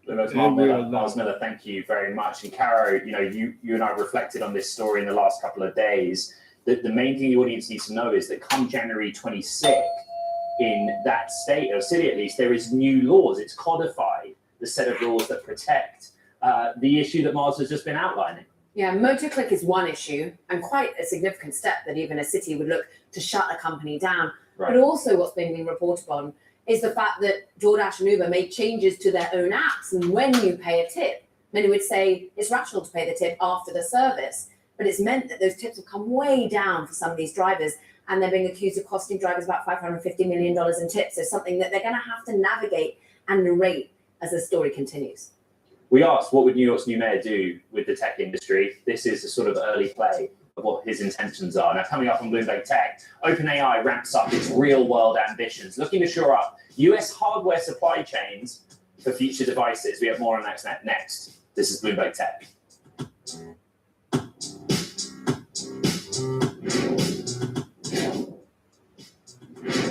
Miles Miller, thank you very much. And Caro, you and I reflected on this story in the last couple of days. The main thing the audience needs to know is that come January 26th, in that state or city at least, there is new laws. It's codified, the set of rules that protect the issue that Miles has just been outlining. Yeah, MotorClick is one issue and quite a significant step that even a city would look to shut a company down. Right. But also what's being reported on is the fact that DoorDash and Uber made changes to their own apps. And when you pay a tip, many would say it's rational to pay the tip after the service. But it's meant that those tips have come way down for some of these drivers. And they're being accused of costing drivers about $550 million in tips. So something that they're going to have to navigate and narrate as the story continues. We asked, what would New York's new mayor do with the tech industry? This is a sort of early play of what his intentions are. Now, coming up on Bloomberg Tech, OpenAI ramps up its real-world ambitions, looking to shore up US hardware supply chains for future devices. We have more on that next. This is Bloomberg Tech.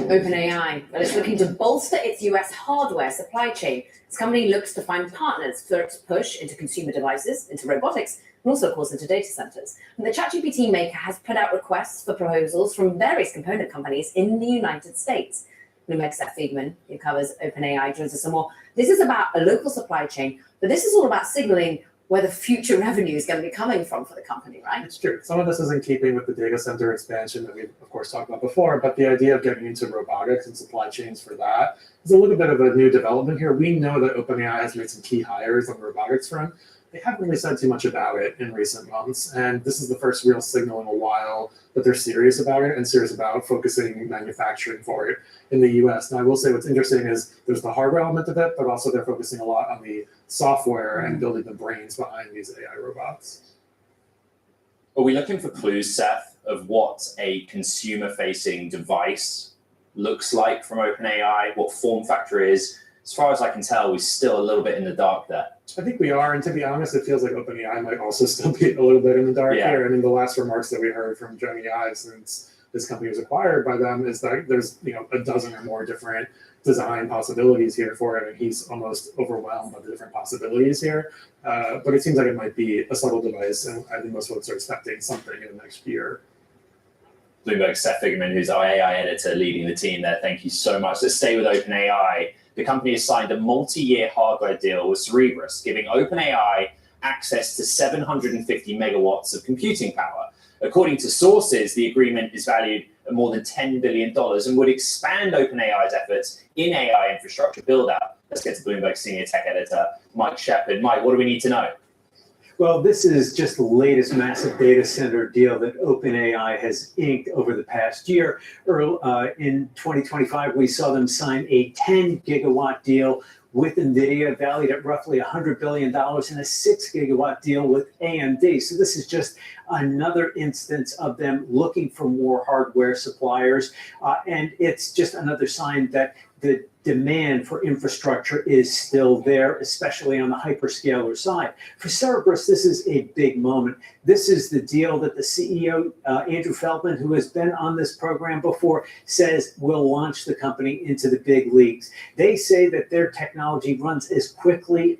OpenAI, well, it's looking to bolster its US hardware supply chain. This company looks to find partners for its push into consumer devices, into robotics, and also, of course, into data centers. And the ChatGPT maker has put out requests for proposals from various component companies in the United States. Bloomberg's Seth Friedman, who covers OpenAI, joins us some more. This is about a local supply chain, but this is all about signaling where the future revenue is going to be coming from for the company, right? It's true. Some of this is in keeping with the data center expansion that we've, of course, talked about before, but the idea of getting into robotics and supply chains for that is a little bit of a new development here. We know that OpenAI has made some key hires on the robotics front. They haven't really said too much about it in recent months, and this is the first real signal in a while that they're serious about it and serious about focusing manufacturing for it in the US. Now, I will say what's interesting is there's the hardware element of it, but also they're focusing a lot on the software and building the brains behind these AI robots. Are we looking for clues, Seth, of what a consumer-facing device looks like from OpenAI, what form factor is? As far as I can tell, we're still a little bit in the dark there. I think we are, and to be honest, it feels like OpenAI might also still be a little bit in the dark here. And in the last remarks that we heard from Johnny Ive since this company was acquired by them is that there's a dozen or more different design possibilities here for it, and he's almost overwhelmed by the different possibilities here. But it seems like it might be a subtle device, and I think most folks are expecting something in the next year. Bloomberg's Seth Friedman, who's our AI editor leading the team there. Thank you so much. Let's stay with OpenAI. The company has signed a multi-year hardware deal with Cerebras, giving OpenAI access to 750 megawatts of computing power. According to sources, the agreement is valued at more than $10 billion and would expand OpenAI's efforts in AI infrastructure build-out. Let's get to Bloomberg senior tech editor, Mike Shepard. Mike, what do we need to know? Well, this is just the latest massive data center deal that OpenAI has inked over the past year. In 2025, we saw them sign a 10 gigawatt deal with NVIDIA, valued at roughly $100 billion, and a 6 gigawatt deal with AMD. So this is just another instance of them looking for more hardware suppliers. And it's just another sign that the demand for infrastructure is still there, especially on the hyperscaler side. For Cerebras, this is a big moment. This is the deal that the CEO, Andrew Feldman, who has been on this program before, says will launch the company into the big leagues. They say that their technology runs as quickly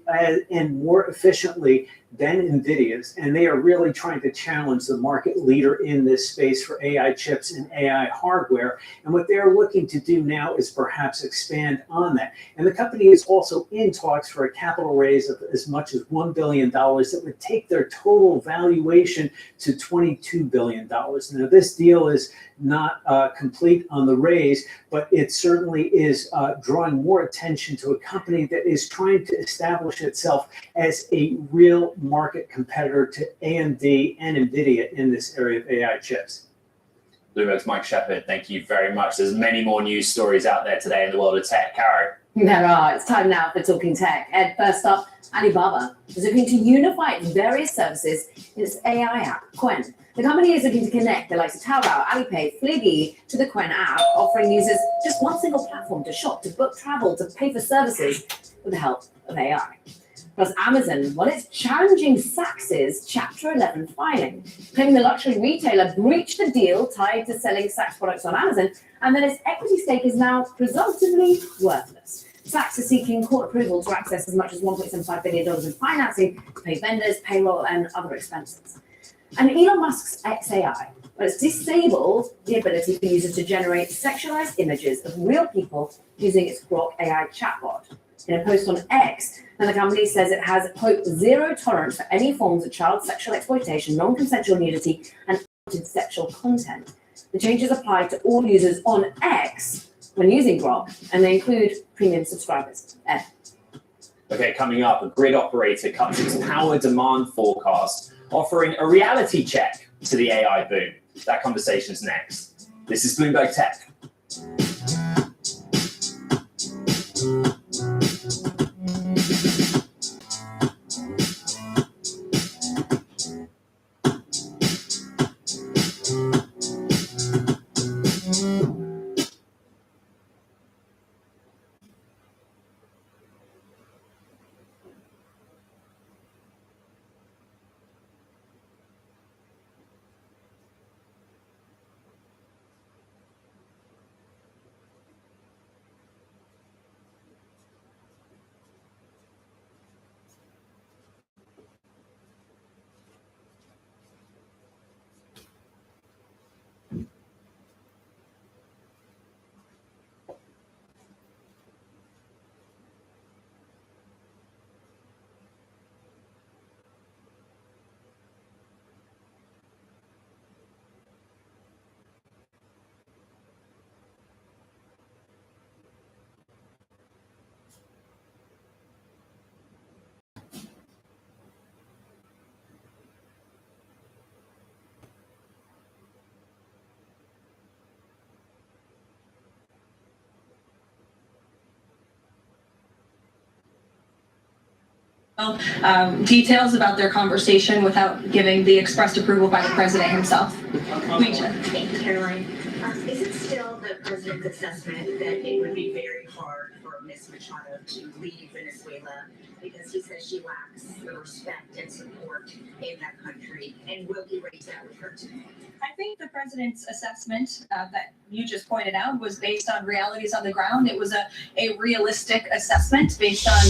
and more efficiently than NVIDIA's, and they are really trying to challenge the market leader in this space for AI chips and AI hardware. And what they're looking to do now is perhaps expand on that. And the company is also in talks for a capital raise of as much as $1 billion that would take their total valuation to $22 billion. Now, this deal is not complete on the raise, but it certainly is drawing more attention to a company that is trying to establish itself as a real market competitor to AMD and NVIDIA in this area of AI chips. Bloomberg's Mike Shepard, thank you very much. There's many more news stories out there today in the world of tech. Caro. There are. It's time now for Talking Tech. Ed, first up, Alibaba is looking to unify its various services in its AI app, Qwen. The company is looking to connect the likes of Taobao, Alipay, Fliggy to the Qwen app, offering users just one single platform to shop, to book travel, to pay for services with the help of AI. Plus, Amazon, well, it's challenging Saks' Chapter 11 filing, claiming the luxury retailer breached the deal tied to selling Saks products on Amazon, and that its equity stake is now presumptively worthless. Sachs is seeking court approval to access as much as $1.75 billion in financing to pay vendors, payroll, and other expenses. And Elon Musk's XAI has disabled the ability for users to generate sexualized images of real people using its Grok AI chatbot. In a post on X, and the company says it has, quote, zero tolerance for any forms of child sexual exploitation, non-consensual nudity, and unwanted sexual content. The changes apply to all users on X when using Grok, and they include premium subscribers. Okay, coming up, a grid operator cuts its power demand forecast, offering a reality check to the AI boom. That conversation is next. This is Bloomberg Tech. Details about their conversation without giving the expressed approval by the president himself. Thank you, Caroline. Is it still the president's assessment that it would be very hard for Ms. Machado to leave Venezuela because he says she lacks the respect and support in that country? And will he raise that with her today? I think the president's assessment that you just pointed out was based on realities on the ground. It was a realistic assessment based on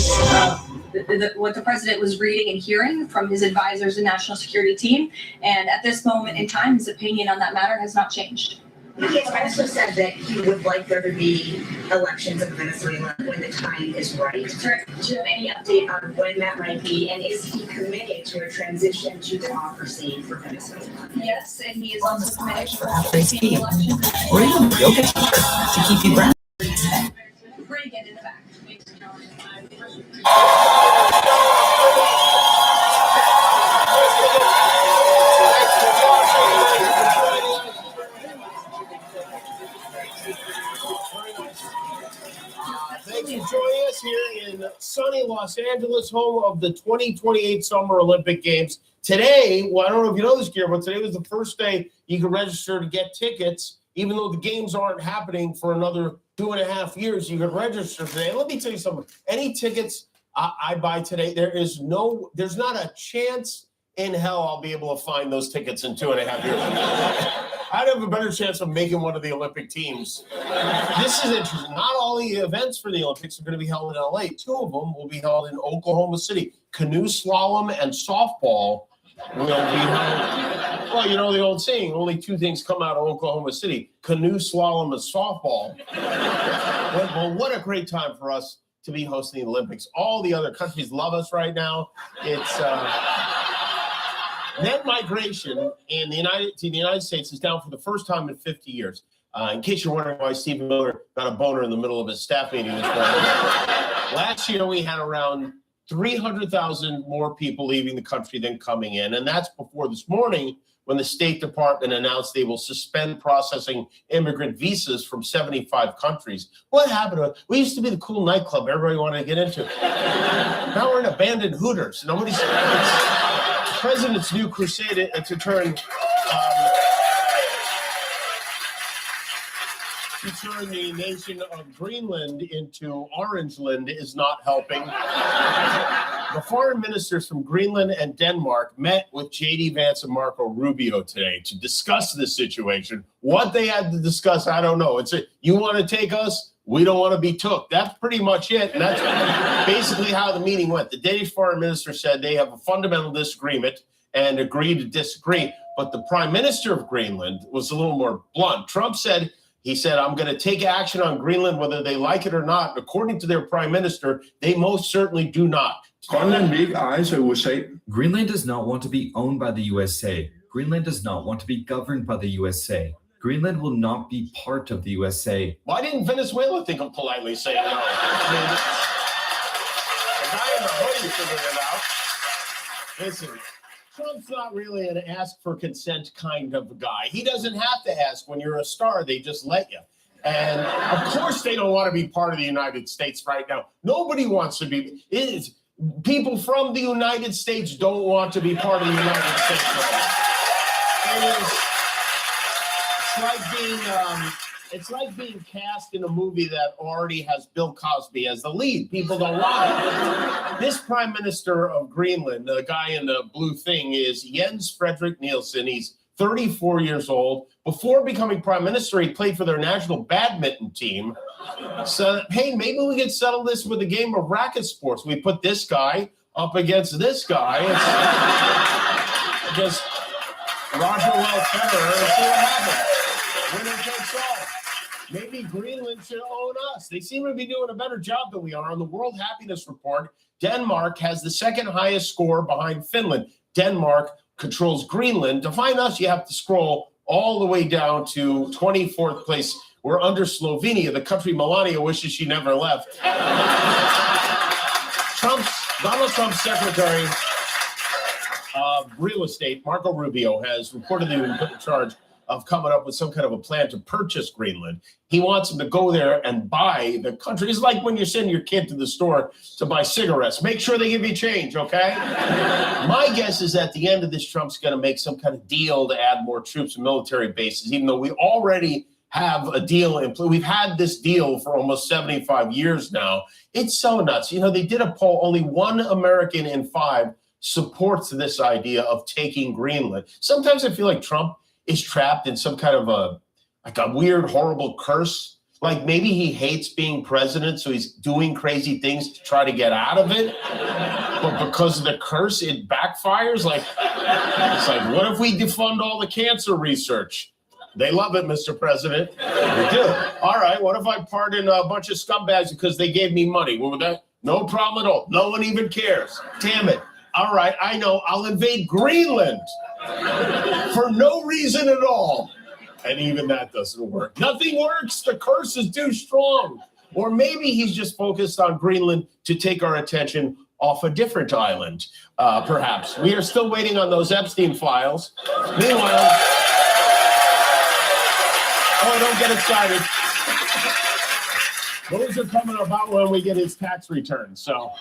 what the president was reading and hearing from his advisors and national security team. And at this moment in time, his opinion on that matter has not changed. He has also said that he would like there to be elections in Venezuela when the time is right. Correct. Do you have any update on when that might be? And is he committed to a transition to democracy for Venezuela? Yes, and he is also committed to the elections. Or even a yoga teacher to keep you grounded. Reagan in the back. Thanks for joining us here in sunny Los Angeles, home of the 2028 Summer Olympic Games. Today, well, I don't know if you know this, Gary, but today was the first day you could register to get tickets, even though the games aren't happening for another 2.5 years. You could register today. Let me tell you something. Any tickets I buy today, there's not a chance in hell I'll be able to find those tickets in 2.5 years. I'd have a better chance of making one of the Olympic teams. This is interesting. Not all the events for the Olympics are going to be held in LA. 2 of them will be held in Oklahoma City. Canoe slalom and softball will be held. Well, you know the old saying, only 2 things come out of Oklahoma City: canoe slalom and softball. Well, what a great time for us to be hosting the Olympics. All the other countries love us right now. It's net migration in the United States is down for the first time in 50 years. In case you're wondering why Stephen Miller got a boner in the middle of his staff meeting this morning. Last year, we had around 300,000 more people leaving the country than coming in. And that's before this morning when the State Department announced they will suspend processing immigrant visas from 75 countries. What happened to it? We used to be the cool nightclub everybody wanted to get into. Now we're in abandoned Hooters. Nobody's... The president's new crusade to turn the nation of Greenland into Orangeland is not helping. The foreign ministers from Greenland and Denmark met with J.D. Vance and Marco Rubio today to discuss this situation. What they had to discuss, I don't know. You want to take us? we don't want to be took. That's pretty much it. And that's basically how the meeting went. The Danish foreign minister said they have a fundamental disagreement and agreed to disagree. But the prime minister of Greenland was a little more blunt. Trump said, I'm going to take action on Greenland, whether they like it or not. And according to their prime minister, they most certainly do not. Grønland vil ikke ejes af USA. Greenland does not want to be owned by the USA. Greenland does not want to be governed by the USA. Greenland will not be part of the USA. Why didn't Venezuela think of politely saying no? I mean, the guy in the hoodie figured it out. Listen, Trump's not really an ask for consent kind of a guy. He doesn't have to ask. When you're a star, they just let you. And of course they don't want to be part of the United States right now. Nobody wants to be. People from the United States don't want to be part of the United States right now. It's like being cast in a movie that already has Bill Cosby as the lead. People don't want it. This prime minister of Greenland, the guy in the blue thing, is Jens Frederik Nielsen. He's 34 years old. Before becoming prime minister, he played for their national badminton team. So, hey, maybe we could settle this with a game of racket sports. We put this guy up against this guy. It's just Roger Federer and see what happens. Winner takes all. Maybe Greenland should own us. They seem to be doing a better job than we are. On the World Happiness Report, Denmark has the second highest score behind Finland. Denmark controls Greenland. To find us, you have to scroll all the way down to 24th place. We're under Slovenia, the country Melania wishes she never left. Donald Trump's secretary of real estate, Marco Rubio, has reportedly been put in charge of coming up with some kind of a plan to purchase Greenland. He wants them to go there and buy the country. It's like when you send your kid to the store to buy cigarettes. Make sure they give you change, okay? My guess is at the end of this, Trump's going to make some kind of deal to add more troops and military bases, even though we already have a deal in place. We've had this deal for almost 75 years now. It's so nuts. You know, they did a poll. Only 1 American in 5 supports this idea of taking Greenland. Sometimes I feel like Trump is trapped in some kind of a weird, horrible curse. Like maybe he hates being president, so he's doing crazy things to try to get out of it. But because of the curse, it backfires. Like, it's like, what if we defund all the cancer research? They love it, Mr. President. They do. All right, what if I pardon a bunch of scumbags because they gave me money? Well, that, no problem at all. No one even cares. Damn it. All right, I know. I'll invade Greenland for no reason at all. And even that doesn't work. Nothing works. The curse is too strong. Or maybe he's just focused on Greenland to take our attention off a different island, perhaps. We are still waiting on those Epstein files. Meanwhile, don't get excited. Those are coming about when we get his tax returns. So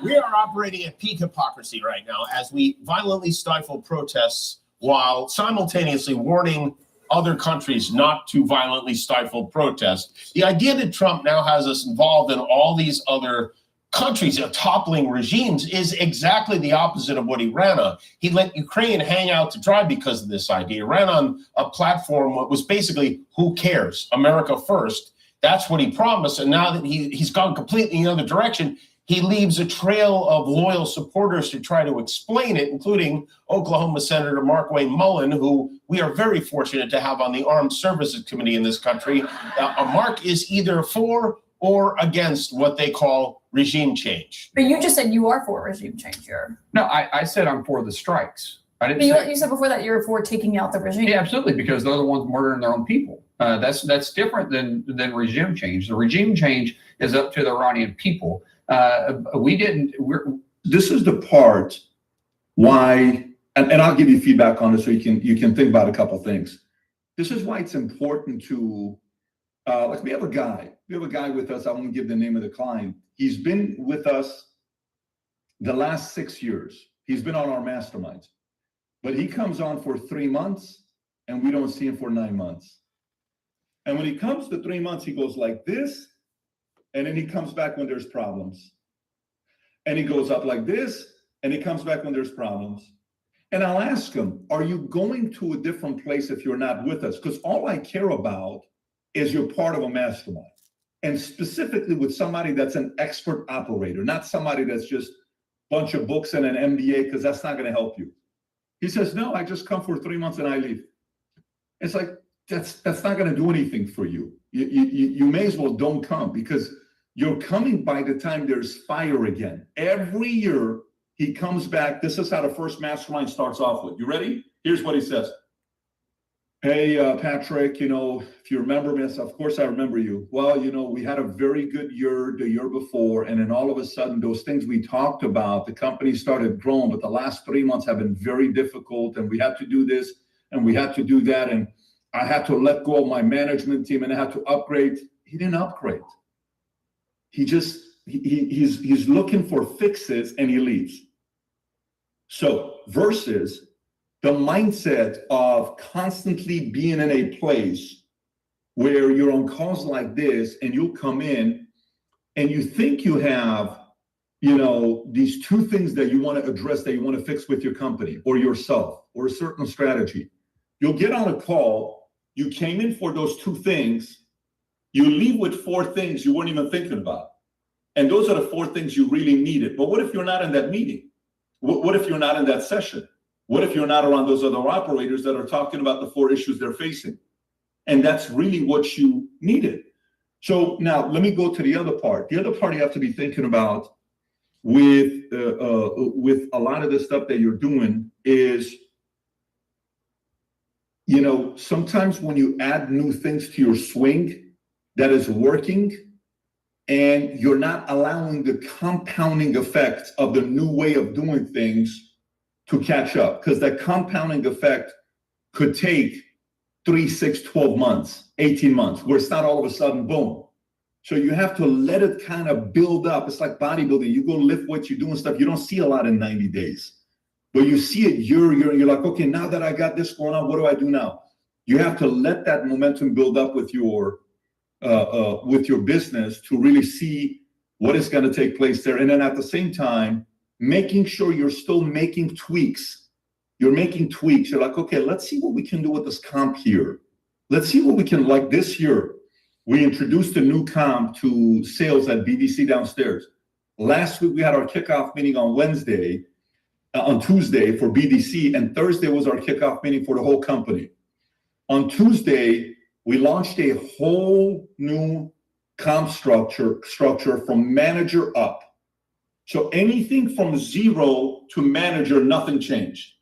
we are operating at peak hypocrisy right now as we violently stifle protests while simultaneously warning other countries not to violently stifle protests. The idea that Trump now has us involved in all these other countries toppling regimes is exactly the opposite of what he ran on. He let Ukraine hang out to dry because of this idea. He ran on a platform that was basically, who cares? America first. That's what he promised. And now that he's gone completely in the other direction, he leaves a trail of loyal supporters to try to explain it, including Oklahoma Senator Markwayne Mullin, who we are very fortunate to have on the Armed Services Committee in this country. Mark is either for or against what they call regime change. But you just said you are for regime change here. No, I said I'm for the strikes. I didn't. But you said before that you're for taking out the regime. Yeah, absolutely, because they're the ones murdering their own people. That's different than regime change. The regime change is up to the Iranian people. This is the part why, and I'll give you feedback on this so you can think about a couple things. This is why it's important to, like we have a guy with us. I won't give the name of the client. He's been with us the last 6 years. He's been on our masterminds, but he comes on for 3 months and we don't see him for 9 months. And when he comes to 3 months, he goes like this, and then he comes back when there's problems. And he goes up like this, and he comes back when there's problems. And I'll ask him, are you going to a different place if you're not with us? Because all I care about is you're part of a mastermind. and specifically with somebody that's an expert operator, not somebody that's just a bunch of books and an MBA, because that's not going to help you. He says, no, I just come for 3 months and I leave. It's like, that's not going to do anything for you. You may as well don't come, because you're coming by the time there's fire again. Every year he comes back. This is how the first mastermind starts off with. You ready? Here's what he says. Hey, Patrick, if you remember me, I said, of course I remember you. Well, we had a very good year the year before, and then all of a sudden, those things we talked about, the company started growing, but the last 3 months have been very difficult, and we had to do this, and we had to do that, and I had to let go of my management team, and I had to upgrade. He didn't upgrade. He's looking for fixes, and he leaves. So versus the mindset of constantly being in a place where you're on calls like this and you'll come in and you think you have, these two things that you want to address, that you want to fix with your company or yourself or a certain strategy. You'll get on a call, you came in for those two things, you leave with 4 things you weren't even thinking about. And those are the 4 things you really needed. But what if you're not in that meeting? What if you're not in that session? What if you're not around those other operators that are talking about the 4 issues they're facing? And that's really what you needed. So now let me go to the other part. The other part you have to be thinking about with a lot of the stuff that you're doing is, sometimes when you add new things to your swing that is working, and you're not allowing the compounding effect of the new way of doing things to catch up, because that compounding effect could take 3, 6, 12 months, 18 months, where it's not all of a sudden, boom. So you have to let it kind of build up. It's like bodybuilding. You go lift weights, you're doing stuff. You don't see a lot in 90 days, but you see it year, and you're like, okay, now that I got this going on, what do I do now? You have to let that momentum build up with your business to really see what is going to take place there. And then at the same time, making sure you're still making tweaks. You're making tweaks. You're like, okay, let's see what we can do with this comp here. Let's see what we can, like this year, we introduced a new comp to sales at BDC downstairs. Last week, we had our kickoff meeting on Tuesday for BDC, and Thursday was our kickoff meeting for the whole company. On Tuesday, we launched a whole new comp structure from manager up. So anything from 0 to manager, nothing changed.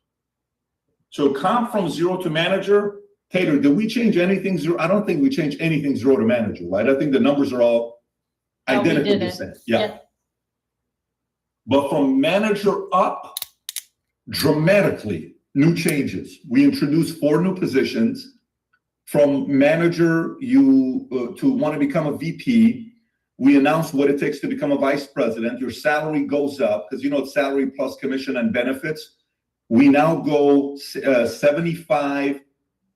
So comp from 0 to manager, Taylor, did we change anything 0? I don't think we changed anything 0 to manager, right? I think the numbers are all identical. Yeah. But from manager up, dramatically new changes. We introduced 4 new positions. From manager to want to become a VP, we announced what it takes to become a vice president. Your salary goes up, because it's salary plus commission and benefits. We now go 75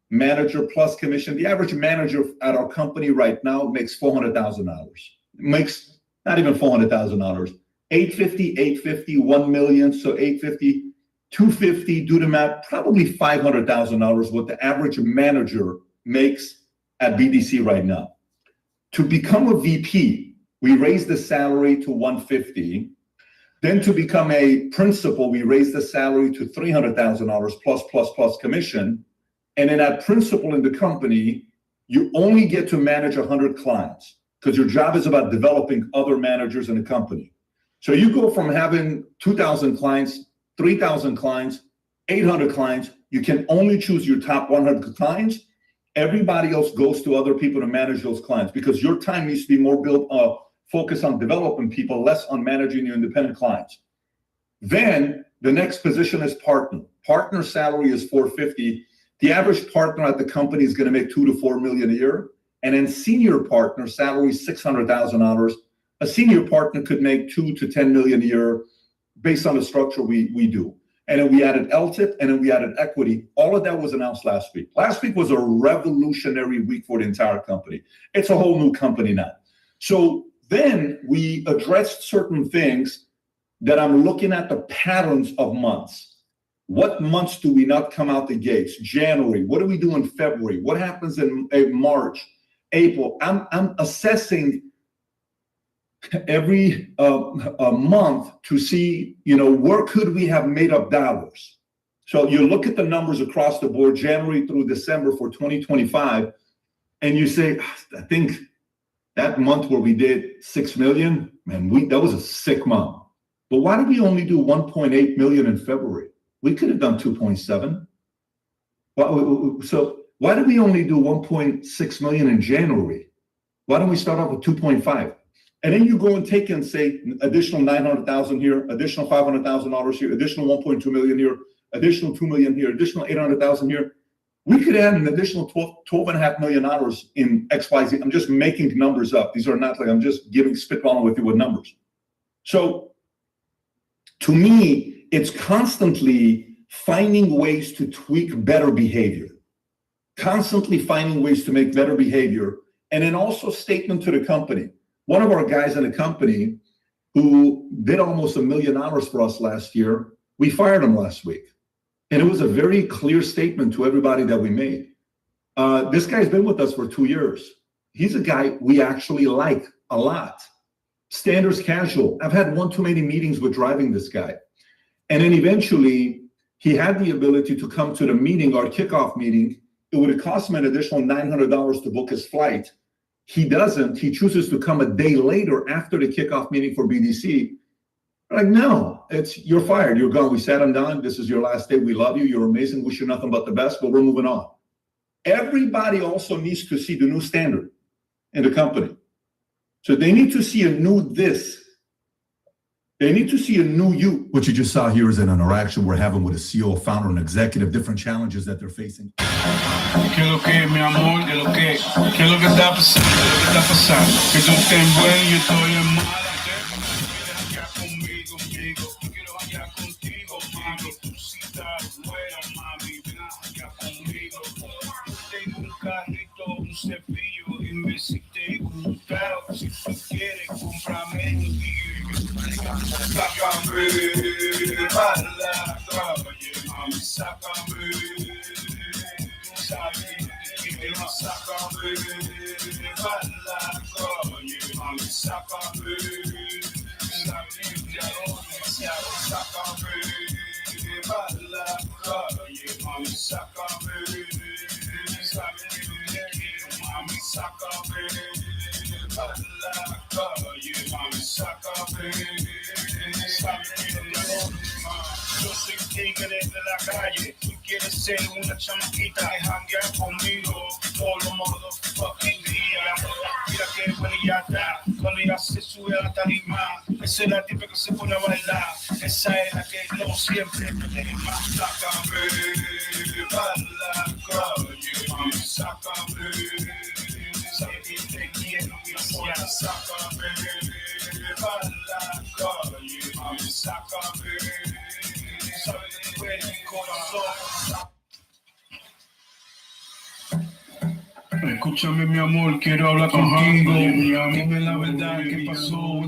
manager plus commission. The average manager at our company right now makes $400,000. Makes not even $400,000. 850, 1 million. So 850, 250, do the math, probably $500,000 what the average manager makes at BDC right now. To become a VP, we raised the salary to 150. Then to become a principal, we raised the salary to $300,000 plus commission. And then at principal in the company, you only get to manage 100 clients, because your job is about developing other managers in the company. So you go from having 2,000 clients, 3,000 clients, 800 clients. You can only choose your top 100 clients. Everybody else goes to other people to manage those clients, because your time needs to be more focused on developing people, less on managing your independent clients. Then the next position is partner. Partner salary is $450,000. The average partner at the company is going to make $2 to $4 million a year. And then senior partner salary is $600,000. A senior partner could make $2 to $10 million a year based on the structure we do. And then we added LTIP, and then we added equity. All of that was announced last week. Last week was a revolutionary week for the entire company. It's a whole new company now. So then we addressed certain things that I'm looking at the patterns of months. What months do we not come out the gates? January. What do we do in February? What happens in March, April? I'm assessing every a month to see, where could we have made up dollars. So you look at the numbers across the board, January through December for 2025, and you say, I think that month where we did 6 million, man, that was a sick month. But why did we only do 1.8 million in February? We could have done 2.7. So why did we only do 1.6 million in January? Why don't we start off with 2.5? And then you go and take and say additional 900,000 here, additional $500,000 here, additional 1.2 million here, additional 2 million here, additional 800,000 here. We could add an additional $12.5 million in XYZ. I'm just making numbers up. These are not like I'm just spitballing with you with numbers. So to me, it's constantly finding ways to tweak better behavior, constantly finding ways to make better behavior, and then also statement to the company. One of our guys in the company who did almost $1 million for us last year, we fired him last week. And it was a very clear statement to everybody that we made. This guy's been with us for 2 years. He's a guy we actually like a lot. Standards casual. I've had one too many meetings with driving this guy. And then eventually he had the ability to come to the meeting, our kickoff meeting. It would have cost him an additional $900 to book his flight. He doesn't. He chooses to come a day later after the kickoff meeting for BDC. Like, no, you're fired. You're gone. We sat him down. This is your last day. We love you. You're amazing. Wish you nothing but the best, but we're moving on. Everybody also needs to see the new standard in the company. So they need to see a new this. They need to see a new you. What you just saw here is an interaction we're having with a CEO, founder, and executive, different challenges that they're facing. ¿Qué lo que, mi amor? ¿Qué lo que? ¿Qué es lo que está pasando? ¿Qué es lo que está pasando? Que tú estés bueno y yo estoy en mala. Un cepillo y me cité con un perro. Si tú quieres, cómprame un guillo. Sácame para la calle, mami, sácame. Sácame para la calle, mami, sácame. Sácame para la calle, mami, sácame. Mami, sácame para la calle, mami, sácame. Yo soy tigre de la calle, tú quieres ser una chamaquita y janguear conmigo todos los modos fucking días. Mira que buena ya está, cuando ya se sube a la tarima, esa es la tipa que se pone a bailar, esa es la que no siempre me más. Sácame para la calle, mami, sácame. Te quiero, sácame para la calle, mami, sácame. Sabes que tú eres mi corazón. Escúchame, mi amor, quiero hablar contigo. Dime la verdad, ¿qué pasó?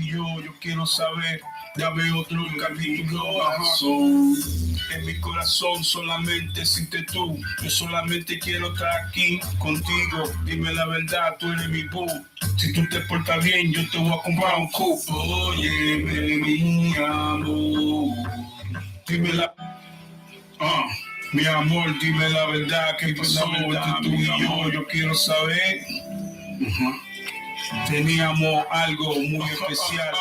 Yo quiero saber. Ya veo otro capítulo. En mi corazón solamente existe tú. Yo solamente quiero estar aquí contigo. Dime la verdad, tú eres mi boo. Si tú te portas bien, yo te voy a comprar un cupo. Óyeme, mi amor. Dime la... mi amor, dime la verdad, ¿qué pasó entre tú y yo quiero saber. Teníamos algo muy especial.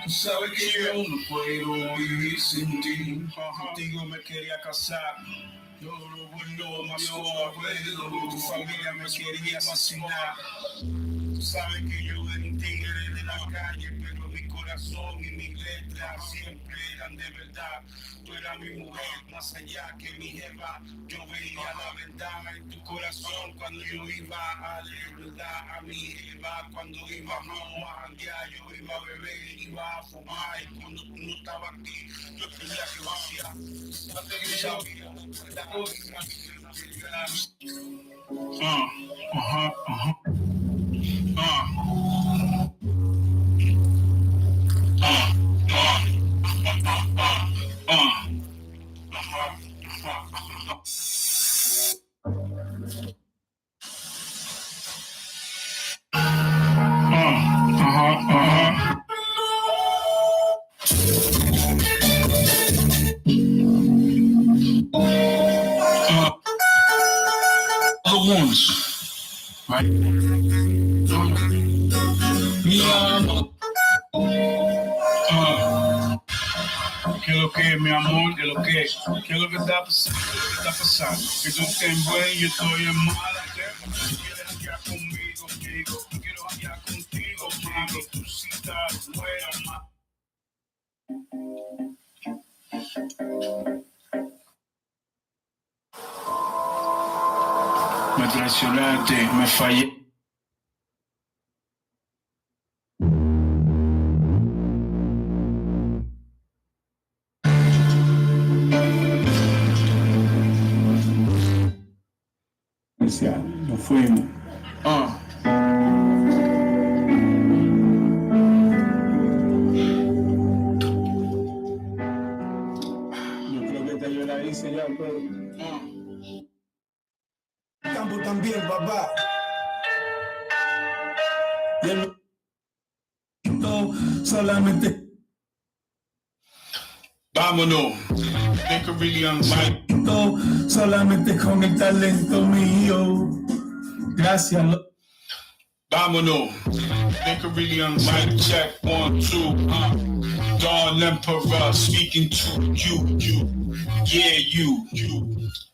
Tú sabes que yo no puedo vivir sin ti. Contigo me quería casar. No, más puedo. Tu familia me quería asesinar. Tú sabes que yo era un tigre de la calle, pero mi corazón y mis letras siempre eran de verdad. Tú eras mi mujer, más allá que mi jefa. Yo veía la verdad en tu corazón cuando yo iba a leer verdad a mi jefa. Cuando íbamos a janguear, yo iba a beber, iba a fumar. Y cuando tú no estabas aquí, yo tenía que vaciar. No te sabía la cosa. Other ones, right? ¿Qué es lo que es, mi amor? ¿Qué es lo que es? ¿Qué es lo que está pasando? ¿Qué está pasando? Que tú estés en buen, yo estoy en mala. ¿Qué quieres janguear conmigo? Quiero janguear contigo, mami. Tú sí estás buena, me traicionaste, me fallé. Nos fuimos. Yo creo que esta yo la hice ya, pero. Campo también, papá. Y él no solamente. Vámonos. They could really unmic. No solamente con el talento mío. Gracias. Vámonos. They could really unmic. Check 1, 2. Dawn Emperor speaking to you. Yeah, you.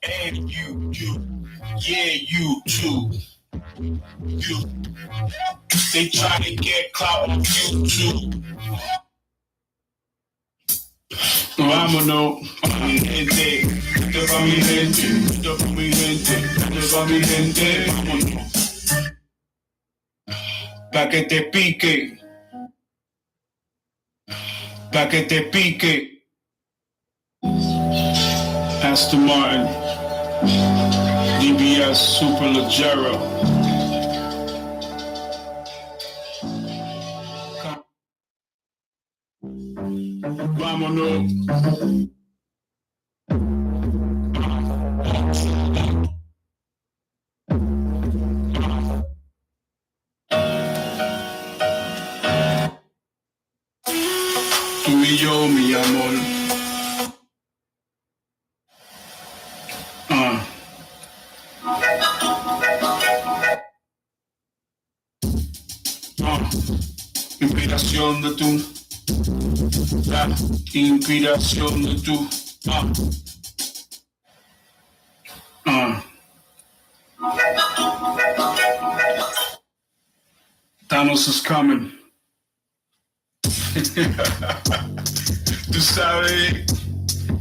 And you. Yeah, you too. You. They try to get clout on you too. Vámonos, mi gente, esto es pa' mi gente, esto es pa' mi gente, esto es pa' mi gente, vámonos. Pa' que te pique, pa' que te pique. Aston Martin, DBS Super Leggero. Vámonos. Tú y yo, mi amor. Inspiración de tú. La inspiración de tú. Thanos is coming. Tú sabes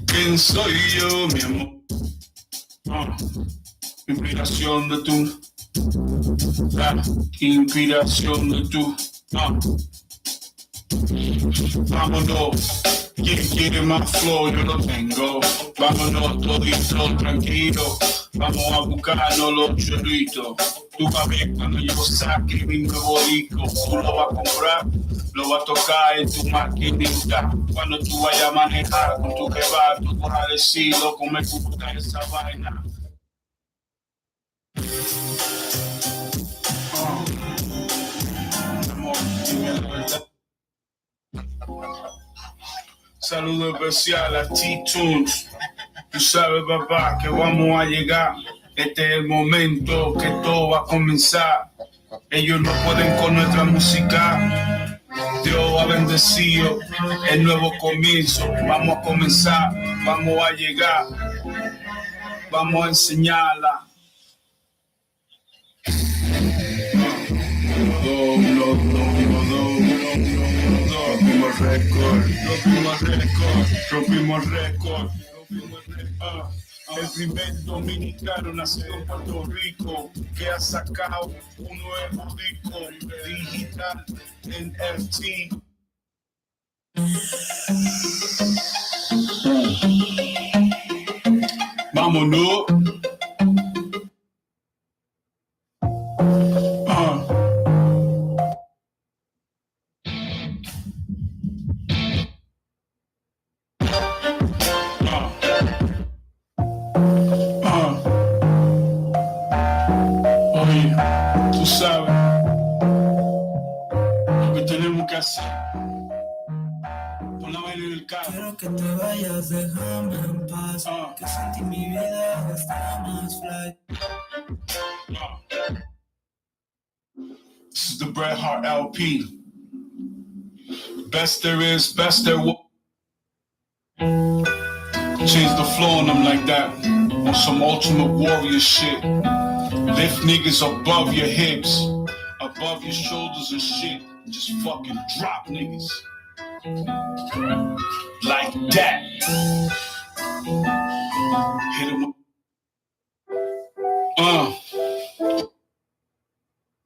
quién soy yo, mi amor. Inspiración de tú. La inspiración de tú. Vámonos. Quien quiere más flow, yo lo tengo. Vámonos todito tranquilo. Vamos a buscarnos los chorritos. Tú vas a ver cuando yo saque mi nuevo disco. Tú lo vas a comprar, lo vas a tocar en tu maquinita. Cuando tú vayas a manejar con tu kebab, tú vas a decir, loco, me gusta esa vaina. Amor, dime la verdad. Saludo especial a T-Tunes. Tú sabes, papá, que vamos a llegar. Este es el momento que todo va a comenzar. Ellos no pueden con nuestra música. Dios ha bendecido el nuevo comienzo. Vamos a comenzar, vamos a llegar. Vamos a enseñarla. Rompimos récord. El primer dominicano nacido en Puerto Rico que ha sacado un nuevo disco digital en FT. Vámonos. Oye, tú sabes lo que tenemos que hacer. una vaina en el carro. Quiero que te vayas, déjame en paz. Que sin ti mi vida está más fly. This is the Bret Hart LP. Best there is, best there was. Change the flow on them like that. On some Ultimate Warrior shit. Lift niggas above your hips, above your shoulders and shit. Just fucking drop niggas. Like that. Hit him.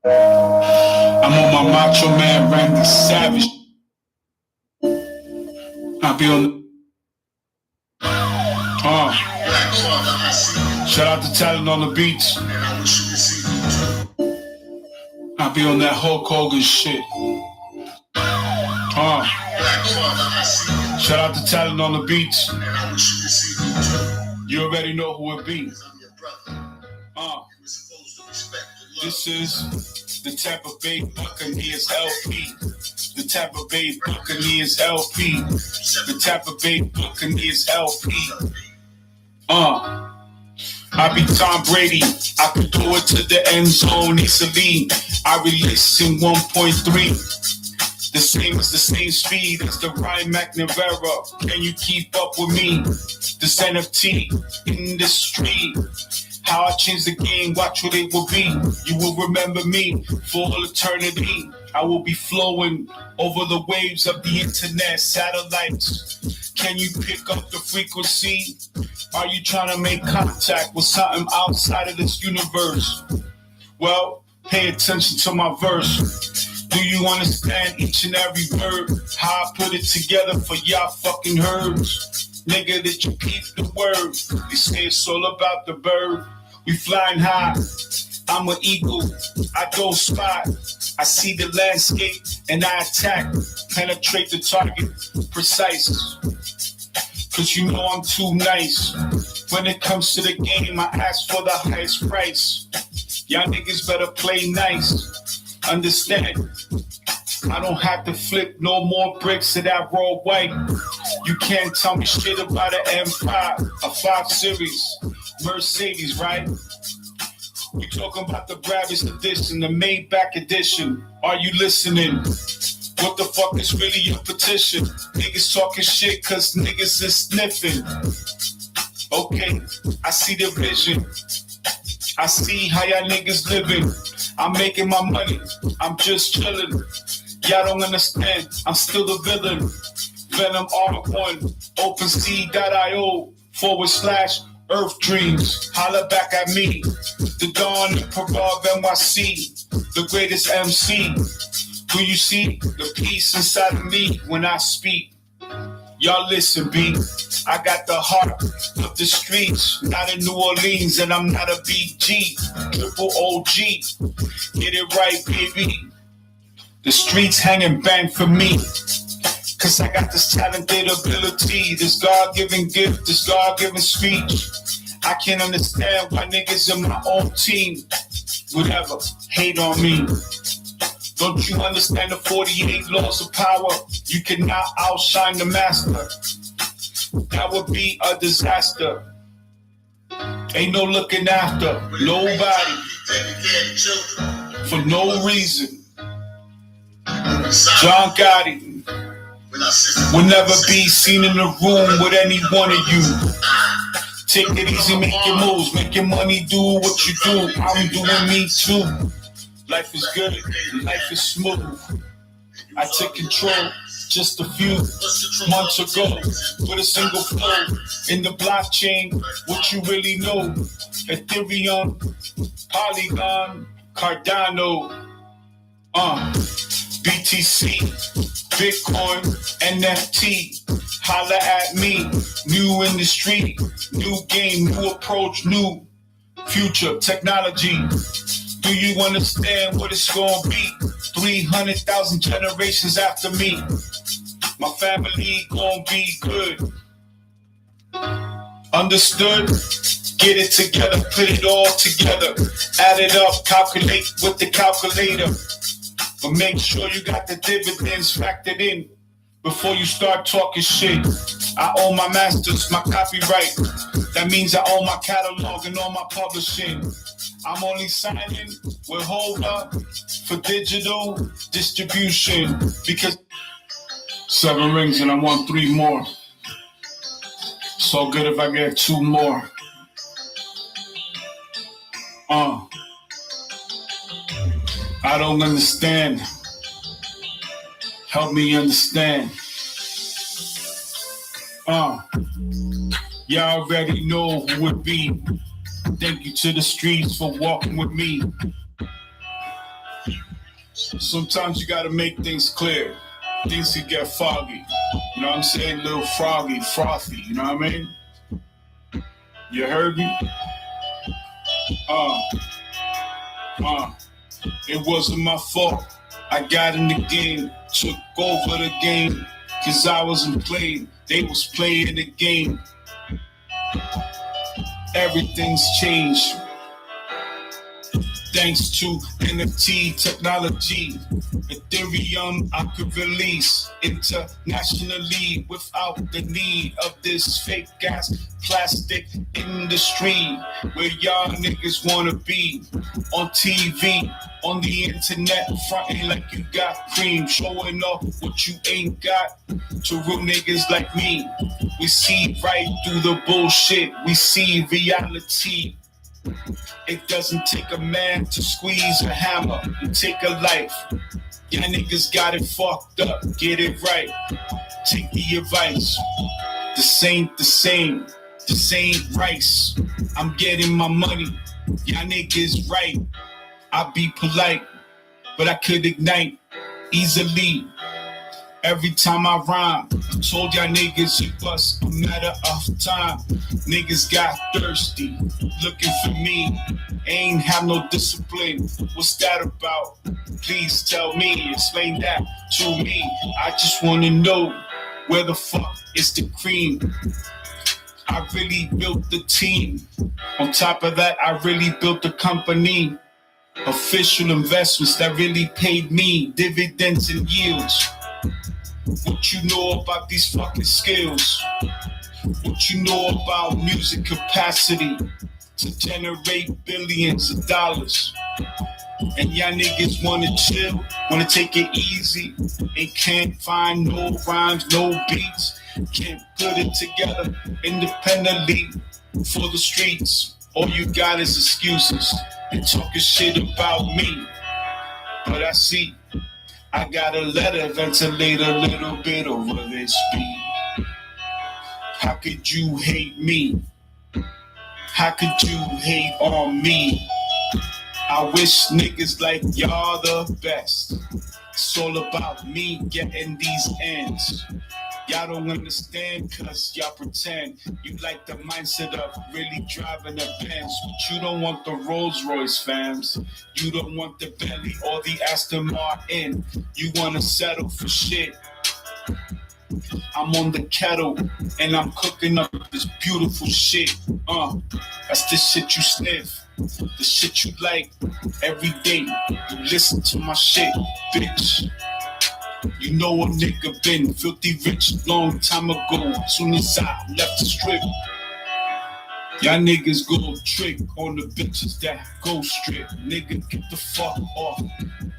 I'm on my Macho Man Randy Savage. I be on. Shout out to Talent on the Beats. I be on that Hulk Hogan shit. Shout out to Talent on the Beats. You already know who it be. This is the Tampa Bay Buccaneers LP. The Tampa Bay Buccaneers LP. The Tampa Bay Buccaneers LP. I be Tom Brady. I could do it to the end zone easily. I release in 1.3. The same as the same speed as the Ryan McNamara. Can you keep up with me? This NFT industry. How I changed the game, watch what it will be. You will remember me for all eternity. I will be flowing over the waves of the internet, satellites. Can you pick up the frequency? Are you trying to make contact with something outside of this universe? Well, pay attention to my verse. Do you understand each and every word? How I put it together for y'all fucking herds? Nigga, that you keep the word. They say it's all about the bird. We flying high. I'm an eagle. I don't spot. I see the landscape and I attack. Penetrate the target. Precise. Cause you know I'm too nice. When it comes to the game, I ask for the highest price. Y'all niggas better play nice. Understand? I don't have to flip no more bricks to that raw white. You can't tell me shit about an M5, a 5 Series, Mercedes, right? We talking about the Bravis edition, the Maybach edition. Are you listening? What the fuck is really your petition? Niggas talking shit cause niggas is sniffing. Okay, I see the vision. I see how y'all niggas living. I'm making my money. I'm just chilling. Y'all don't understand. I'm still the villain. Venom R1. OpenSea.io /Earth Dreams. Holla back at me. The Dawn Parov NYC. The greatest MC. Do you see the peace inside of me when I speak? Y'all listen, B. I got the heart of the streets, not in New Orleans, and I'm not a BG. Triple OG. Get it right, baby. The streets hanging bang for me. Cause I got this talented ability, this God-given gift, this God-given speech. I can't understand why niggas in my own team would ever hate on me. Don't you understand the 48 laws of power? You cannot outshine the master. That would be a disaster. Ain't no looking after nobody for no reason. John Gotti will never be seen in the room with any one of you. Take it easy, make your moves, make your money, do what you do. I'm doing me too. Life is good, life is smooth. I took control just a few months ago with a single flow in the blockchain. What you really know? Ethereum, Polygon, Cardano, BTC, Bitcoin, NFT. Holla at me. New industry, new game, new approach, new future technology. Do you understand what it's gonna be? 300,000 generations after me. My family gonna be good. Understood? Get it together, put it all together. Add it up, calculate with the calculator. But make sure you got the dividends factored in. Before you start talking shit, I own my masters, my copyright. That means I own my catalog and all my publishing. I'm only signing with Hova for digital distribution because 7 rings and I want 3 more. So good if I get 2 more. I don't understand. Help me understand. Y'all already know who it be. Thank you to the streets for walking with me. Sometimes you gotta make things clear. Things can get foggy. You know what I'm saying? A little froggy, frothy, you know what I mean? You heard me? It wasn't my fault. I got in the game, took over the game, cause I wasn't playing, they was playing the game. Everything's changed. Thanks to NFT technology, Ethereum I could release internationally without the need of this fake ass plastic industry where y'all niggas wanna be on TV, on the internet, fronting like you got cream, showing off what you ain't got. To real niggas like me, we see right through the bullshit, we see reality. It doesn't take a man to squeeze a hammer and take a life. Y'all niggas got it fucked up, get it right. Take the advice. This ain't the same, this ain't rice. I'm getting my money, y'all niggas right. I be polite, but I could ignite easily. Every time I rhyme, I told y'all niggas it was a matter of time. Niggas got thirsty, looking for me. Ain't have no discipline, what's that about? Please tell me, explain that to me. I just wanna know, where the fuck is the cream? I really built the team. On top of that, I really built the company. Official investments that really paid me dividends and yields. What you know about these fucking skills? What you know about music capacity to generate billions of dollars? And y'all niggas wanna chill, wanna take it easy, and can't find no rhymes, no beats, can't put it together independently for the streets. All you got is excuses and talking shit about me. But I see, I gotta let it ventilate a little bit over this beat. How could you hate me? How could you hate on me? I wish niggas like y'all the best. It's all about me getting these ends. Y'all don't understand cause y'all pretend you like the mindset of really driving a Benz, but you don't want the Rolls Royce, fams. You don't want the Bentley or the Aston Martin. You wanna settle for shit. I'm on the kettle and I'm cooking up this beautiful shit. That's the shit you sniff, the shit you like every day. You listen to my shit, bitch. You know a nigga been filthy rich long time ago. Soon as I left the strip, y'all niggas go trick on the bitches that go strip. Nigga, get the fuck off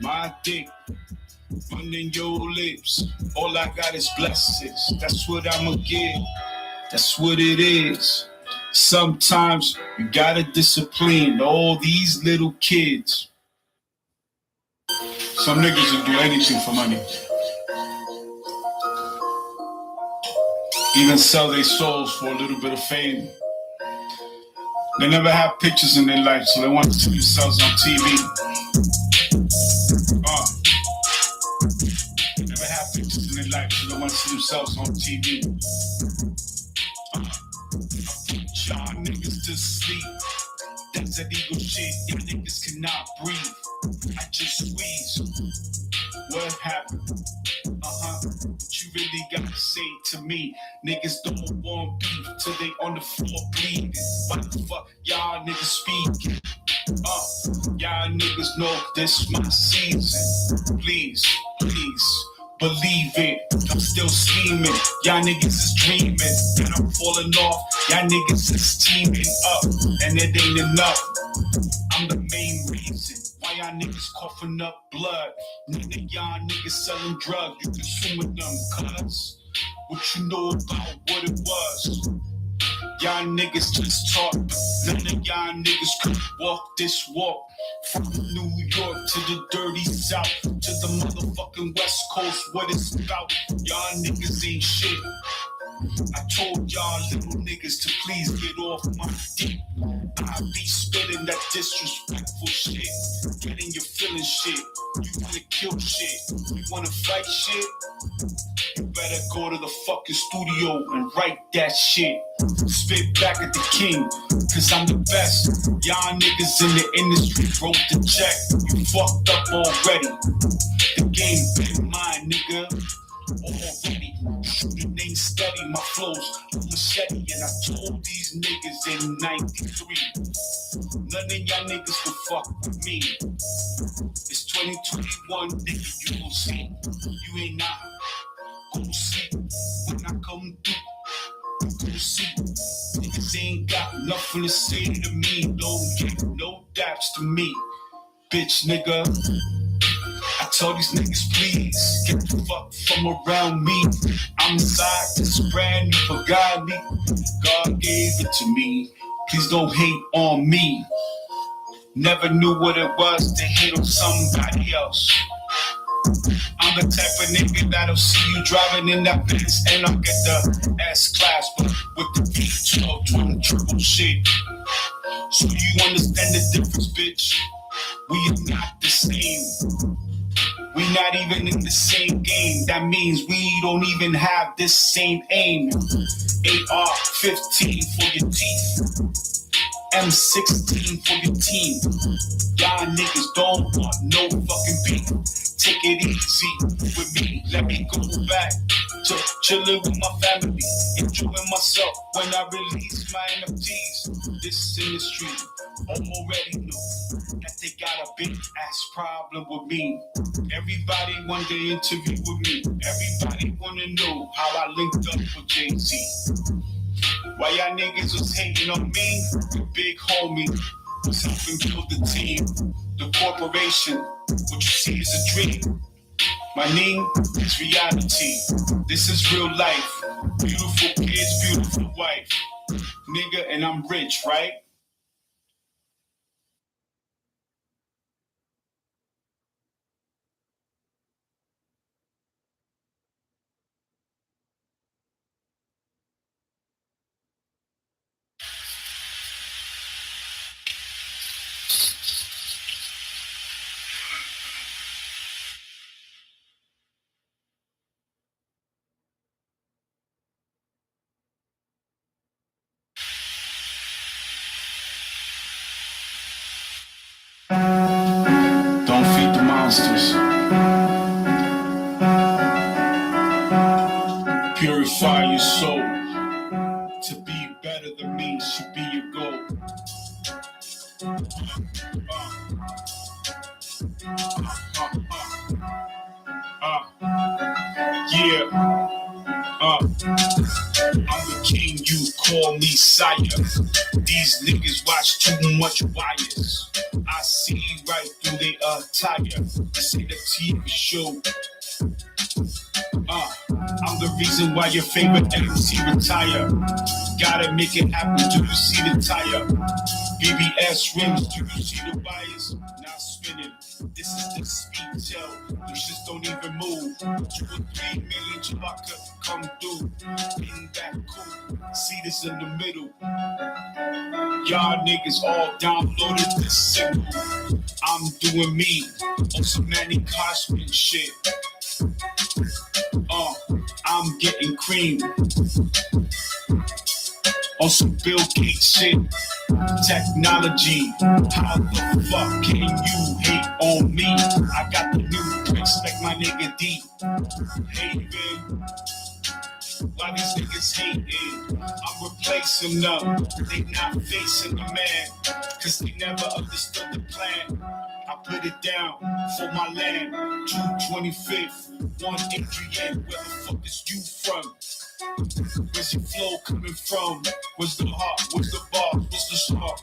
my dick. Running your lips, all I got is blessings. That's what I'ma give, that's what it is. Sometimes you gotta discipline all these little kids. Some niggas will do anything for money. Even sell their souls for a little bit of fame. They never have pictures in their life, so they want to see themselves on TV. They never have pictures in their life, so they want to see themselves on TV. Put y'all niggas to sleep. That's illegal shit. Y'all niggas cannot breathe. I just squeeze. What happened? What you really gotta say to me? Niggas don't want beef till they on the floor bleeding. What the fuck y'all niggas speaking? Y'all niggas know this my season. Please, please, believe it. I'm still scheming, y'all niggas is dreaming. And I'm falling off, y'all niggas is teaming up. And it ain't enough, I'm the main reason why y'all niggas coughing up blood. Nigga, y'all niggas selling drugs, you consuming them, cuz. What you know about what it was? Y'all niggas just talk, none of y'all niggas could walk this walk. From New York to the dirty South, to the motherfucking West Coast, what it's about. Y'all niggas ain't shit. I told y'all little niggas to please get off my dick. I be spitting that disrespectful shit, getting your feeling shit. You wanna kill shit, you wanna fight shit? You better go to the fucking studio and write that shit. Spit back at the king, cause I'm the best. Y'all niggas in the industry wrote the check. You fucked up already. The game been mine, nigga. Already. Shooting ain't steady, my flow's a machete. And I told these niggas in 93, none of y'all niggas can fuck with me. It's 2021, nigga, you gon' see. You ain't not gon' see when I come through. You gon' see. Niggas ain't got nothing to say to me. No, no daps to me. Bitch, nigga. I told these niggas, please get the fuck from around me. I'm inside this brand new Pagani. God gave it to me. Please don't hate on me. Never knew what it was to hate on somebody else. I'm the type of nigga that'll see you driving in that Benz and I'll get the S-Class, but with the V12 twin triple shit. So you understand the difference, bitch? We are not the same. We not even in the same game. That means we don't even have this same aim. AR-15 for your teeth. M16 for your team. Y'all niggas don't want no fucking beef. Take it easy with me. Let me go back to chilling with my family, enjoying myself when I release my NFTs. This industry already know that they got a big ass problem with me. Everybody want to interview with me. Everybody wanna know how I linked up with Jay-Z. Why y'all niggas was hating on me? The big homie was helping build the team, the corporation. What you see is a dream. My name is reality. This is real life. Beautiful kids, beautiful wife. Nigga, and I'm rich, right? Don't feed the monsters. Purify your soul. To be better than me should be your goal. Yeah. I'm the king, you call me sire. These niggas watch too much wires. I see right through their attire. This ain't a TV show. I'm the reason why your favorite MC retire. Gotta make it happen, do you see the tire? BBS rims, do you see the wires? Now spinning, this is the speed tell. You just don't even move. 2 or 3 million Chewbacca come through. In that cool, see this in the middle. Y'all niggas all downloaded this single. I'm doing me on some Manny Cosman shit. I'm getting cream on some Bill Gates shit. Technology, how the fuck can you hate on me? I got the new bricks like my nigga D. Hey man, why these niggas hating? I'm replacing them. They not facing the man, cause they never understood the plan. I put it down for my land. June 25th, 1 Adrian, where the fuck is you from? Where's your flow coming from? Where's the heart? Where's the bar? Where's the spark?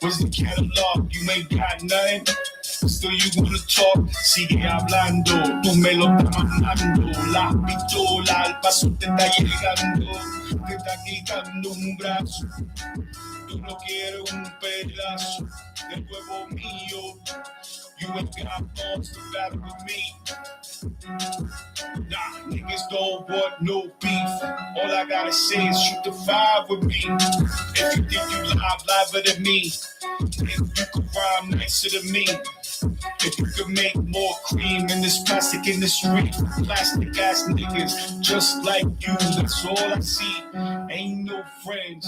Where's the catalog? You ain't got nothing. Still you wanna talk, sigue hablando. Tú me lo estás mandando. La pistola al paso te está llegando. Te está quitando un brazo. Tú no quieres un pedazo del huevo mío. You ain't got balls to battle with me. Nah, niggas don't want no beef. All I gotta say is shoot the five with me. If you think you liver than me, if you can rhyme nicer than me, if you can make more cream in this plastic industry, plastic ass niggas just like you, that's all I see. Ain't no friends.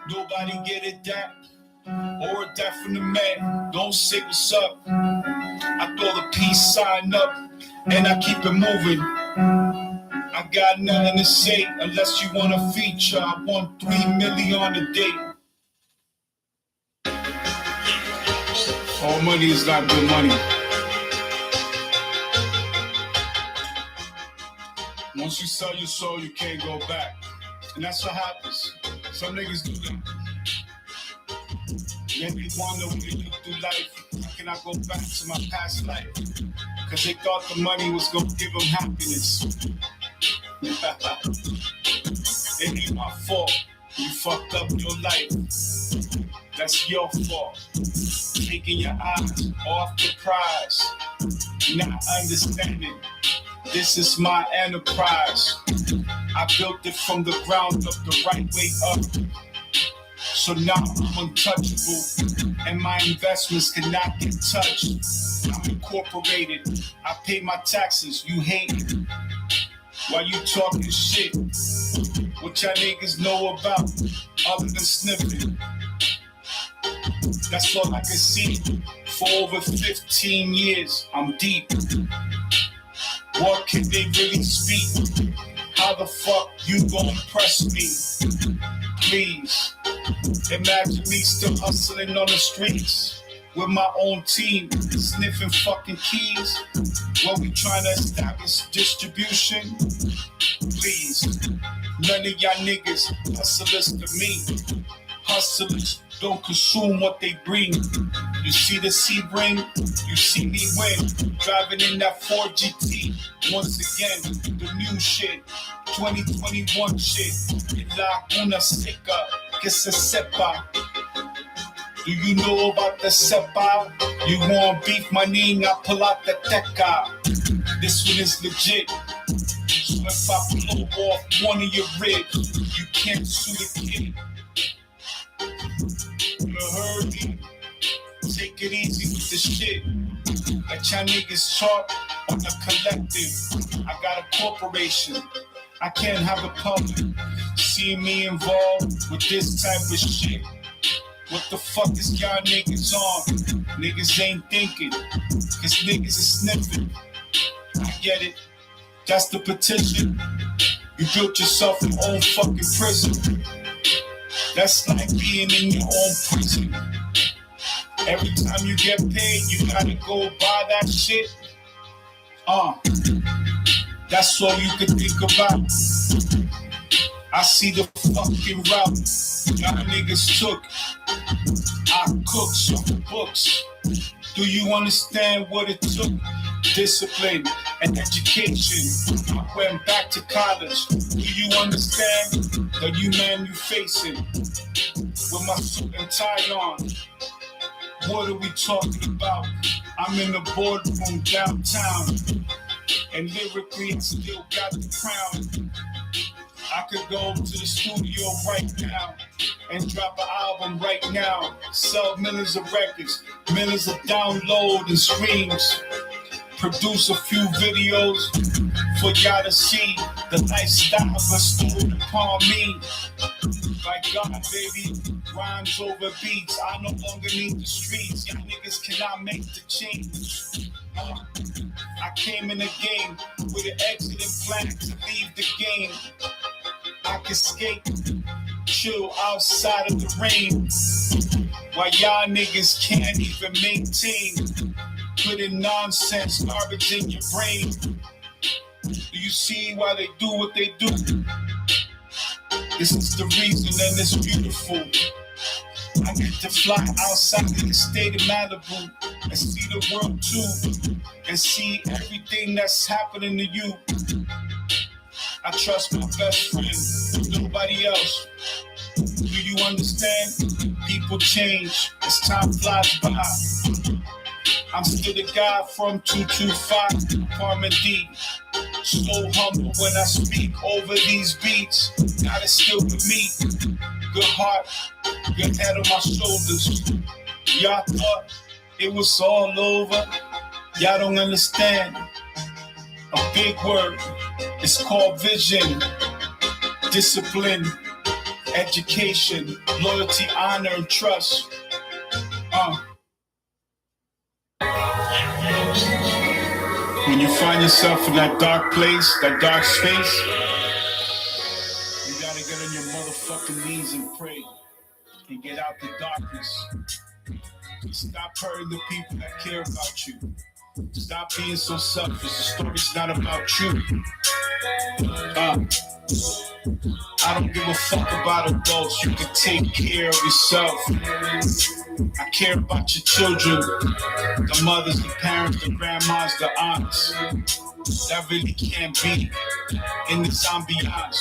Nobody get it that or a that from the man. Don't say what's up. I throw the peace sign up and I keep it moving. I got nothing to say unless you want a feature. I want 3 million a day. All money is not good money. Once you sell your soul, you can't go back. And that's what happens. Some niggas do that. Then they wonder when they look through life, how can I go back to my past life? Because they thought the money was going to give them happiness. It ain't my fault. You fucked up your life. That's your fault. Taking your eyes off the prize. Not understanding. This is my enterprise. I built it from the ground up, the right way up. So now I'm untouchable, and my investments cannot get touched. I'm incorporated. I pay my taxes. You hate it. While you talking shit, what y'all niggas know about other than sniffing? That's all I can see. For over 15 years, I'm deep. What can they really speak? How the fuck you gon' impress me? Please, imagine me still hustling on the streets with my own team, sniffing fucking keys while we trying to establish distribution. Please, none of y'all niggas hustlers to me. Hustlers don't consume what they bring. You see the Sebring, you see me win. Driving in that Ford GT. Once again, the new shit. 2021 shit. La una seca que se sepa. Do you know about the sepa? You want beef, my nigga, I pull out the teca. This one is legit. So if I blow off one of your ribs, you can't sue the kid. You heard me? Take it easy with the shit. Let y'all niggas talk on the collective. I got a corporation. I can't have a public see me involved with this type of shit. What the fuck is y'all niggas on? Niggas ain't thinking, cause niggas is sniffing. I get it. That's the petition. You built yourself your own fucking prison. That's like being in your own prison. Every time you get paid, you gotta go buy that shit. That's all you can think about. I see the fucking route y'all niggas took. I cook some books. Do you understand what it took? Discipline and education. I went back to college. Do you understand the new man you facing? With my suit and tie on. What are we talking about? I'm in the boardroom downtown. And lyrically, I still got the crown. I could go to the studio right now and drop an album right now. Sell millions of records, millions of downloads and streams. Produce a few videos for y'all to see the lifestyle bestowed upon me. By God, baby, rhymes over beats. I no longer need the streets. Y'all niggas cannot make the change. I came in the game with an exiting plan to leave the game. I can skate, chill outside of the rain. Why y'all niggas can't even maintain? Putting nonsense, garbage in your brain. Do you see why they do what they do? This is the reason, and it's beautiful. I get to fly outside of the state of Malibu and see the world too, and see everything that's happening to you. I trust my best friend, nobody else. Do you understand? People change as time flies by. I'm still the guy from 225, Apartment D. So humble when I speak over these beats. God is still with me. Good heart, good head on my shoulders. Y'all thought it was all over. Y'all don't understand. A big word. It's called vision, discipline, education, loyalty, honor, and trust. When you find yourself in that dark place, that dark space, you gotta get on your motherfucking knees and pray and get out the darkness. Stop hurting the people that care about you. Stop being so selfish. The story's not about you. I don't give a fuck about adults. You can take care of yourself. I care about your children, the mothers, the parents, the grandmas, the aunts. That really can't be in this ambiance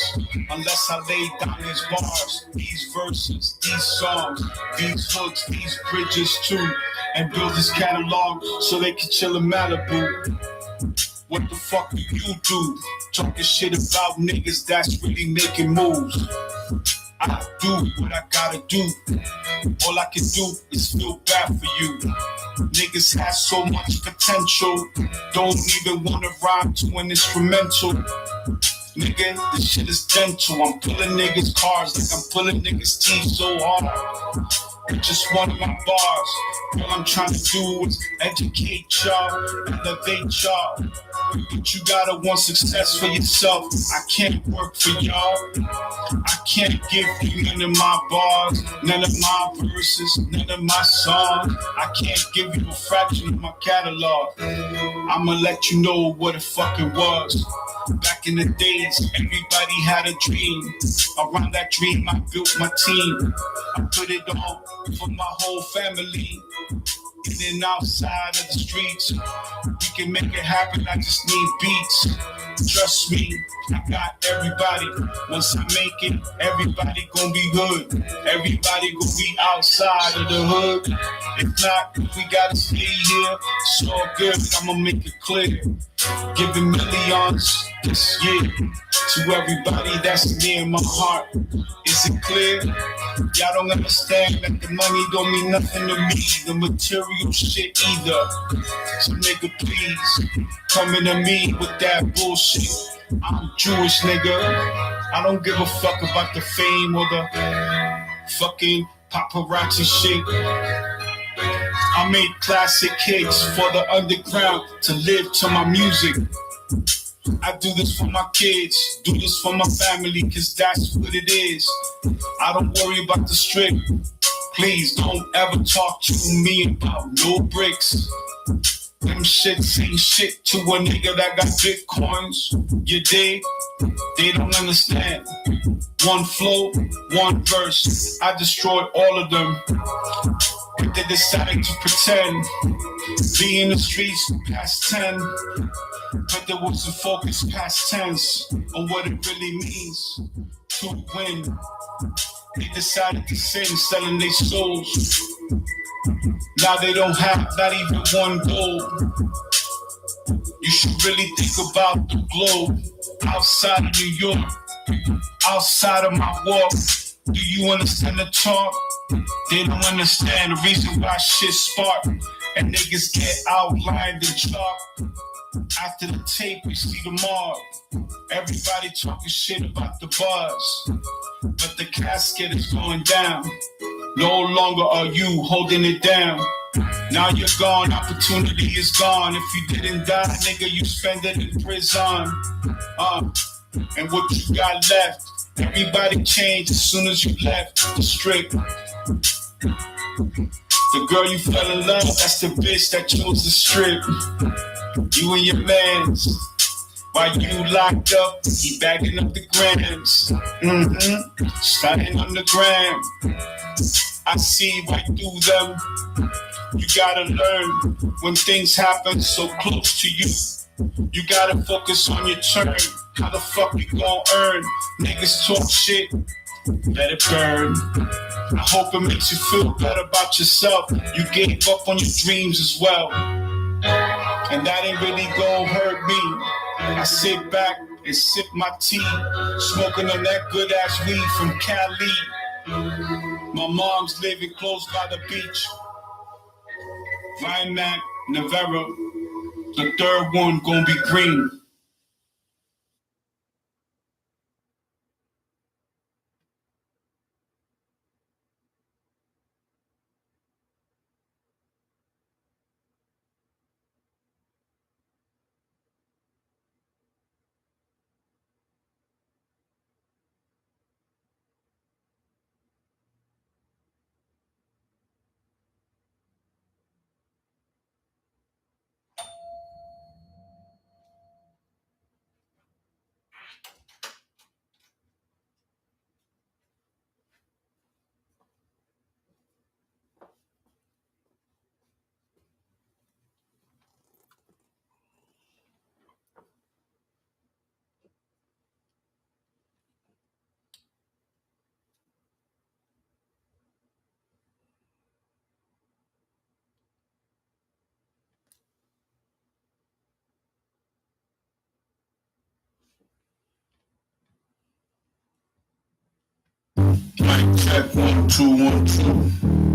unless I lay down these bars, these verses, these songs, these hooks, these bridges too, and build this catalog so they can chill in Malibu. What the fuck do you do? Talking shit about niggas that's really making moves. I do what I gotta do. All I can do is feel bad for you. Niggas have so much potential. Don't even wanna rhyme to an instrumental. Nigga, this shit is gentle. I'm pulling niggas' cars like I'm pulling niggas' teeth so hard. It's just one of my bars. All I'm trying to do is educate y'all, elevate y'all. But you gotta want success for yourself. I can't work for y'all. I can't give you none of my bars, none of my verses, none of my songs. I can't give you a fraction of my catalog. I'ma let you know what it fucking was. Back in the days, everybody had a dream. Around that dream, I built my team. I put it on for my whole family. In and outside of the streets, we can make it happen. I just need beats. Trust me, I got everybody. Once I make it, everybody gonna be good. Everybody gonna be outside of the hood. If not, we gotta stay here. It's all good, I'ma make it clear. Giving millions this year to everybody that's near my heart. Is it clear? Y'all don't understand that the money don't mean nothing to me. The material shit either. So nigga, please, coming to me with that bullshit. I'm Jewish, nigga. I don't give a fuck about the fame or the fucking paparazzi shit. I made classic hits for the underground to live to my music. I do this for my kids, do this for my family, cause that's what it is. I don't worry about the strip. Please don't ever talk to me about no bricks. Them shits ain't shit to a nigga that got bitcoins. You dig? They don't understand. One flow, one verse. I destroyed all of them. But they decided to pretend. Be in the streets past 10. But there wasn't focus past tense on what it really means to win. They decided to sin, selling their souls. Now they don't have not even one goal. You should really think about the globe. Outside of New York, outside of my walk. Do you understand the talk? They don't understand the reason why shit spark and niggas get outlined and chalk. After the tape, we see the mob. Everybody talking shit about the buzz, but the casket is going down. No longer are you holding it down. Now you're gone, opportunity is gone. If you didn't die, nigga, you spend it in prison. And what you got left? Everybody changed as soon as you left the strip. The girl you fell in love, that's the bitch that chose to strip. You and your mans, while you locked up, he bagging up the grams. Starting on the gram. I see right through them. You gotta learn when things happen so close to you. You gotta focus on your turn. How the fuck you gon' earn? Niggas talk shit, let it burn. I hope it makes you feel better about yourself. You gave up on your dreams as well, and that ain't really gon' hurt me. I sit back and sip my tea, smoking on that good ass weed from Cali. My mom's living close by the beach. Vimac, Nevera, the third one gonna be green. Mic check 1 2 1 2.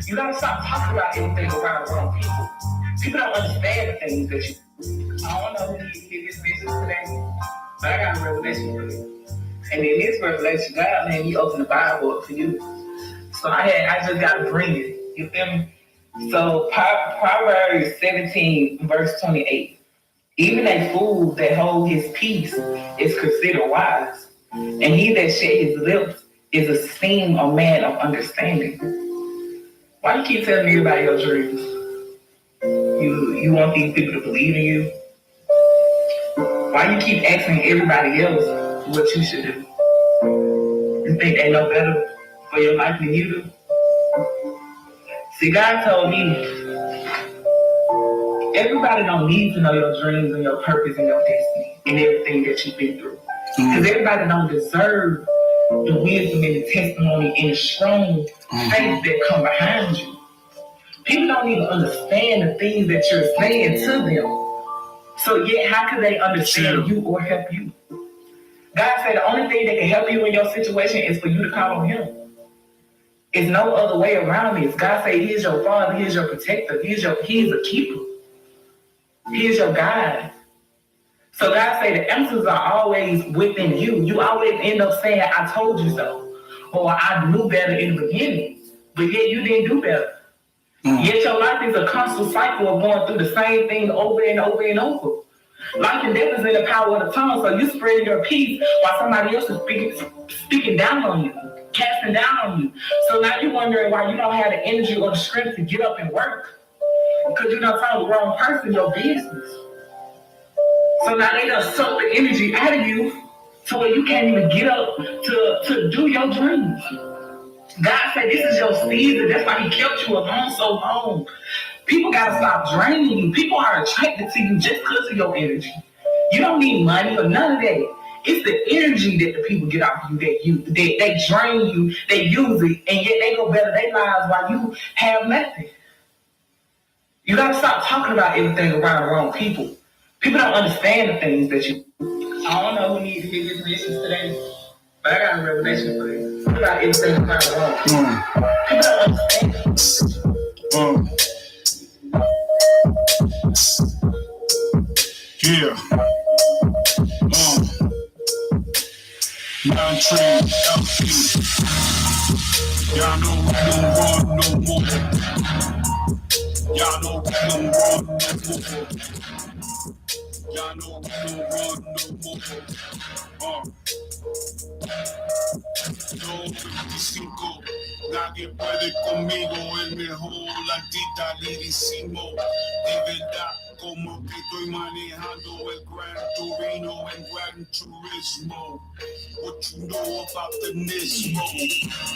You gotta stop talking about anything around the wrong people. People don't understand the things that you do. I don't know who needs to get this business today, but I got a revelation for you. And in this revelation, God, man, he opened the Bible up for you. So I just gotta bring it. You feel me? So Proverbs 17, verse 28. Even a fool that holds his peace is considered wise, and he that shed his lips is esteemed a man of understanding. Why you keep telling everybody your dreams? You want these people to believe in you? Why you keep asking everybody else what you should do? You think they know better for your life than you do? See, God told me, everybody don't need to know your dreams and your purpose and your destiny and everything that you've been through. Because everybody don't deserve the wisdom and the testimony and the strong faith that come behind you. People don't even understand the things that you're saying to them. So yet, how could they understand you or help you? God said the only thing that can help you in your situation is for you to call on Him. There's no other way around this. God said He is your Father, He is your protector, He is a keeper. He is your guide. So God said the answers are always within you. You always end up saying, I told you so. Or I knew better in the beginning. But yet you didn't do better. Yet your life is a constant cycle of going through the same thing over and over and over. Life and death is in the power of the tongue, so you spreading your peace while somebody else is speaking down on you, casting down on you. So now you're wondering why you don't have the energy or the strength to get up and work. Because you don't tell the wrong person your business. So now they done suck the energy out of you to where you can't even get up to do your dreams. God said this is your season. That's why He kept you alone so long. People gotta stop draining you. People are attracted to you just because of your energy. You don't need money or none of that. It's the energy that the people get off you that they drain you, they use it, and yet they go better their lives while you have nothing. You gotta stop talking about everything around the wrong people. People don't understand the things that you. I don't know who needs to hear this message today, but I got a revelation for you. About everything around the wrong people. People don't understand. Yeah. 9 train LP. Y'all know we don't run no more. Y'all know we don't run no more. Y'all know we don't run no more. 2:25. Nadie puede conmigo, el mejor artista lirísimo. De verdad, como que estoy manejando el Gran Torino en Gran Turismo. What you know about the Nismo?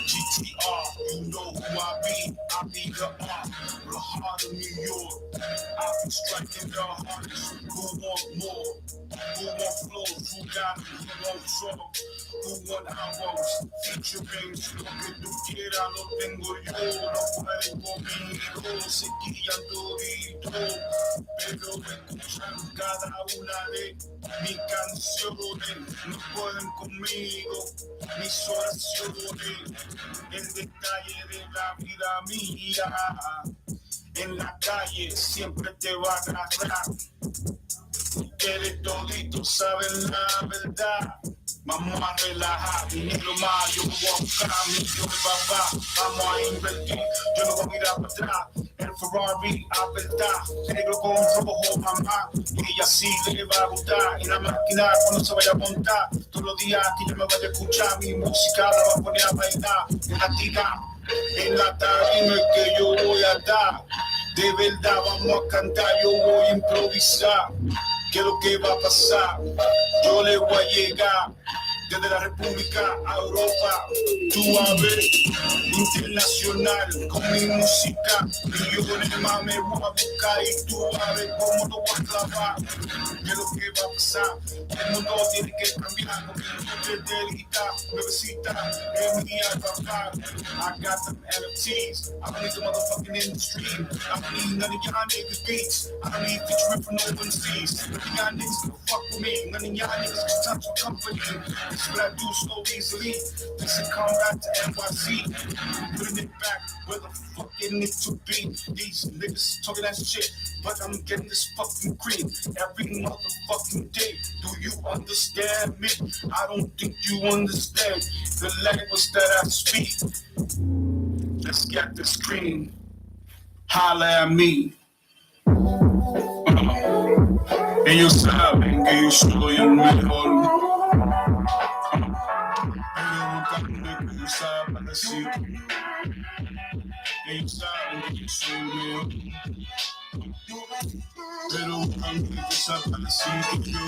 GTR, you know who I be. I be the heart of New York. I be striking the hardest. Who want more? Who want flows? Who got who want song? Who want albums? Featuring lo que tú quieras lo tengo yo. No pueden conmigo, seguían dorito. Pero escuchan cada una de mis canciones. No pueden conmigo, mis oraciones. El detalle de la vida mía. En la calle siempre te va a agarrar. Ustedes toditos saben la verdad. Vamos a relajar, dinero más, yo voy a buscar a mi Dios de papá. Vamos a invertir, yo no voy a mirar para atrás. El Ferrari a verdad, negro con rojo, mamá. Y ella sí le va a gustar. Y la máquina cuando se vaya a montar. Todos los días que yo me vaya a escuchar, mi música la va a poner a bailar. En la tarima que yo voy a dar. De verdad vamos a cantar, yo voy a improvisar. ¿Qué es lo que va a pasar? Yo le voy a llegar desde la República a Europa. Tú vas a ver internacional con mi música. Millones más me voy a buscar y tú vas a ver cómo lo voy a clavar. ¿Qué es lo que va a pasar? El mundo tiene que cambiar. Porque no te delita, nuevecita, es mi papá. I got them NFTs. I don't need the motherfucking industry. I don't need none of y'all niggas beats. I don't need featuring from no one sees. None of y'all niggas can fuck with me. None of y'all niggas can touch your company. This is what I do so easily. This is come back to NYC. Putting it back where the fuck it needs to be. These niggas talking that shit, but I'm getting this fucking cream every motherfucking day. Do you understand me? I don't think you understand the language that I speak. Let's get this cream. Holla at me. Ellos saben que yo soy el mejor. Ellos saben decir. Ellos saben que yo soy el mejor. pero desaparecido yo.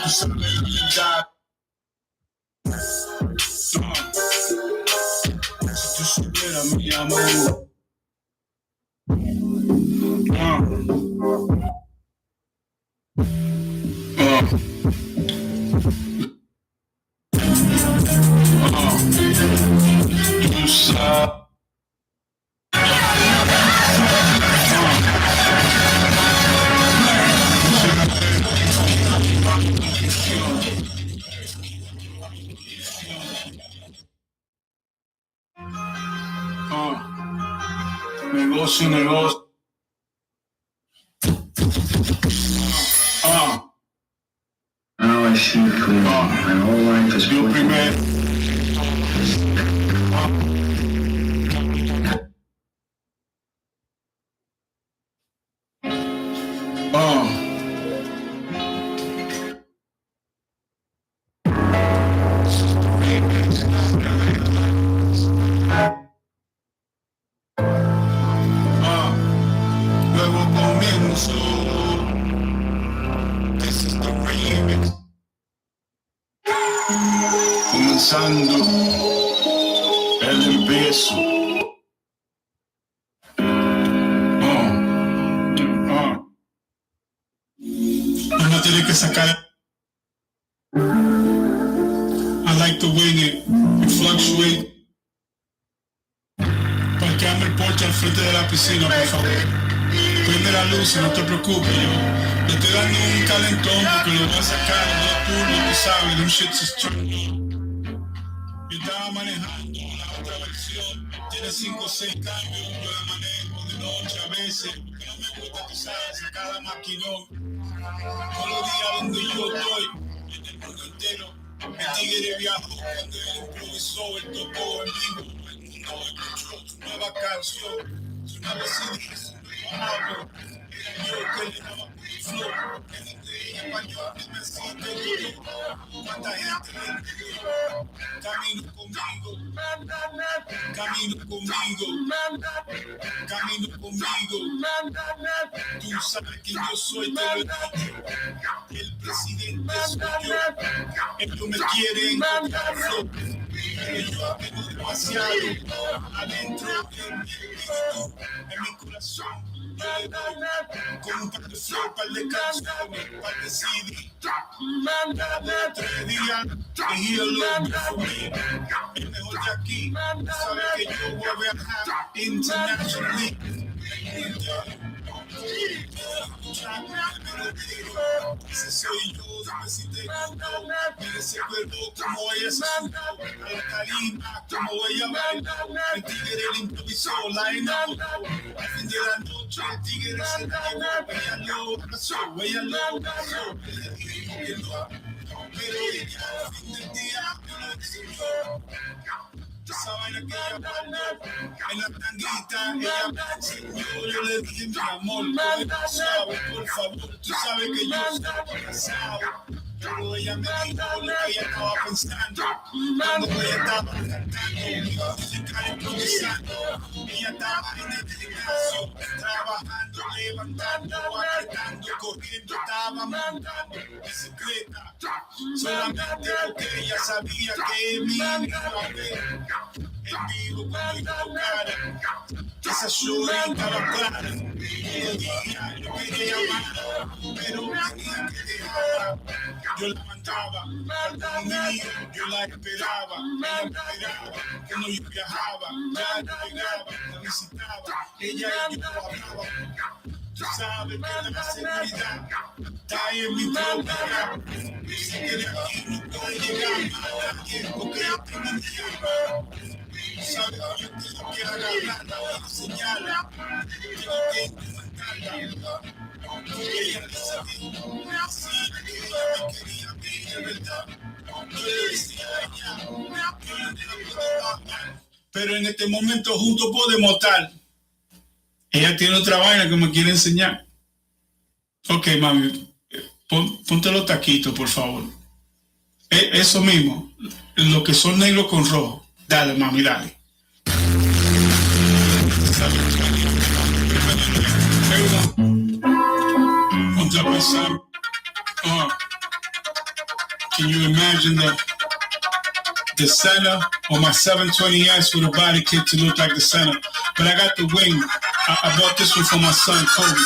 Tú sabes la verdad. Si tú supieras mi amor. Tú sabes. Negocio. Now I see clearly. My whole life is pointing. Luego comienzo. This is the remix. Comenzando el empiezo. No tiene que sacar. I like the way that it fluctuates. Parqueame el porche al frente de la piscina, por favor. Prende la luz, no te preocupes, yo. Le estoy dando un calentón porque lo voy a sacar en dos turnos, tú sabes, de un shit yo estaba manejando la otra versión, tiene 5 o 6 cambios, yo la manejo de noche a veces, porque no me gusta, tú sabes, sacar la maquinón. Todos los días donde yo estoy, en el mundo entero, el tigre viajó cuando él improvisó, él tocó en vivo, el mundo escuchó su nueva canción, su nueva CD, su nuevo álbum. Yo que le daba flow, en español que me siente yo, cuánta gente me entendió, camino conmigo, tú sabes que yo soy, te lo he dicho, el presidente soy yo, ellos me quieren encontrar flow, pero yo tengo demasiado adentro de mi espíritu, en mi corazón. Con un par de flow, par de canciones, par de CD. 3 días, y yo lo for me. El mejor de aquí, sabe que yo voy a viajar internationally. Ese soy yo, dime si te gustó. Mira ese cuerpo como ella se subió a la tarima, como ella bailó. El tigre le improvisó, la enamoró. Al fin de la noche el tigre se cayó. Ella lo abrazó, ella lo abrazó. Le dijo que no, pero ella al fin del día me lo enseñó. Esa vaina que ella bailó en la tanguita, ella me enseñó. Yo le dije, mi amor, tú sabes, por favor, tú sabes que yo estoy casado. Pero ella me dijo lo que ella estaba pensando. Cuando ella estaba cantando, música improvisando. Ella estaba en el gimnasio, trabajando, levantando, apretando, corriendo, estaba montando bicicleta. Solamente porque ella sabía que mi iba a ver en vivo cuando yo tocara. Esa shorty estaba clara. Yo día yo quería llamar, pero tenía que dejarla. Yo la mandaba, conmigo, yo la esperaba, ella me esperaba, cuando yo viajaba, ya llegaba, la visitaba, ella y yo hablaba. Tú sabes que la seguridad está en mi troca. Dice que de aquí no puede llegar a nadie, porque yo tengo miedo. Sabes que yo tengo que agarrarla y enseñarla, tengo que instrumentarla. Ella le sabía, sí, que ella me quería a mí, de verdad. Yo le decía a ella, yo no puedo amar, pero en este momento juntos podemos estar. Ella tiene otra vaina que me quiere enseñar. Ok, mami, ponte los taquitos, por favor. Eso mismo, lo que son negros con rojo. Dale, mami, dale. son. Can you imagine the center on my 720S with a body kit to look like the center? But I got the wing. I bought this one for my son, Kobe.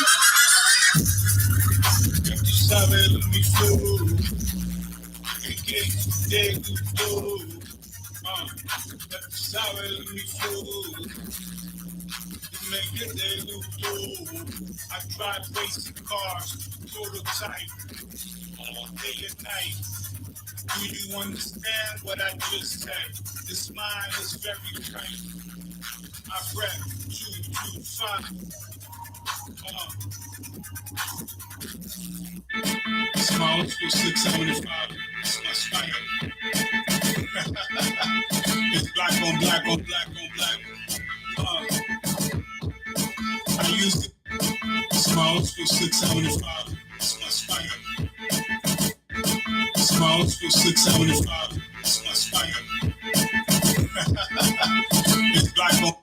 I drive basic cars, prototype, all day and night. Do you understand what I just said? This mind is very bright. I rap 225. It's my old school 675. It's my spider. It's black on black on black on black. I used it. It's my old school 675. It's my spider. It's my old school 675. It's my spider. It's black on.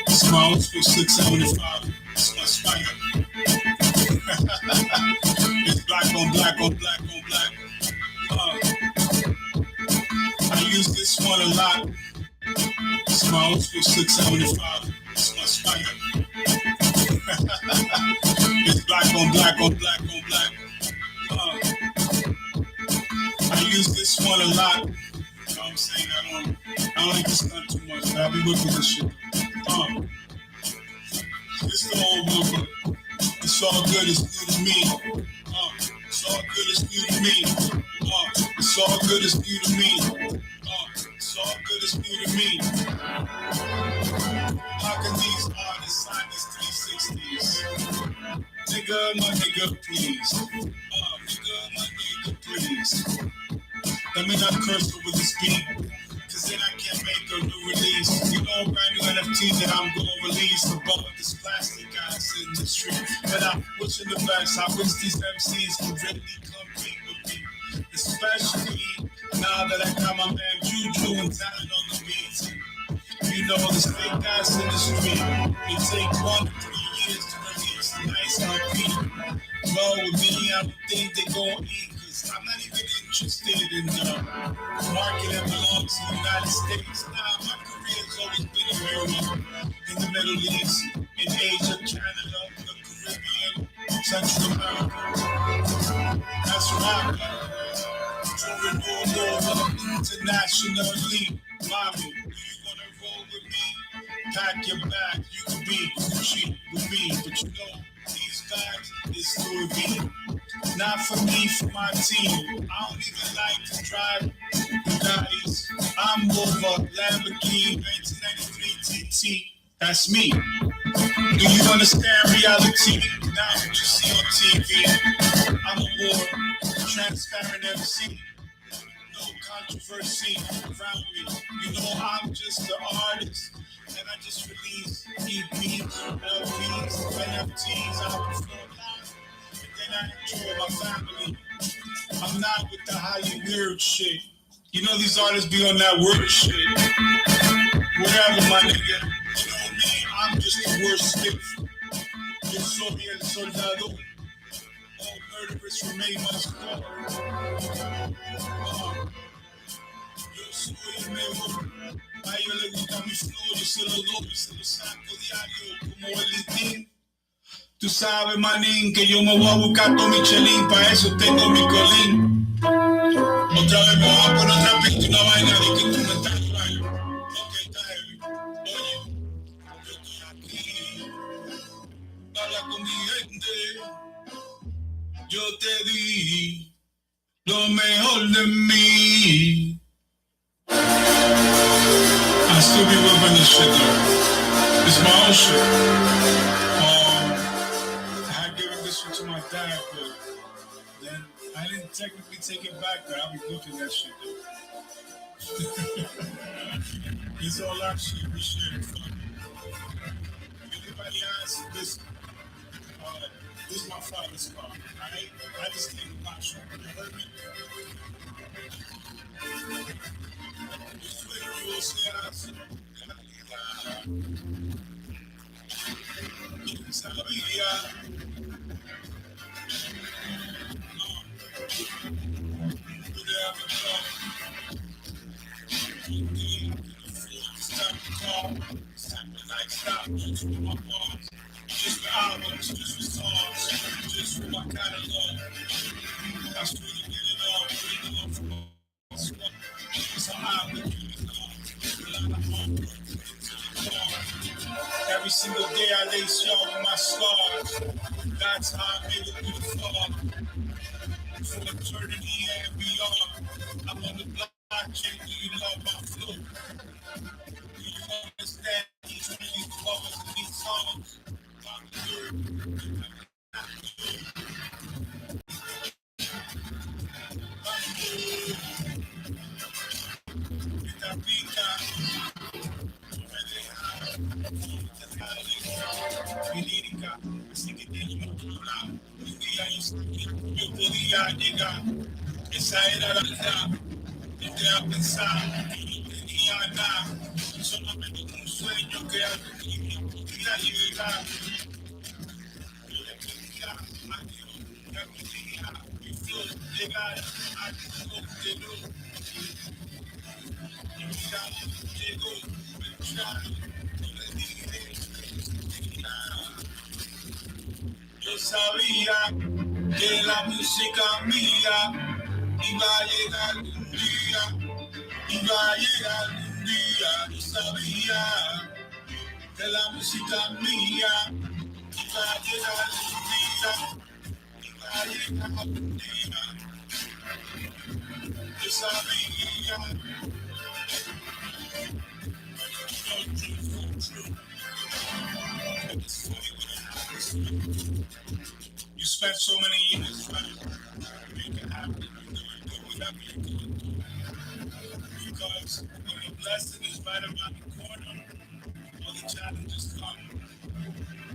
It's my old school 675. It's my spider. It's black on black on black on black. I use this one a lot. It's my old school 675. It's my spider. It's black on black on black on black. I use this one a lot. You know what I'm saying? I don't like this stuff too much, but I'll be looking at this shit. It's the old one, but it's all good, it's new to me. It's all good, it's new to me. It's all good, it's new to me. It's all good, it's new to me. How can these artists sign these 360s? Nigga, my nigga, please. Nigga, my nigga, please. Let me not curse over this beat, cause then I can't make a new release. You know, brand new NFT that I'm gonna release above this plastic guys in the street. But I'm wishing the best. I wish these MCs could really compete with me, especially now that I got my man Juju and talent on the beats. You know, this fake guys in the street, it takes 1 to 3 years to release a nice LP. Well, with me, I don't think they gon' eat. I'm not even interested in the market that belongs to the United States. Nah, my career's always been in Europe, in the Middle East, in Asia, Canada, the Caribbean, Central America. That's right. Touring all over internationally. Mommy, do you wanna roll with me? Pack your bag, you can be Gucci with me, but you know these bags is Louis V. Not for me, for my team. I don't even like to drive Bugattis. I'm over Lamborghini 1993 TT. That's me. Do you understand reality? Not what you see on TV. I'm a more transparent MC. No controversy around me. You know I'm just the artist. And I just release EPs, LPs, NFTs. I perform live. And I enjoy my family. I'm not with the highly weird shit. You know these artists be on that word shit. Whatever, my nigga. You know me, I'm just the worst stiff. Yo soy el soldado. All murderers remain my squad. Yo soy el mejor. A ellos les gusta mi flow, yo se lo doy, se lo saco diario como el litín. Tú sabes, manín, que yo me voy a buscar tu Michelin, pa' eso tengo mi colín. Otra vez me voy a poner otra pista, una vaina de que tú me estás trayendo. Ok, está heavy. Oye, yo estoy aquí, habla con mi gente. Yo te di lo mejor de mí. I still be whipping this shit though. It's my own shit. To my dad, but then I didn't technically take it back, but I'll be looking at shit though. It's all our shit, we share it. If anybody asks, this is my father's car, alright? I just came to my shop, you heard me? Just for my bars, just for albums, just for songs, just for my catalog. That's really get it all, really love from my squad. So I would give it all. Every single day I lay show with my scars. That's how I made it through the fog. For eternity and beyond. I'm on the blockchain, do you love my flow? Do you understand these flowers and these songs? Esa era la verdad, no te ha pensado, no tenía nada, solamente un sueño que algún día podría llegar. Yo le pedía a Dios que algún día mi flor llegara al cielo. Y mira, llegó, me escucharon, no le dije, yo sabía que la música mía iba a llegar un día, iba a llegar un día. Yo sabía que la música mía iba a llegar un día, iba a llegar un día. Yo sabía. You spent so many years trying to make it happen. Whatever you do. Because when the blessing is right around the corner, all the challenges come.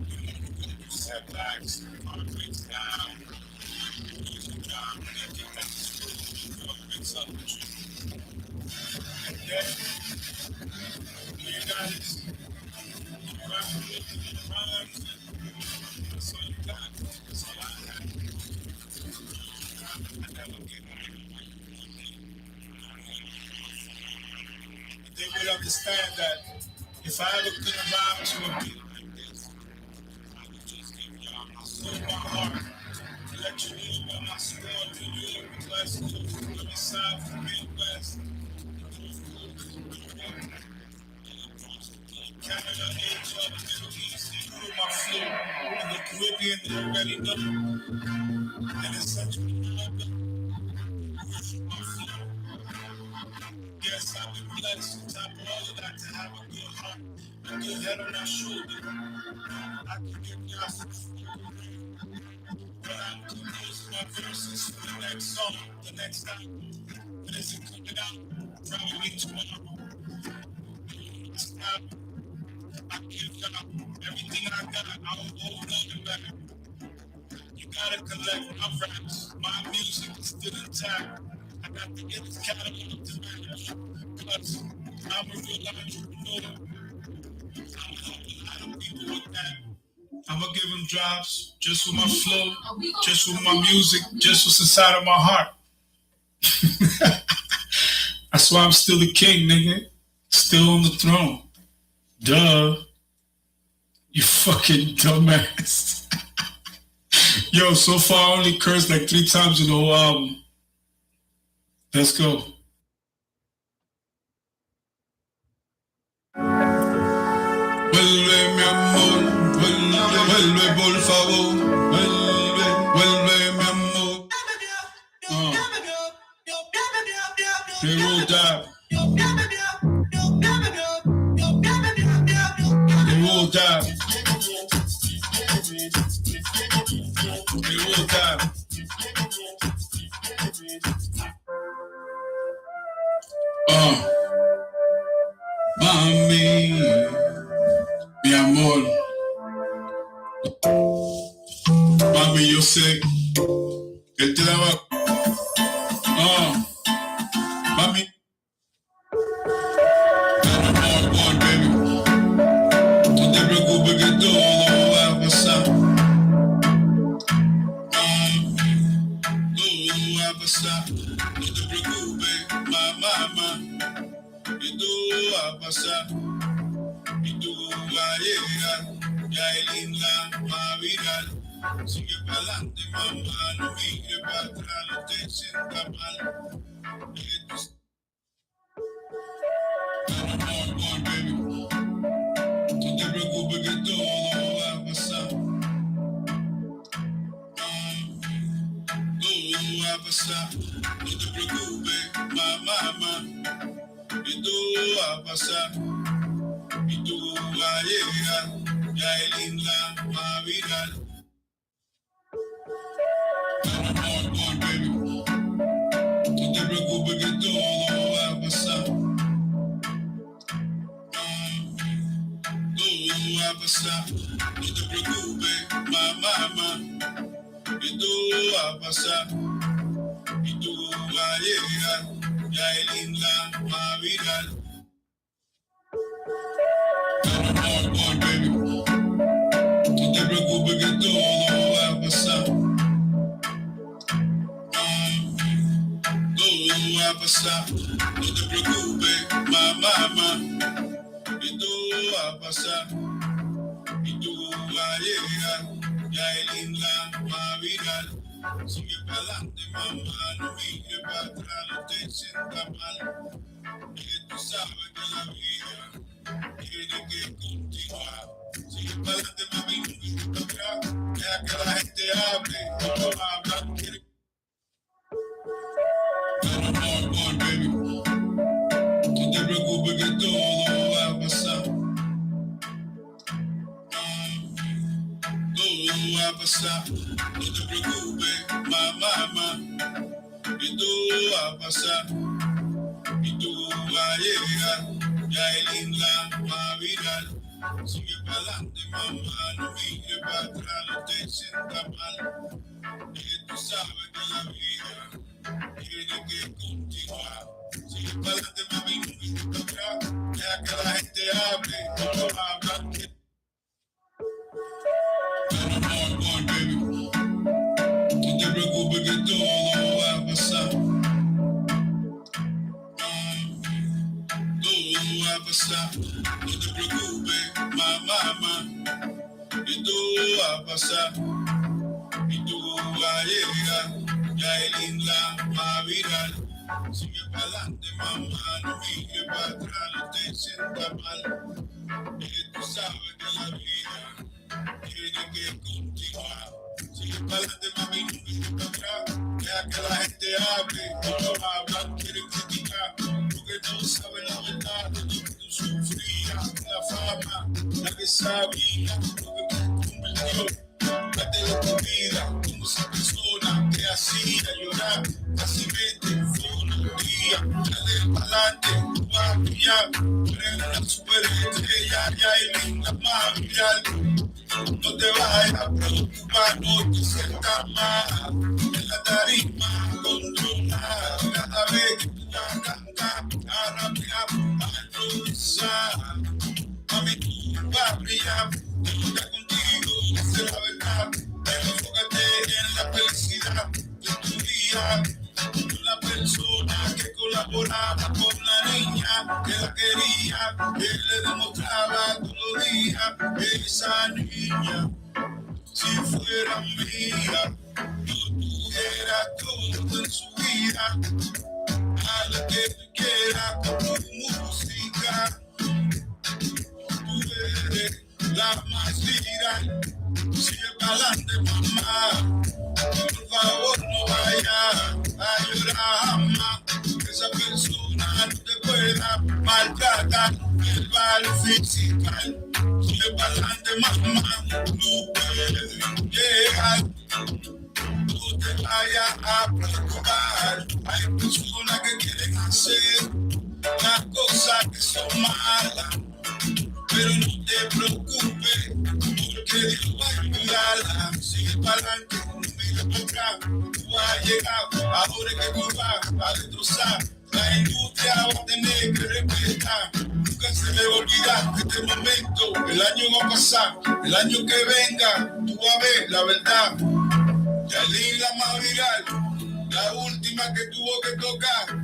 You know, you go through setbacks, conflicts down, losing down, and everything that's God picks up with you. And then, you got this. You rhymes, that's all you got. That's all I had. I never get they would understand that if I ever could arrive to a beat like this, I would just give y'all my soul, my heart, to let you know about my squad, to you, West Coast, from the South, from Midwest, Canada, Asia, the Middle East, they know my flow, in the Caribbean, they already know, and it's such a honor. Yes, I've been blessed on top of all of that to have a good heart, a good head on my shoulder. I can get y'all but I'm composing my verses for the next song, the next album. It isn't coming out probably tomorrow. I give y'all everything I got. I don't hold nothing back. You gotta collect my raps. My music is still intact. I got to get this catalog to match. Plus, I'm a real entrepreneur. I'm gonna help a lot of people with that. I'm gonna give them drops just with my flow, just with my music, just what's inside of my heart. That's why I'm still the king, nigga. Still on the throne. Duh. You fucking dumbass. Yo, so far I only cursed like 3 times in the whole album. Let's go. Vuelve mi amor, vuelve por favor, vuelve mi amor. They rolled out. They rolled out. They rolled out. Mami, mi amor. Mami, yo sé que te daba. Mami. Baby. No te preocupes que todo va a pasar. Todo va a pasar. No te preocupes, mamá. Que todo va a pasar. Y todo va a llegar, ya el Inla va a virar. Sigue para adelante, mamá, no mire para atrás, no te sientas mal. Amor, baby, no te preocupes que todo va a pasar. Todo va a pasar, no te preocupes, mamá, que todo va a pasar. Y tú vas a llegar, ya el Inla va a virar. Amor, baby, no te preocupes que todo va a pasar. Todo va a pasar, no te preocupes, mamá, que todo va a pasar. Y tú vas a llegar, ya el Inla va a virar. Amor, baby, no te preocupes que todo va a pasar. Todo va a pasar, no te preocupes, mamá, que todo va a pasar. Y tú vas a llegar, ya el Inla va a virar. Sigue para adelante, mamá, no mire para atrás, no te sientas mal. Que tú sabes que la vida tiene que continuar. Sigue para adelante, mami, no mire para atrás. Deja que la gente hable, no va a hablar, quiere. Amor, baby, no te preocupes que todo va a pasar. Todo va a pasar, no te preocupes, mamá, que todo va a pasar. Y tú vas a llegar, ya el Inla va a virar. Sigue para adelante, mamá, no mire para atrás, no te sientas mal. Que tú sabes que la vida tiene que continuar. Sigue para adelante, mami, no mire para atrás. Deja que la gente hable, no va a hablar. Amor, baby, no te preocupes que todo va a pasar. Todo va a pasar, no te preocupes, mamá, que todo va a pasar. Y tú vas a llegar, ya el Inla va a virar. Sigue para adelante, mamá, no mire para atrás, no te sientas mal. Que tú sabes que la vida tiene que continuar. Sigue para adelante, mami, no mire para atrás. Deja que la gente hable, no va a hablar, quieren criticar. Porque no saben la verdad de lo que tú sufrías. La fama, la que sabía, lo que te convirtió. Date de tu vida, como esa persona que hacía llorar. Fácilmente fue una día, dale para adelante, tú vas a brillar. Eres una superestrella, ya hay linda más brillar. No te vayas a preocupar, no te sientas mal. En la tarima, controlar. Cada vez que tú vas a cantar, a rapear, a improvisar. Mami, tú vas a brillar. Todo está contigo, esa es la verdad. Pero enfócate en la felicidad de tu día. Una persona que colaboraba con la niña que la quería, que le demostraba todos los días. Esa niña, si fuera mía, yo tuviera todo en su vida. A la que tú quieras con tu música. Tú eres la más viral. Sigue para adelante, mamá. Por favor, no vayas a llorar más. Que esa persona no te pueda maltratar. Verbal o físical. Sigue para adelante, mamá. No puedes llegar. No te vayas a preocupar. Hay personas que quieren hacer las cosas que son malas. Pero no te preocupes, porque Dios va a ayudarla. Sigue para adelante, no mires para atrás. Tú vas a llegar, ahora es que tú vas a destrozar. La industria va a tener que respetar. Nunca se le va a olvidar que este momento, el año va a pasar. El año que venga, tú vas a ver la verdad. Ya leí la más viral, la última que tuvo que tocar.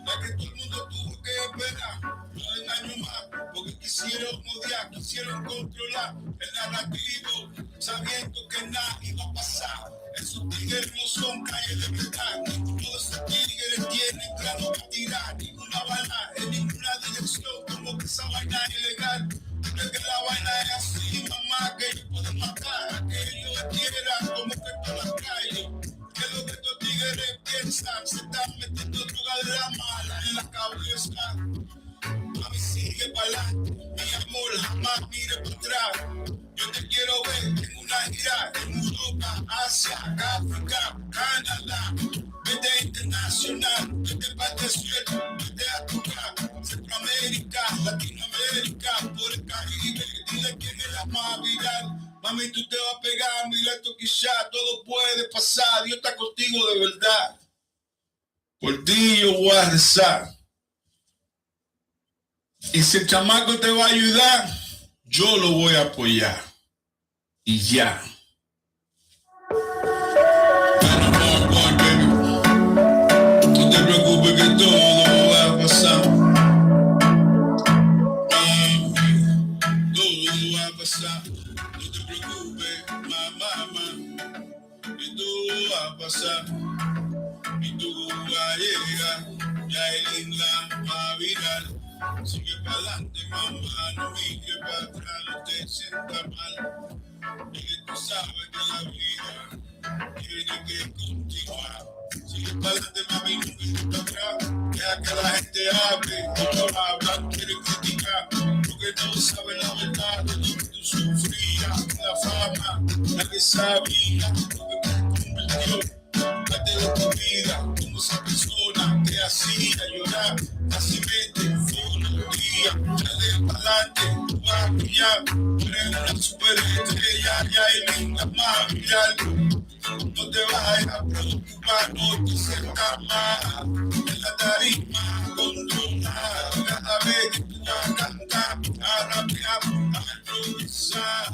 La que todo el mundo tuvo que esperar. No hay año más, porque quisieron odiar, quisieron controlar el narrativo, sabiendo que nada iba a pasar. Esos tigres no son calles de verdad. Todos esos tigres tienen plano para tirar. Ninguna bala en ninguna dirección, como que esa vaina es ilegal. Porque que la vaina es así, mamá, que ellos pueden matar a que ellos quieran, como que todas las calles. Que lo que estos tigres piensan, se están metiendo droga de la mala en la cabeza. Mami, sigue pa'lante, mi amor, jamás mire para atrás. Yo te quiero ver en una gira en Europa, Asia, África, Canadá. Vete internacional, vete para el desierto, vete a tocar. Centroamérica, Latinoamérica, por el Caribe. Dile quién es la más viral. Mami, tú te vas a pegar, mira esto quizá, todo puede pasar. Dios está contigo de verdad. Por ti yo voy a rezar. Y si el chamaco te va a ayudar, yo lo voy a apoyar. Y ya. No te preocupes que todo va a pasar. Todo va a pasar. No te preocupes, mamá. Que todo va a pasar. Y tú vas a llegar. Ya es linda, va a virar. Sigue para adelante, mamá, no mire para atrás, no te sientas mal. Y que tú sabes que la vida tiene que continuar. Sigue para adelante, mami, no mire para atrás. Deja que la gente hable, no hablan, quieren criticar. Porque no saben la verdad de lo que tú sufrías. La fama, la que sabía, lo que te convirtió. Parte de tu vida, como esa persona te hacía llorar, fácilmente todos los días. Dale para adelante, tú vas a brillar. Eres una superestrella, ya hay linda más viral. No te vayas a preocupar, no te sientas mal. En la tarima, controlar, cada vez que tú vas a cantar, a rapear, a improvisar.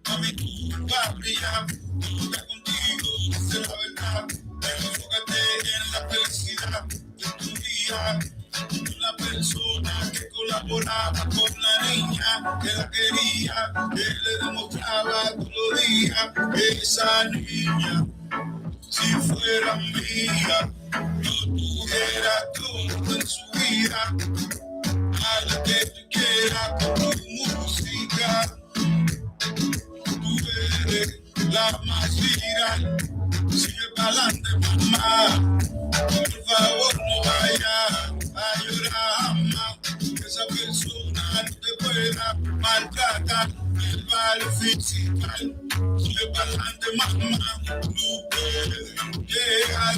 Mami, tú vas a brillar, tú estás contigo, esa es la verdad. Enfócate en la felicidad de tu día. Una persona que colaboraba con la niña, que la quería, que le demostraba todos los días. Esa niña, si fuera mía, yo tuviera todo en su vida. A la que tú quieras con tu música. Tú eres la más viral. Sigue para adelante, mamá. Por favor, no vayas a llorar más. Esa persona no te pueda maltratar. El vale físical. Sigue para adelante, mamá. No puedes llegar.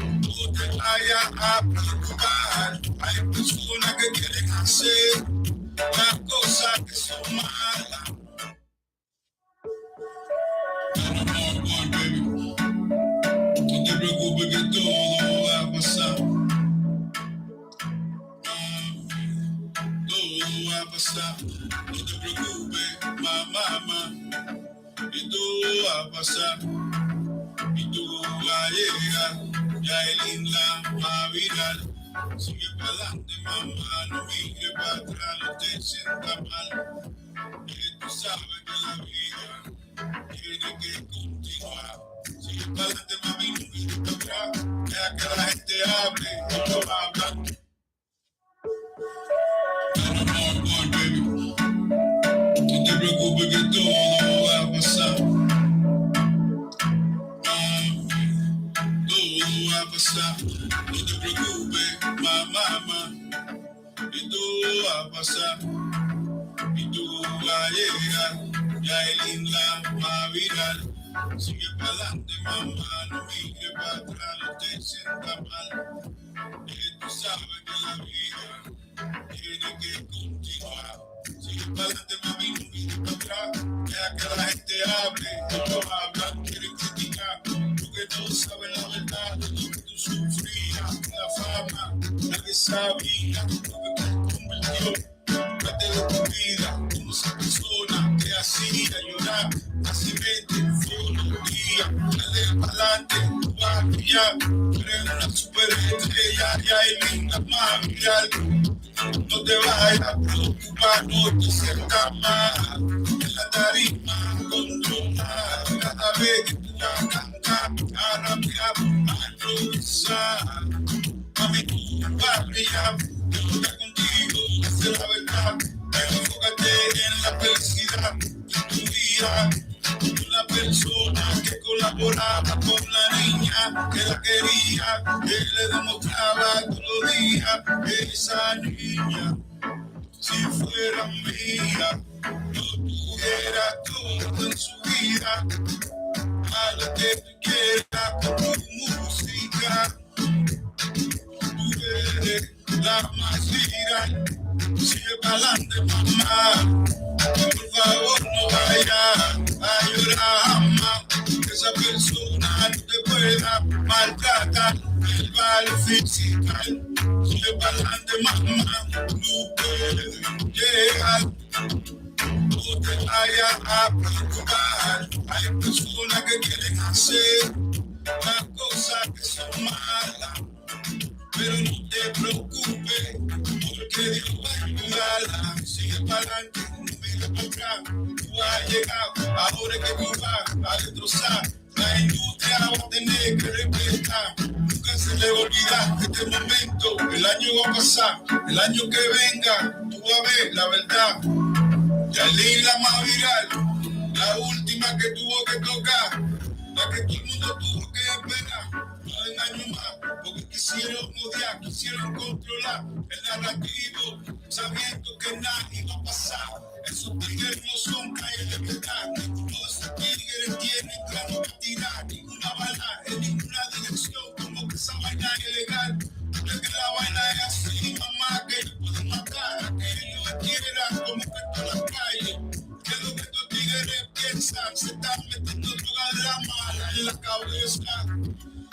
No te vayas a preocupar. Hay personas que quieren hacer las cosas que son malas. No te preocupes que todo va a pasar. Todo va a pasar. No te preocupes, mamá. Que todo va a pasar. Y tú vas a llegar. Ya es linda, va a virar. Sigue para adelante, mamá. No mire para atrás, no te sientas mal. Que tú sabes que la vida tiene que continuar. Sigue para adelante, mami, no mire para atrás. Deja que la gente hable, no hablan. No te preocupes que todo va a pasar. Todo va a pasar. No te preocupes, mamá. Que todo va a pasar. Y tú vas a llegar. Ya es linda, va a virar. Sigue para adelante, mamá, no mire para atrás, no te sientas mal. Que tú sabes que la vida tiene que continuar. Sigue para adelante, mami, no mire para atrás. Deja que la gente hable, no hablan, quieren criticar. Porque todos saben la verdad de lo que tú sufrías. La fama, la que sabía, lo que te convirtió. Parte de tu vida, como esa persona te hacía llorar, fácilmente todos los días. Dale para adelante, tú vas a brillar. Eres una superestrella, ya hay linda más viral. No te vayas a preocupar, no te sientas mal. En la tarima controlar, cada vez que tú vas a cantar, a rapear, a improvisar. Mami, tú vas a brillar, yo estoy contigo, esa es la verdad. Pero enfócate en la felicidad de tu vida. Una persona que colaboraba con la niña que la quería, que le demostraba todos los días que esa niña, si fuera mía, no tuviera todo en su vida. A lo que tú quieras con tu música, tú eres la más viral. Sigue pa'lante, mamá. Por favor, no vayas a llorar más. Que esa persona no te pueda maltratar. Verbal o física. Sigue pa'lante, mamá. No puedes llegar. No te vayas a preocupar. Hay personas que quieren hacer las cosas que son malas. Pero no te preocupes, porque Dios va a ayudarla. Sigue para adelante, no mires para atrás. Tú has llegado, ahora es que tú vas a destrozar. La industria va a tener que respetar. Nunca se le va a olvidar este momento. El año va a pasar, el año que venga, tú vas a ver la verdad. Yalí la más viral, la última que tuvo que tocar, la que todo el mundo tuvo que esperar. No den años más, porque quisieron odiar, quisieron controlar el narrativo, sabiendo que nadie va a pasar. Esos tigres no son calles de verdad. Todos esos tigres tienen claro que tirar. Ninguna bala en ninguna dirección, como que esa vaina es ilegal. Porque que la vaina es así, mamá, que ellos pueden matar a que ellos quieran, como que en todas las calles. Que lo que estos tigres piensan, se están metiendo droga de la mala en la cabeza.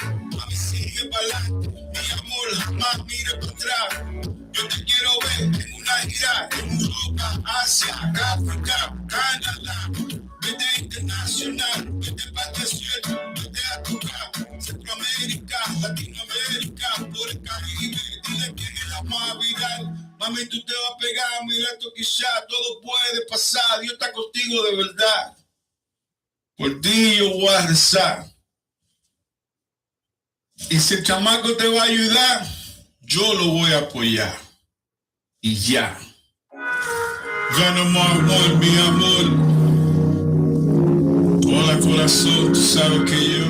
Mami, sigue pa'lante, mi amor, jamás mire para atrás. Yo te quiero ver en una gira en Europa, Asia, África, Canadá. Vete internacional, vete para el desierto, vete a tocar Centroamérica, Latinoamérica, por el Caribe. Dile que es la más viral. Mami, tú te vas a pegar, mira esto quizá, todo puede pasar. Dios está contigo de verdad. Por ti yo voy a rezar. Y si el chamaco te va a ayudar, yo lo voy a apoyar. Y ya. Ya no más amor, mi amor. Hola corazón, tú sabes que yo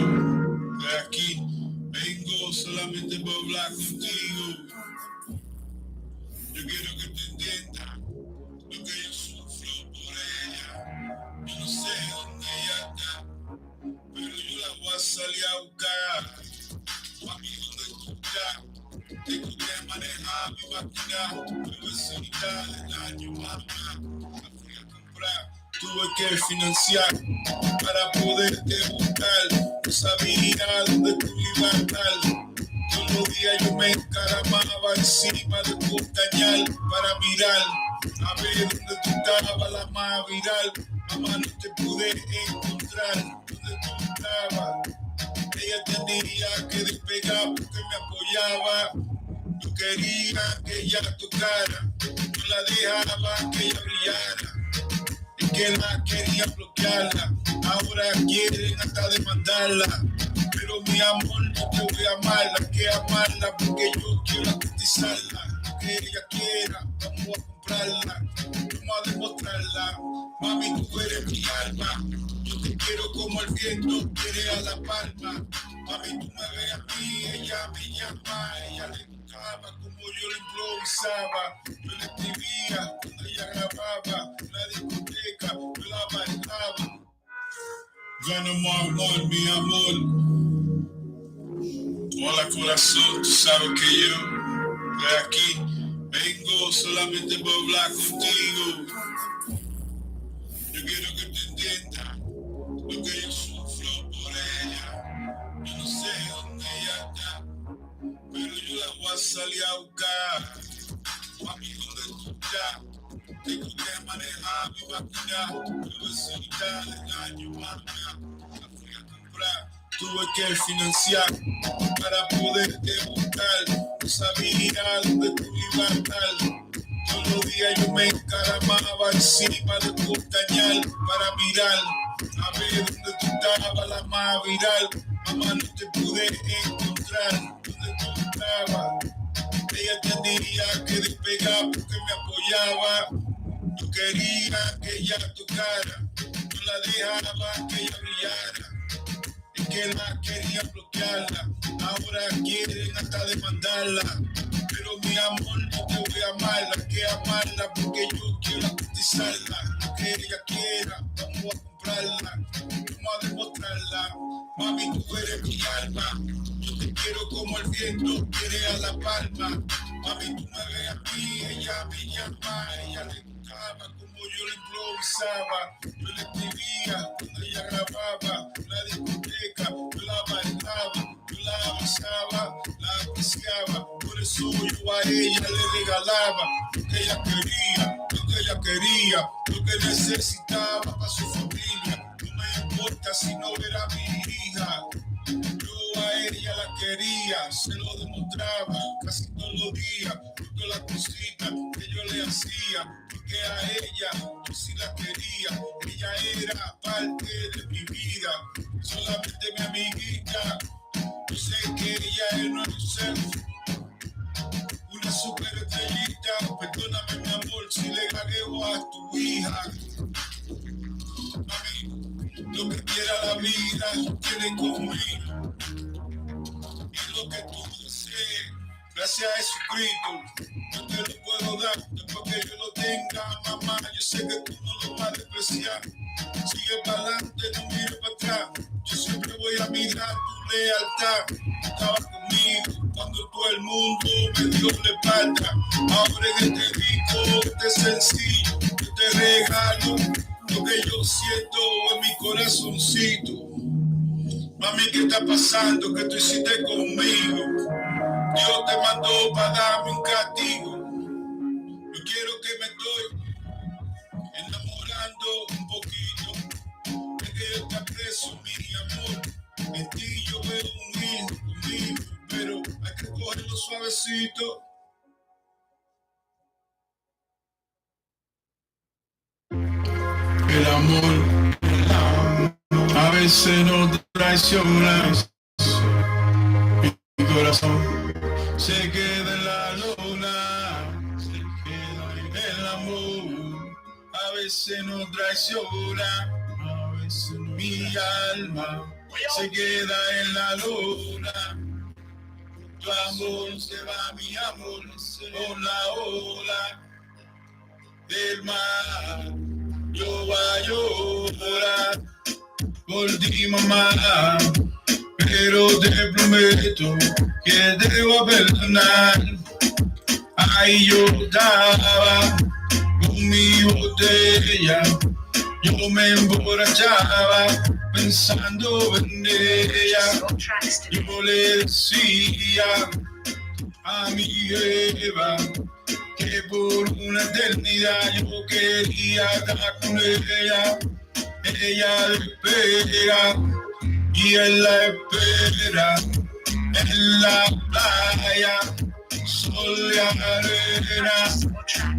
de aquí vengo solamente para hablar contigo. Yo quiero que te entiendas lo que yo sufro por ella. Yo no sé dónde ella está, pero yo la voy a salir a buscar. Mami, ¿dónde tú estás? Tengo que manejar mi máquina, bebecita del año, mamá. La fui a comprar, tuve que financiar para poderte buscar. No sabía dónde tú ibas a estar. Todos los días yo me encaramaba encima de tu cañal para mirar a ver dónde tú estabas, la más viral. Mamá, no te pude encontrar dónde tú estabas. Ella tenía que despegar porque me apoyaba. Yo quería que ella tocara, no la dejaba que ella brillara. Y que la quería bloquearla, ahora quieren hasta demandarla. Pero mi amor, no te voy a amarla, que amarla porque yo quiero cotizarla. Lo que ella quiera, vamos a comprarla, vamos a demostrarla. Mami, tú eres mi alma, yo te quiero como el viento quiere a la palma. Mami, tú me ves a mí, ella me llama, ella le gustaba como yo le improvisaba. Yo le escribía cuando ella grababa, en la discoteca, yo la bailaba. Ya no más amor, mi amor. Hola corazón, tú sabes que yo de aquí vengo solamente para hablar contigo. Yo quiero que te entiendas lo que yo sufro por ella. Yo no sé dónde ella está, pero yo la voy a salir a buscar. Mami, ¿dónde tú estás? Tengo que manejar mi máquina, bebecita del año, mamá. La fui a comprar, tuve que financiar para poderte buscar. No sabía dónde tú ibas a estar. Todos los días yo me encaramaba encima de tu cañal para mirar a ver dónde tú estabas, la más viral. Mamá, no te pude encontrar donde tú estabas. Ella tenía que despegar porque me apoyaba. Yo quería que ella tocara, no la dejaba que ella brillara. Es que la quería bloquearla, ahora quieren hasta demandarla. Pero mi amor, no te voy a amarla, que amarla porque yo quiero cotizarla. Lo que ella quiera, vamos a comprarla, vamos a demostrarla. Mami, tú eres mi alma, yo te quiero como el viento quiere a la palma. Mami, tú me ves a mí, ella me llama, ella le gustaba como yo le improvisaba. Yo le escribía cuando ella grababa la discoteca, yo la bailaba, yo la abrazaba, la apreciaba. Por eso yo a ella le regalaba lo que ella quería, lo que necesitaba para su familia. No me importa si no era mi hija. Yo a ella la quería, se lo demostraba casi todos los días, porque la cosita que yo le hacía, porque a ella yo sí la quería, ella era parte de mi vida, solamente mi amiguita. Yo sé que ella es nuestro una super estrellita. Perdóname mi amor si le gagueo a tu hija. Mami, lo que quiera la vida tiene conmigo, y lo que tú desees, gracias a Jesucristo, yo te lo puedo dar. Después que yo lo tenga, mamá, yo sé que tú no lo vas a despreciar. Sigue para adelante, no mires para atrás. Yo siempre voy a mirar tu lealtad. Estabas conmigo cuando todo el mundo me dio la espalda. Ahora en este disco, este sencillo, yo te regalo lo que yo siento en mi corazoncito. Mami, ¿qué está pasando? ¿Qué tú hiciste conmigo? Dios te mandó para darme un castigo. Yo quiero que me estoy enamorando un poquito. Es que yo te aprecio, mi amor. En ti yo veo un hijo conmigo, pero hay que cogerlo suavecito. El amor a veces nos traiciona. Mi corazón se queda en la luna, se queda en el amor. A veces nos traiciona, a veces mi alma se queda en la luna. Tu amor se va, mi amor, con la ola del mar. Yo voy a llorar por ti, mamá, pero te prometo que te voy a perdonar. Ahí yo estaba con mi botella, yo me emborrachaba pensando en ella. Yo le decía a mi Eva que por una eternidad yo quería estar con ella. Ella espera y él la espera en la playa, sol y arena.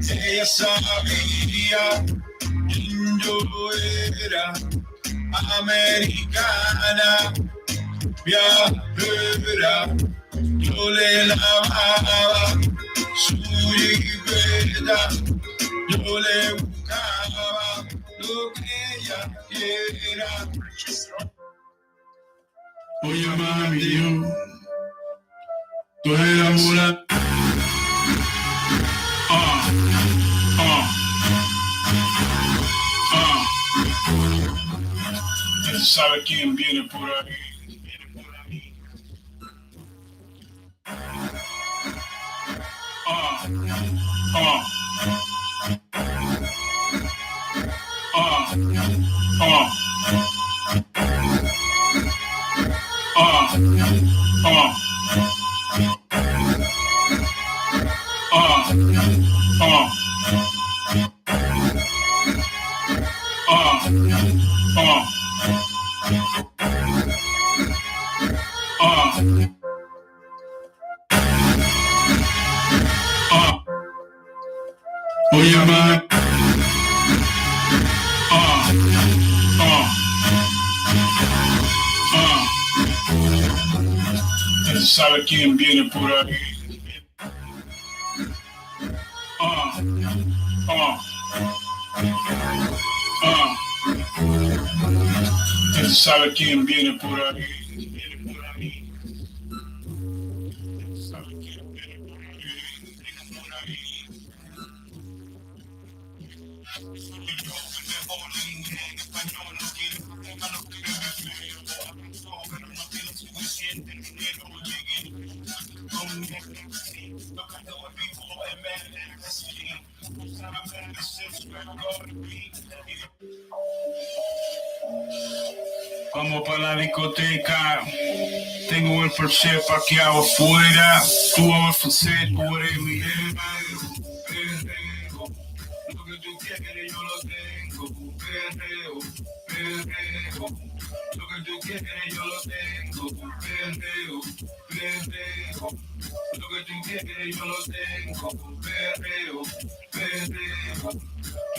Ella sabía quién yo era, americana, viajera. Yo le lavaba su jipeta, yo le buscaba lo que ella quiera. Oye, mami, yo tú eres la mula. Ya sabe quién viene por ahí. ¿Sabe quién viene por ahí? Él sabe quién viene por ahí. Vamos para la discoteca. Tengo el Porsche parqueado afuera. Tú vas a ofrecer, tú eres mi hermano. Perreo. Lo que tú quieres yo lo tengo. Perreo, perreo. Lo que tú quieres yo lo tengo. Perreo, perreo. Lo que tú quieres yo lo tengo. Perreo, perreo.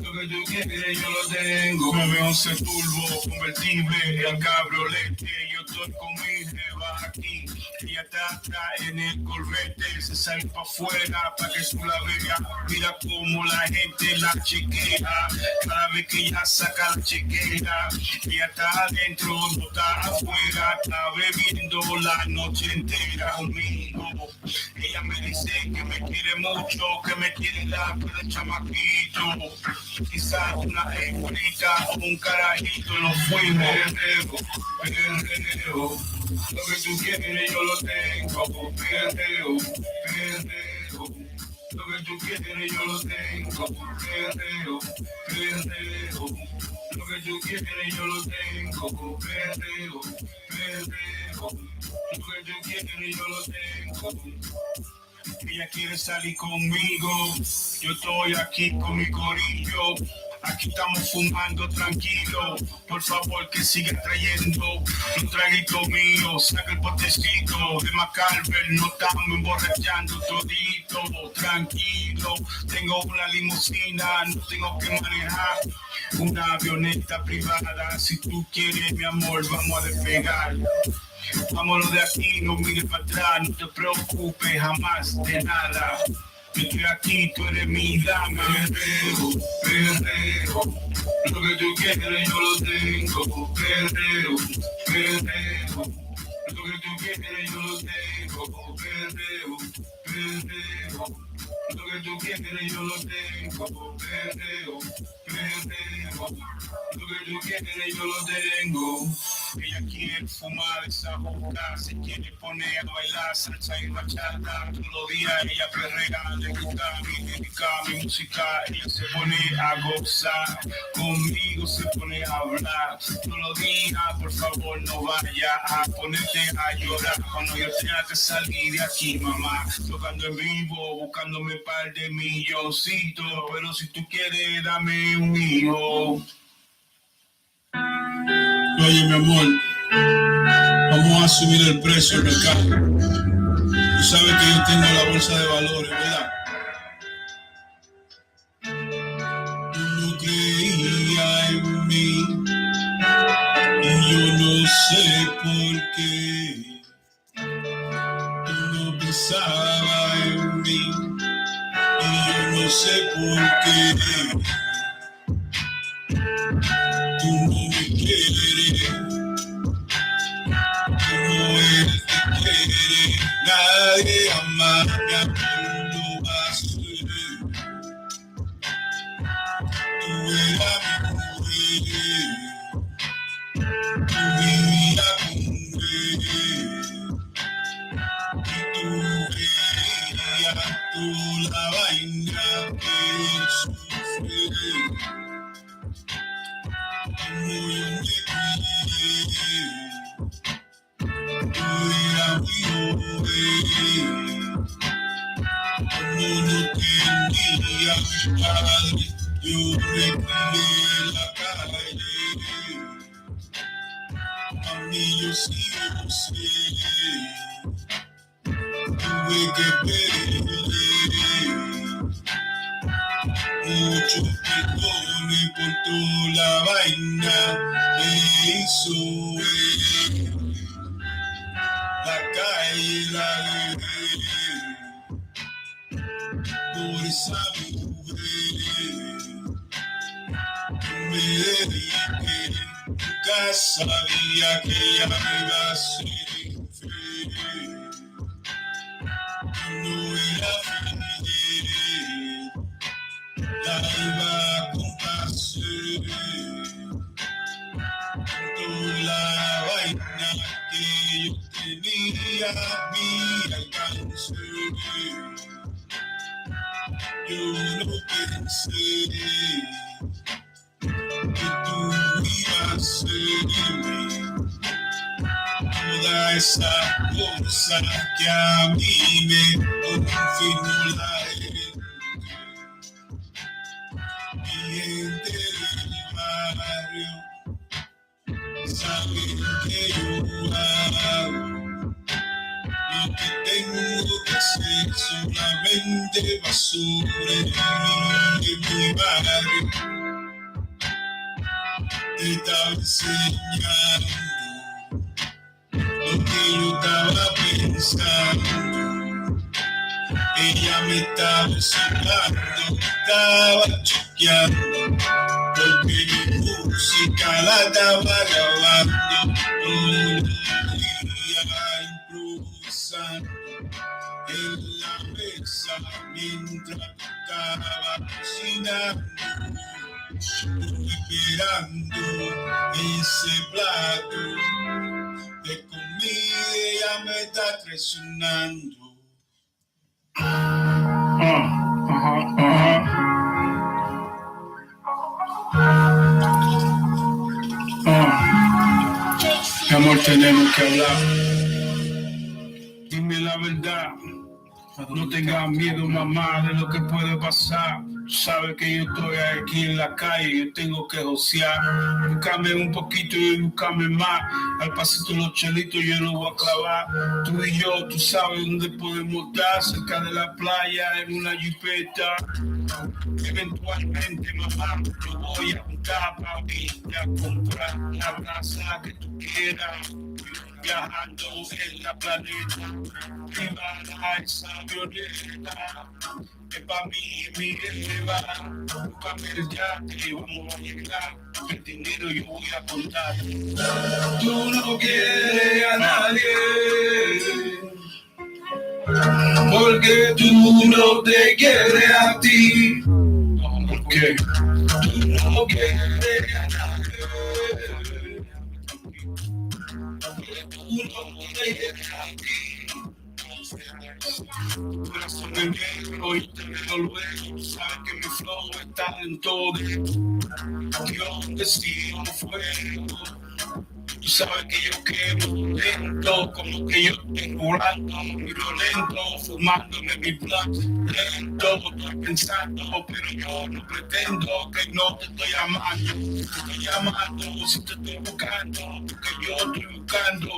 Lo que tú quieres yo lo tengo. 911 turbo, convertible en cabrolete. Yo estoy con mi jeva aquí. Ella está en el Corvette. Se sale para afuera para que tú la veas. Mira cómo la gente la chequea. Cada vez que ella saca la chequera, ella está adentro, no está afuera. Está bebiendo la noche entera conmigo. Ella me dice que me quiere mucho, que me quiere dar por el chamaquito. Quizás una hembrita o un carajito nos fuimos. Perreo, lo que tú quieres yo lo tengo. Perreo, perreo. Lo que tú quieres yo lo tengo. Perreo, perreo. Lo que tú quieres yo lo tengo. Perreo, perreo. Lo que tú quieres yo lo tengo. Ella quiere salir conmigo, yo estoy aquí con mi corillo. Aquí estamos fumando tranquilo. Por favor que siga trayendo un traguito mío. Saca el botecito de Macalver. No estamos emborrachando todito. Tranquilo, tengo una limusina, no tengo que manejar una avioneta privada. Si tú quieres mi amor, vamos a despegar. Vámonos de aquí, no mires para atrás, no te preocupes jamás de nada. Yo estoy aquí, tú eres mi dama. Perreo, perreo. Lo que tú quieres yo lo tengo. Perreo, perreo. Lo que tú quieres yo lo tengo. Perreo, perreo. Lo que tú quieres yo lo tengo. Perreo, perreo. Lo que tú quieres yo lo tengo. Ella quiere fumar esa boca, se quiere poner a bailar salsa y bachata. Todos los días ella perrea, le gusta mi lírica, mi música. Ella se pone a gozar, conmigo se pone a hablar. Todos los días, por favor, no vaya a ponerte a llorar. Cuando yo tenga que salir de aquí, mamá, tocando en vivo, buscándome un par de milloncitos. Pero si tú quieres, dame un hijo. Oye, mi amor, vamos a subir el precio del mercado. Tú sabes que yo tengo la bolsa de valores, ¿verdad? Tú no creías en mí y yo no sé por qué. Tú no pensabas en mí y yo no sé por qué. Tú no me quieres. Nadie jamás me lo va a hacer. Tú eras mi mujer, tú vivías con él, y tú veías toda la vaina que él sufre. Como yo me crié, tú eras mi joven. Como no tenía padre, yo me crié en la calle. A mí yo sí lo sé. Tuve que perder muchos perdones por toda la vaina que hizo él. La calle la por esa me dediqué, nunca sabía que ella me iba a ser infiel. No era feliz, la iba a complacer. Toda la vaina que yo tenía a mi alcance. Yo no pensé que tú ibas a ser toda esa cosa que a mí me confirmó la gente del barrio. Saben que yo hago lo que tengo que hacer, solamente va sobre mí en mi barrio. Te estaba enseñando lo que yo estaba pensando. Ella me estaba observando, estaba chequeando, porque mi música la estaba grabando. Todo el día improvisando en la mesa mientras estaba cocinando, esperando ese plato de comida. Ella me está traicionando. Mi amor, tenemos que hablar. Dime la verdad. No tengas miedo, mamá, de lo que puede pasar. Sabes que yo estoy aquí en la calle, yo tengo que josear. Búscame un poquito y búscame más. Al pasito los chelitos yo los voy a clavar. Tú y yo, tú sabes dónde podemos estar, cerca de la playa, en una jipeta. Eventualmente, mamá, yo voy a juntar para irte a comprar la casa que tú quieras. Viajando en la planeta, privada esa avioneta, es pa' mí, mi va, búscame el yate y vamos a llegar, el dinero yo voy a contar. Tú no quieres a nadie, porque tú no te quieres a ti, porque tú no quieres a nadie. Corazón de negro y te veo luego. Sabes que mi flow está en todo. Dios decidió fuego. Tú sabes que yo quemo lento, como que yo tengo alto, miro lento, fumándome mi plan lento, estoy pensando, pero yo no pretendo que no te estoy amando, te estoy llamando, si te estoy buscando, porque yo estoy buscando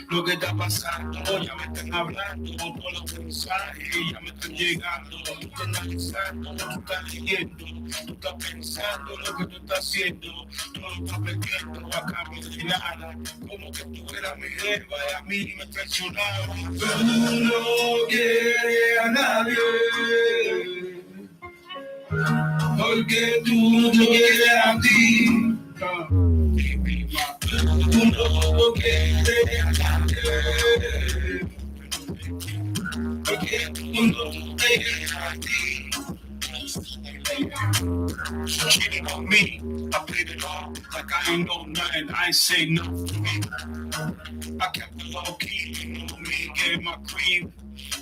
lo que está pasando, ya me están hablando, todos los mensajes ya me están llegando, tú estás analizando, tú estás leyendo, tú estás pensando lo que tú estás haciendo, tú lo estás perdiendo a cambio de nada. Como que tú eras mi jefa y a mí me traicionaba. Tú no quieres a nadie, porque tú no te quieres a ti. Tú no quieres a nadie, porque tú no te quieres a ti. Cheating on me, I played it off like I ain't know nothing, I ain't say nothing to me. I kept it low key, you know me, getting my cream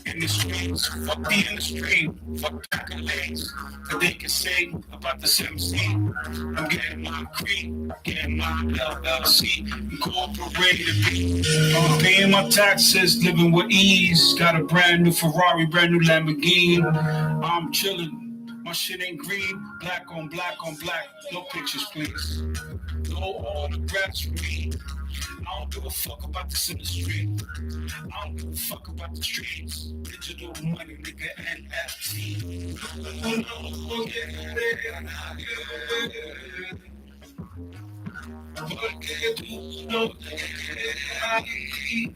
in the streets. Fuck the industry, fuck accolades that they can say about this MC. I'm getting my cream, getting my LLC, incorporated. I'm paying my taxes, living with ease. Got a brand new Ferrari, brand new Lamborghini. I'm chilling. My shit ain't green, black on black on black. No pictures, please. No autographs for me. I don't give a fuck about this industry. I don't give a fuck about the streets. Digital money, nigga, NFT. Porque tú no te quieres a mí.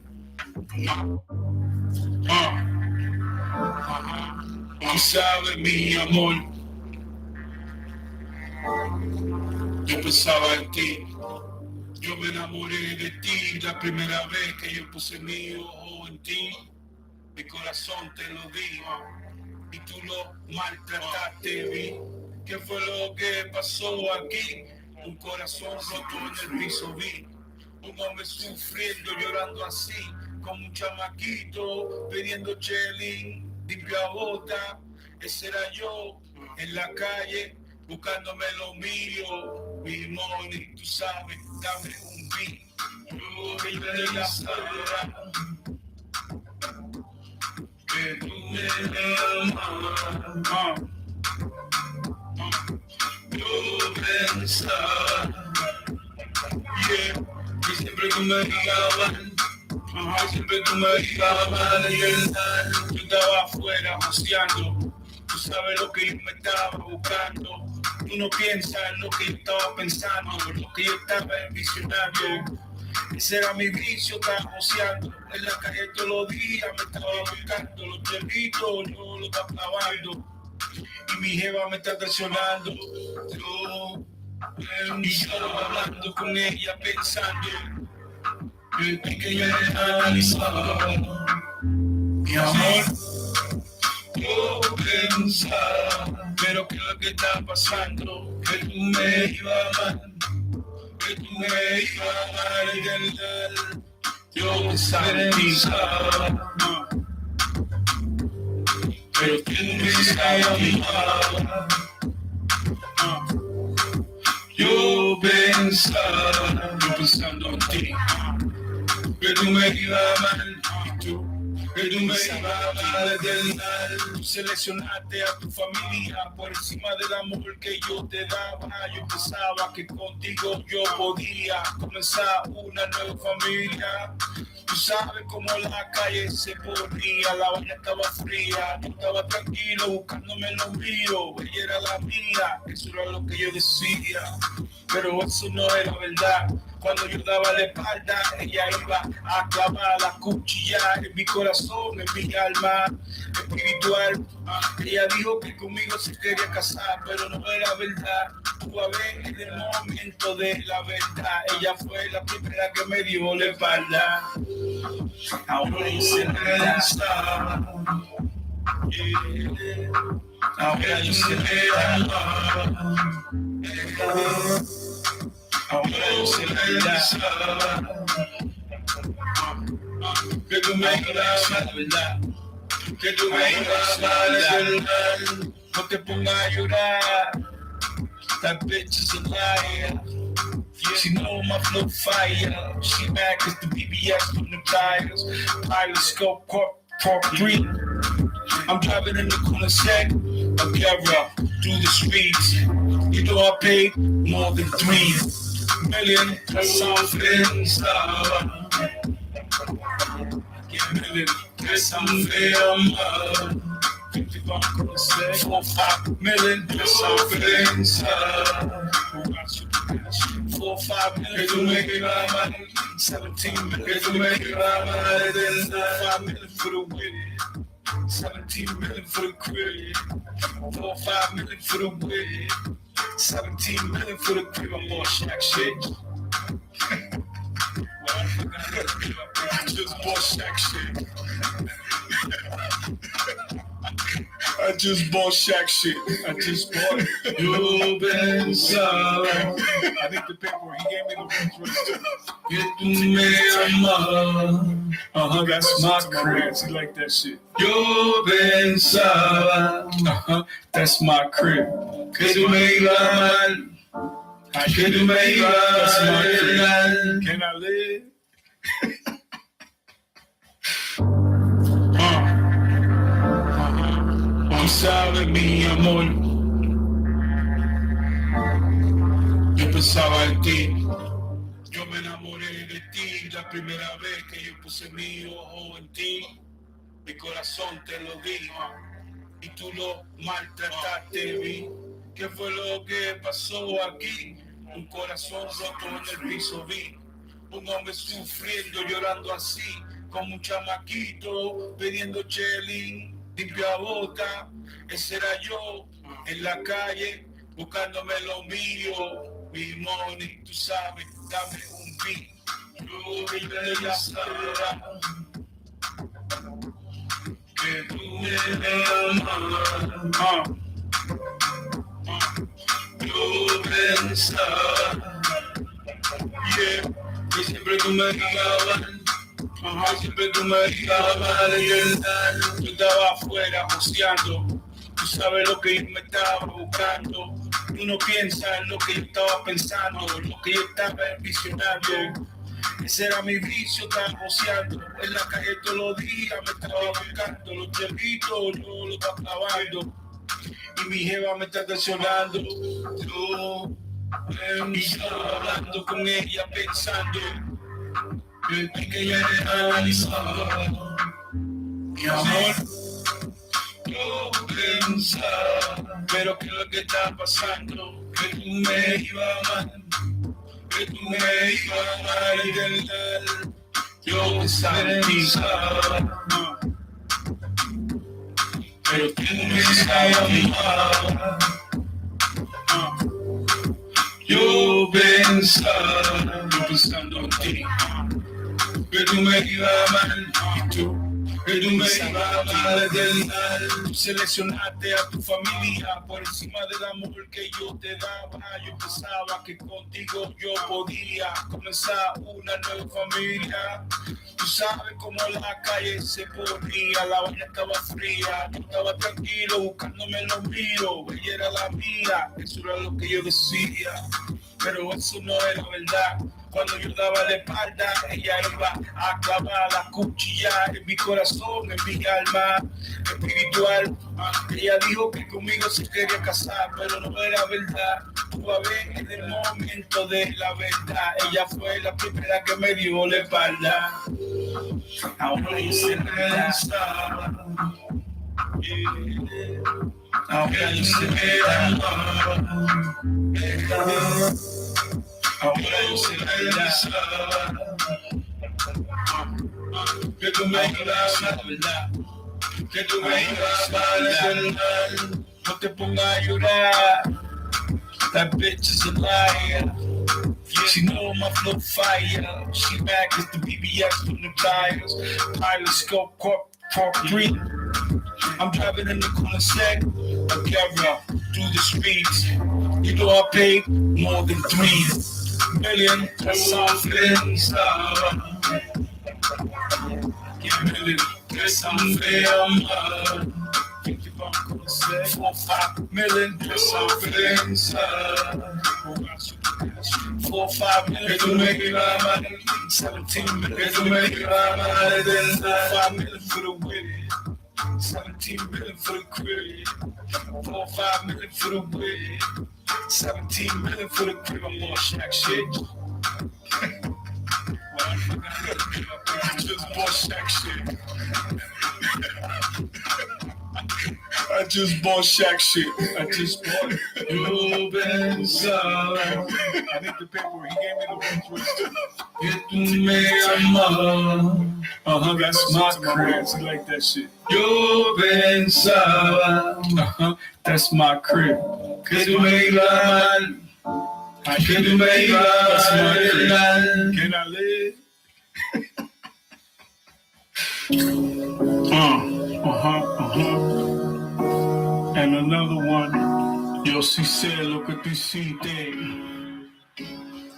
Tú sabes, mi amor, yo pensaba en ti. Yo me enamoré de ti la primera vez que yo puse mi ojo en ti. Mi corazón te lo di y tú lo maltrataste, vi. ¿Qué fue lo que pasó aquí? Un corazón roto en el piso, vi. Un hombre sufriendo, llorando así, como un chamaquito pidiendo chelín, limpia bota. Ese era yo en la calle buscándome lo mío. Mi money, tú sabes, dame un beat. Yo que te la palabra que tú me amas. Yo pensaba, yeah, que siempre tú me guiabas. Siempre tú me guiabas de verdad. Yo estaba afuera joseando. Tú sabes lo que yo me estaba buscando. Tú no piensas lo que yo estaba pensando, lo que yo estaba envisionando. Ese era mi vicio, estaba joseando. En la calle todos los días me estaba buscando. Los chelitos yo lo estaba clavando. Y mi jeva me está traicionando. Y yo hablando con ella pensando. Que yo me analizaba. Mi amor, yo pensaba, pero ¿qué es lo que está pasando? Que tú me ibas a amar, que tú me ibas a amar y verdad. Yo pensaba, pero tú me ibas a amar. Yo pensando en ti, que tú me ibas a amar y tú. Que tú me ibas a amar de verdad. Tú seleccionaste a tu familia por encima del amor que yo te daba. Yo pensaba que contigo yo podía comenzar una nueva familia. Tú sabes cómo la calle se ponía, la vaina estaba fría. Yo estaba tranquilo buscándome lo mío. Ella era la mía, eso era lo que yo decía. Pero eso no era verdad. Cuando yo daba la espalda, ella iba a clavar la cuchilla en mi corazón, en mi alma espiritual. Ella dijo que conmigo se quería casar, pero no era verdad. Tú a ver, en el momento de la verdad, ella fue la primera que me dio la espalda. Ahora yo sé la verdad. Ahora yo sé la verdad. Ahora yo sé la verdad. Que tú me ibas a amar, verdad. Que tú me ibas a amar, verdad. No te pongas a llorar. That bitch is a liar. She know my flow fire. She mad cause the BBS from the tires. Pilot scope corp 3. I'm driving in the corner set. A camera through the streets. You know I paid more than 3 million for something. Yeah, million for something. 4 5 million for something. 4 5 million to make it my money. 17 million to make it my money. Then 5 million for the whip. 17 million for the crib. 4 5 million for the whip. 17 million for the crib. I'm on Shaq shit. I just bought Shaq shit. I just bought Shaq shit. I just bought it. You've been so. I need the paper. He gave me the rest. That's my crib. He like that shit. You've been so. That's my crib. Cause you made my that's my crib. Can I live? Tú sabes, mi amor, yo pensaba en ti, yo me enamoré de ti la primera vez que yo puse mi ojo en ti, mi corazón te lo di y tú lo maltrataste, vi. ¿Qué fue lo que pasó aquí? Un corazón roto en el piso, vi. Un hombre sufriendo, llorando así, como un chamaquito pidiendo chelín, limpia bota. Ese era yo en la calle buscándome lo mío, mi money, tú sabes, dame un beat. Yo quería saber que tú me amas. Yo pensaba, que siempre tú me guiabas, siempre tú me guiabas de verdad. Yo estaba afuera joseando, tú sabes lo que yo me estaba buscando. Tú no piensas en lo que yo estaba pensando, lo que yo estaba visionando. Ese era mi vicio, estaba joseando. En la calle todos los días me estaba buscando. Los chelitos yo los estaba clavando. Y mi jeva me está atencionando. Yo estaba hablando con ella pensando que ella era analizando. Mi amor, yo pensaba, pero que lo que está pasando, que tú me ibas a amar, que tú me ibas a amar y verdad. Yo pensaba, pero tú me ibas a amar. Yo pensando en ti, que tú me ibas a amar, y tú, que tú me ibas a amar del mal. Tú seleccionaste a tu familia por encima del amor que yo te daba. Yo pensaba que contigo yo podía comenzar una nueva familia. Tú sabes cómo la calle se ponía, la vaina estaba fría. Yo estaba tranquilo buscándome lo mío, ella era la mía, eso era lo que yo decía. Pero eso no era verdad. Cuando yo daba la espalda, ella iba a clavar la cuchilla en mi corazón, en mi alma espiritual. Ella dijo que conmigo se quería casar, pero no era verdad. Tú a ver, en el momento de la verdad, ella fue la primera que me dio la espalda. Ahora yo sé la verdad. Ahora yo sé la verdad. Ahora yo sé la verdad, que tú me ibas a verdad, que tú me ibas a verdad. No te pongas a llorar, that bitch is a liar. She know my flow fire, she back as the BBS from the tires. Pilot scope, corp, 3. I'm driving in the corner set, a camera through the streets. You know I paid more than 3 million for something. Million for something. 4-5 million for something. 4-5 million to make it right. 17 million to make it right. Then 4-5 million for the whip. 17 million for the crib, 4-5 million for the whip, 17 million for the crib. I'm on Shaq shit. I just bought Shaq shit. I just bought Shaq shit. I just bought it. You been sorry. I need the paper. He gave me the one twist. That's my crib. He like that shit. You been sorry. That's my crib. Que tú me ibas mal. Que tú me ibas mal. Can I live? And another one, yo sí sé lo que tú hiciste.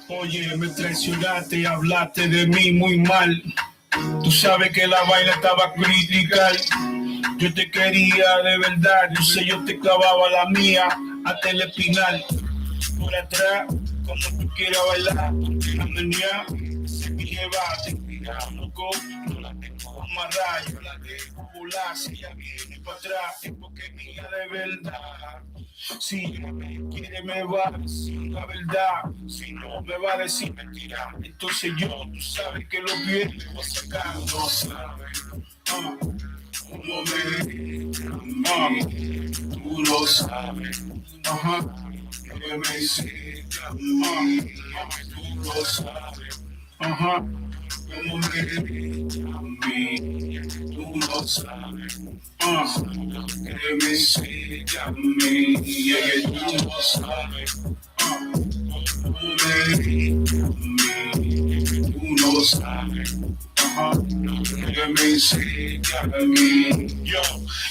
Oye, me traicionaste y hablaste de mí muy mal. Tú sabes que la vaina estaba critical. Yo te quería de verdad, yo sé, yo te clavaba la mía hasta el espinal. Por atrás, como tú quieras bailar, porque la menea se me lleva, te cuida, loco, no la tengo amarrada, yo la dejo volar, si ella viene para atrás, es porque es mía de verdad. Si ella me quiere me va a decir la verdad, si no me va a decir mentira, entonces yo, tú sabes que lo bien me voy a sacar, no sabes, un momento, tú lo sabes, que me hiciste, tú lo sabes, como me a mí, tú no sabes. Que me sigue a mí, y tú no sabes. Como me a mí, tú no sabes. Que me sigue a mí. Yo,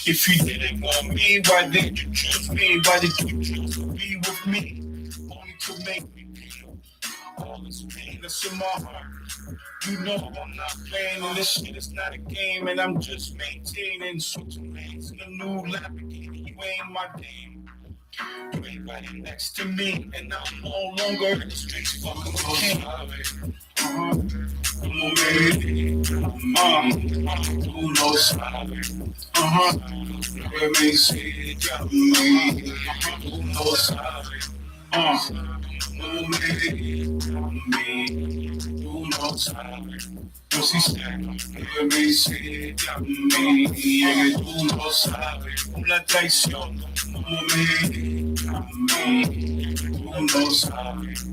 if you didn't want me, why did you choose me? Why did you choose to be with me? Only to make me feel all this pain that's in my heart. You know I'm not playing, and this shit is not a game, and I'm just maintaining switching lanes in a new Lamborghini. You ain't my game. You ain't right next to me, and I'm no longer in the streets fucking with king. Como me, tú no sabes. Que me sigue a mí, tú no sabes. Como me, tú no sabes. Yo sí sé que me sigue a mí, y que tú no sabes. Una traición, como me a mí, tú no sabes.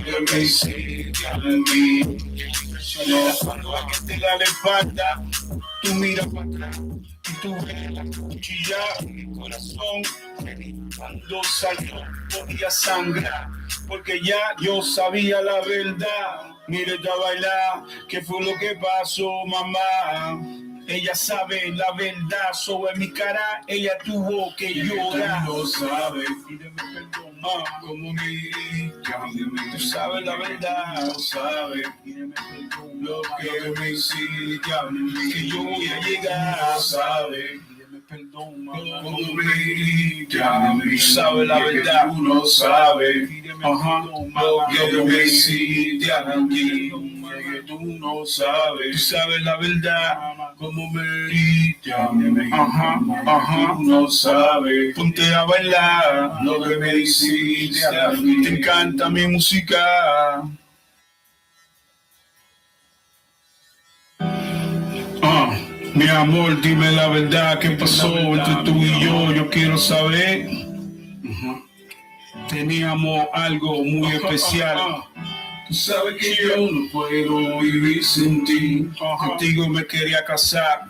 Que me sigue a mí. Cuando hay que te da la espalda, tú miras para atrás y tú ves la cuchilla en mi corazón. Cuando salió podía sangrar, porque ya yo sabía la verdad. Mire esta bailar, ¿qué fue lo que pasó, mamá? Ella sabe la verdad sobre mi cara, ella tuvo que llorar. Tú no sabes, pídeme perdón, como mi tú sabes la verdad, no sabes, pídeme perdón, lo que me hiciste a mí, que yo voy a llegar, no sabes. Perdón, como me tú sabes la verdad, tú no sabes, lo que me hiciste a mí, que tú no sabes, tú sabes la verdad, como me tú no sabes, ponte a bailar, lo que me hiciste a mí, te encanta mi música. Mi amor, dime la verdad, ¿qué pasó entre tú y yo? Yo quiero saber. Teníamos algo muy especial. Tú sabes que yo no puedo vivir sin ti. Contigo me quería casar.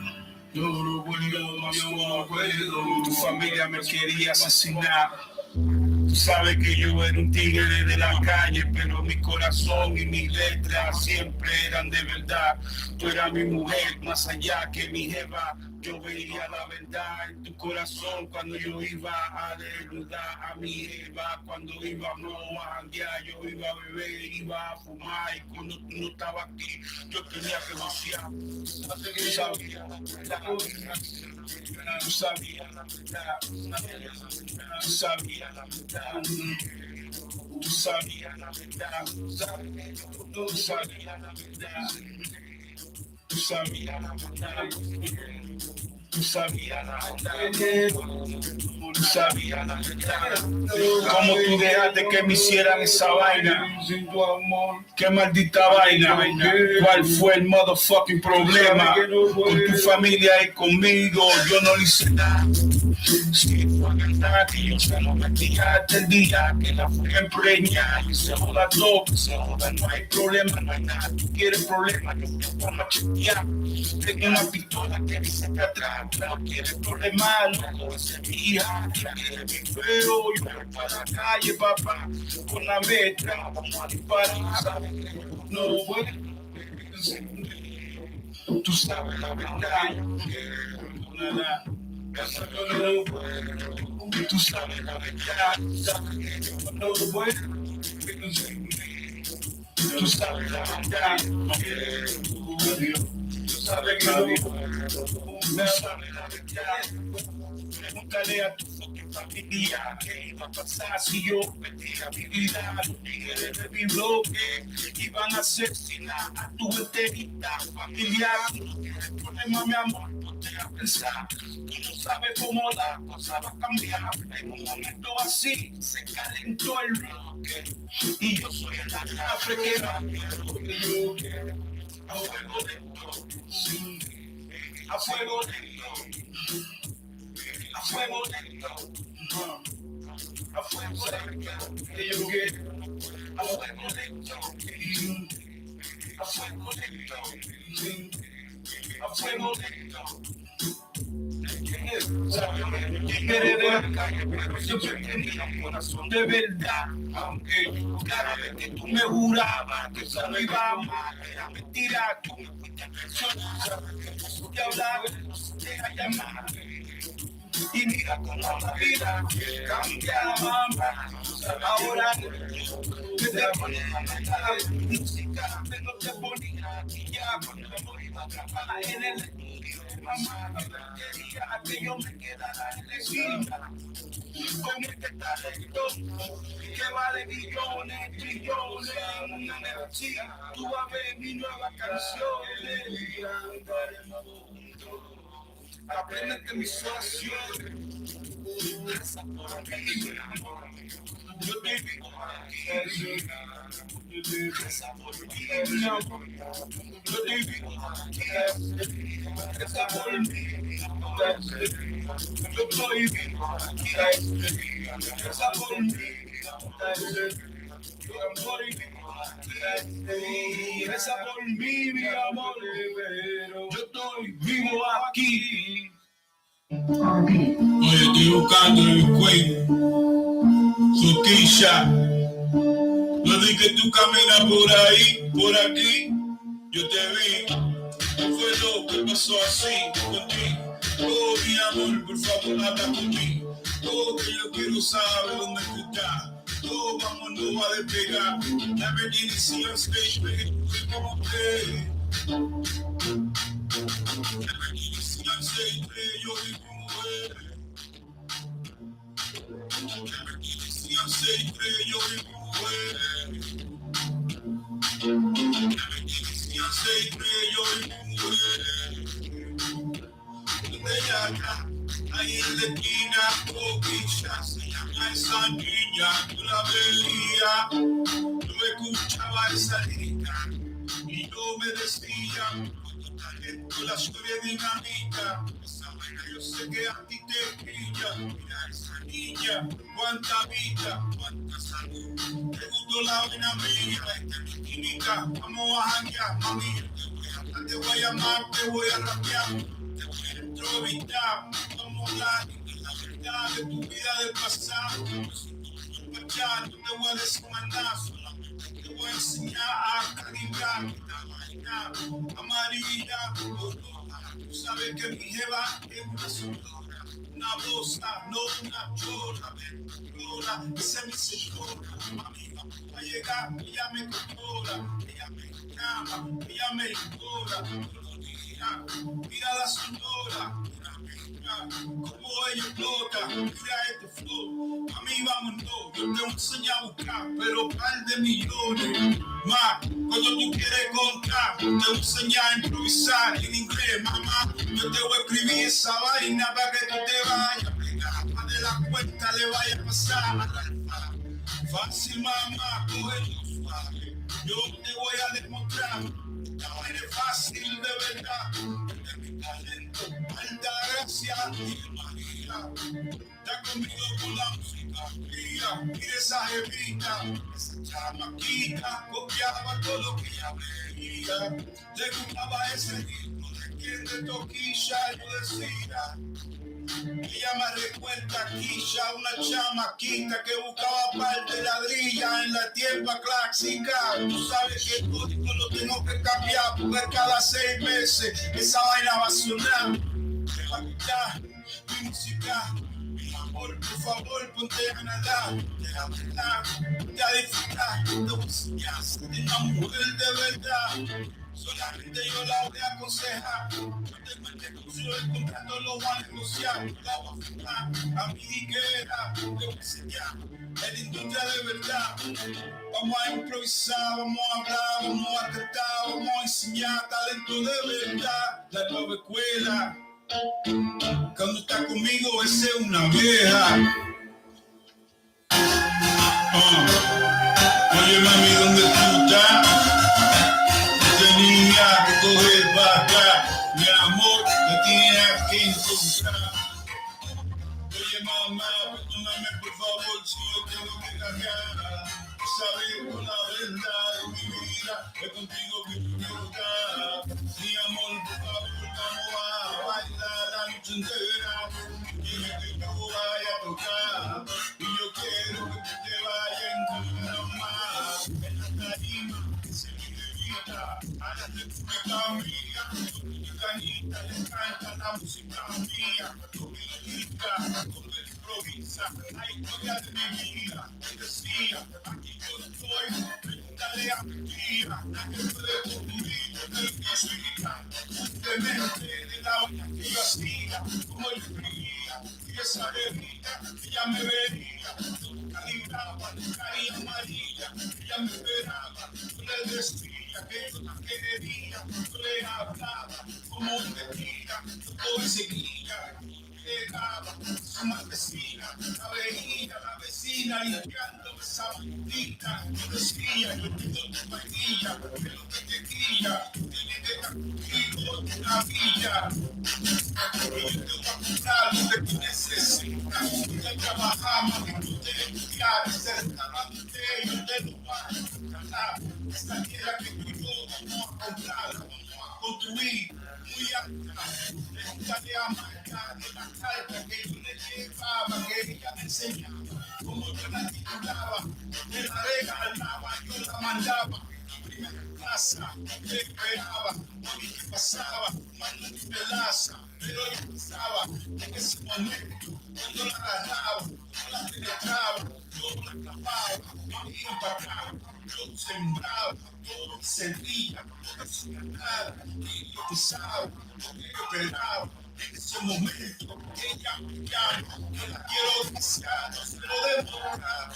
Yo no puedo. Tu familia me quería asesinar. Tú sabes que yo era un tigre de la calle, pero mi corazón y mis letras siempre eran de verdad. Tú eras mi mujer, más allá que mi jeva. Yo veía la verdad en tu corazón cuando yo iba a desnudar a mi jeva. Cuando íbamos a janguear, yo iba a beber, iba a fumar. Y cuando tú no estabas aquí, yo tenía que gocear. Tú sabías la verdad. Tú sabías la verdad. Tú sabías la verdad. Tú sabías la verdad. Tú sabías la verdad. Tú sabías la verdad. Tú sabías la verdad. Tú sabías la verdad. ¿Cómo tú dejaste que me hicieran esa vaina? Qué maldita vaina. ¿Cuál fue el motherfucking problema? Con tu familia y conmigo, yo no le hice nada. Si fue verdad que yo se lo metía hasta el día que la fui a empreñar y se joda todo, que se joda, no hay problema, no hay nada. Tú quieres problemas, yo te voy a chequear. Tengo una pistola que dice que atrás, pero quieres problemas, loco, ese es mi hija, que quiere mi feo, yo voy para la calle, papá, con la metra, vamos a disparar, sabes que yo no voy. Tú sabes la verdad, nada. Tú sabes la verdad, sabes que yo no puedo. Tú sabes la verdad, tú sabes que no sabes la verdad. Pregúntale a tu fucking familia qué iba a pasar si yo metía mi vida. Los tigres de mi bloque iban a asesinar a tu enterita familiar. Tú no tienes problema, mi amor, ponte a pensar. Tú no sabes cómo la cosa va a cambiar. En un momento así se calentó el bloque. Y yo soy el café que va a fuego lento. A fuego lento. A fuego lento, a fuego lento, que yo quiero, a fuego lento, a fuego lento, a fuego lento. ¿Quién quiere de la calle? Pero siempre tenía un corazón de verdad. Aunque cada vez que tú me jurabas que eso no iba mal, era mentira. Tú me fuiste persona, te hablaba, te deja llamar. Y mira cómo la vida cambiaba. Ahora que te ponía a cantar música, que no te ponía aquí ya cuando me iba a trabajar en el estudio. Mamá quería que yo me quedara en la esquina con este talento que vale billones, trillones. Sí, tú vas a ver mi nueva canción. Aprende mis oraciones. Yo te digo aquí. Yo te digo aquí. Esa por mí. Yo estoy vivo aquí. Esa por mí. Yo estoy vivo aquí. Esa por mí, mi amor. Yo estoy vivo aquí. Oye, estoy buscando en el cuello, Suquilla. No di que tú caminas por ahí, por aquí. Yo te vi. ¿Qué fue lo que pasó así contigo? Oh, mi amor, por favor, habla conmigo. Oh, que yo quiero saber dónde tú estás. Oh, vámonos a despegar. La bendición se como que. La bendición se yo y mujer. La bendición se yo y mujer. La bendición se yo y mujer. Ella acá, ahí en la esquina, Coquilla, se llama esa niña, tú la veías, yo escuchaba esa lista, y yo me decía, cuánto talento, la historia dinamita, esa vaina yo sé que a ti te pilla, mira esa niña, cuánta vida, cuánta salud, te gustó la vaina mía, esta es mi química, vamos a janguear, mami, te voy a llamar, te voy a rapear. Entrevistar, vamos a hablar de la verdad de tu vida del pasado. No te voy a decir más nada, solamente te voy a enseñar a calibrar esta vaina amarilla o roja. Tú sabes que mi jeva es una sonora, una bosa, no una chora, flora, esa es mi señora. Mami, vamos a llegar, ella me controla, ella me llama, ella me implora. Mira la sonora, mira cómo ella explota, mira este flow, a mí vámonos, yo te voy a enseñar a buscar, pero par de millones más, cuando tú quieres contar, te voy a enseñar a improvisar en inglés, mamá, yo te voy a escribir esa vaina para que tú te vayas, venga, más de la cuenta le vaya a pasar, fácil mamá, cógelo suave, yo te voy a demostrar. La vaina es fácil de verdad, de mi talento, alta gracia y magia. Está conmigo con la música fría, mira esa jevita, esa chamaquita, copiaba todo lo que ella veía. Le gustaba ese ritmo de quien de toquilla, yo decía. Ella me recuerda aquí ya una chamaquita que buscaba par de ladrillas en la tienda clásica. Tú sabes que todo esto lo tengo que cambiar porque cada 6 meses esa vaina va a sonar. Me va a quitar mi música. Mi amor, por favor, ponte a nadar. De la verdad, ponte a disfrutar. Te voy a enseñar a ser una mujer de verdad. Solamente yo la voy a aconsejar. No te cuentes con su contrato, lo voy a negociar. La voy a firmar a mi higuera. Te voy a enseñar en la industria de verdad. Vamos a improvisar, vamos a hablar, vamos a cantar, vamos a enseñar talento de verdad. La nueva escuela. Cuando está conmigo, esa es una vieja. Oye, mami, ¿dónde tú estás? Tenía que coger para acá, mi amor, me tenía que encontrar. Oye, mamá, perdóname por favor si yo tengo que cambiar. Saber con la verdad de mi vida es contigo que yo quiero estar. Mi amor, por favor, vamos a bailar la noche entera. Dime que yo vaya a tocar y yo quiero que tú te vayas en tu más. En la tarima que se grita, hágate tu camina, tu canita, le encanta la música mía, tu grita, tu improvisa, la historia de mi vida. Te decía, aquí yo estoy, pregúntale a mi tía, la que puede conmigo, del que soy simplemente de la olla que yo hacía, como él creía, y esa bebida, ella me veía, yo calibraba, caía amarilla, ella me esperaba, yo le decía que yo la quería, yo le hablaba, como un tequila, todo seguía, llegaba, su vecina, la vecina limpiando esa maldita, yo decía, yo tengo tu vainilla, que lo que te guía, tiene que estar contigo en una villa, y yo te voy a comprar lo que tú necesitas, ya trabajamos, que tú te estudiar, ese restaurante, yo te lo voy a regalar, esta tierra que tú y yo vamos a comprar, vamos a construir, muy alta, pregúntale a Marta de la carta que yo le llevaba, que ella me enseñaba, como yo la titulaba, me la regalaba, yo la mandaba, primera casa, te esperaba, mami, ¿qué pasaba? Mano mi pelaza, pero yo pensaba en ese momento, cuando la agarraba, yo la penetraba, yo la clavaba, mami, empacaba, yo sembraba, yo sentía, yo decía nada, y yo pisaba, yo esperaba. En ese momento, ella me llama, yo la quiero desear, no se lo demora.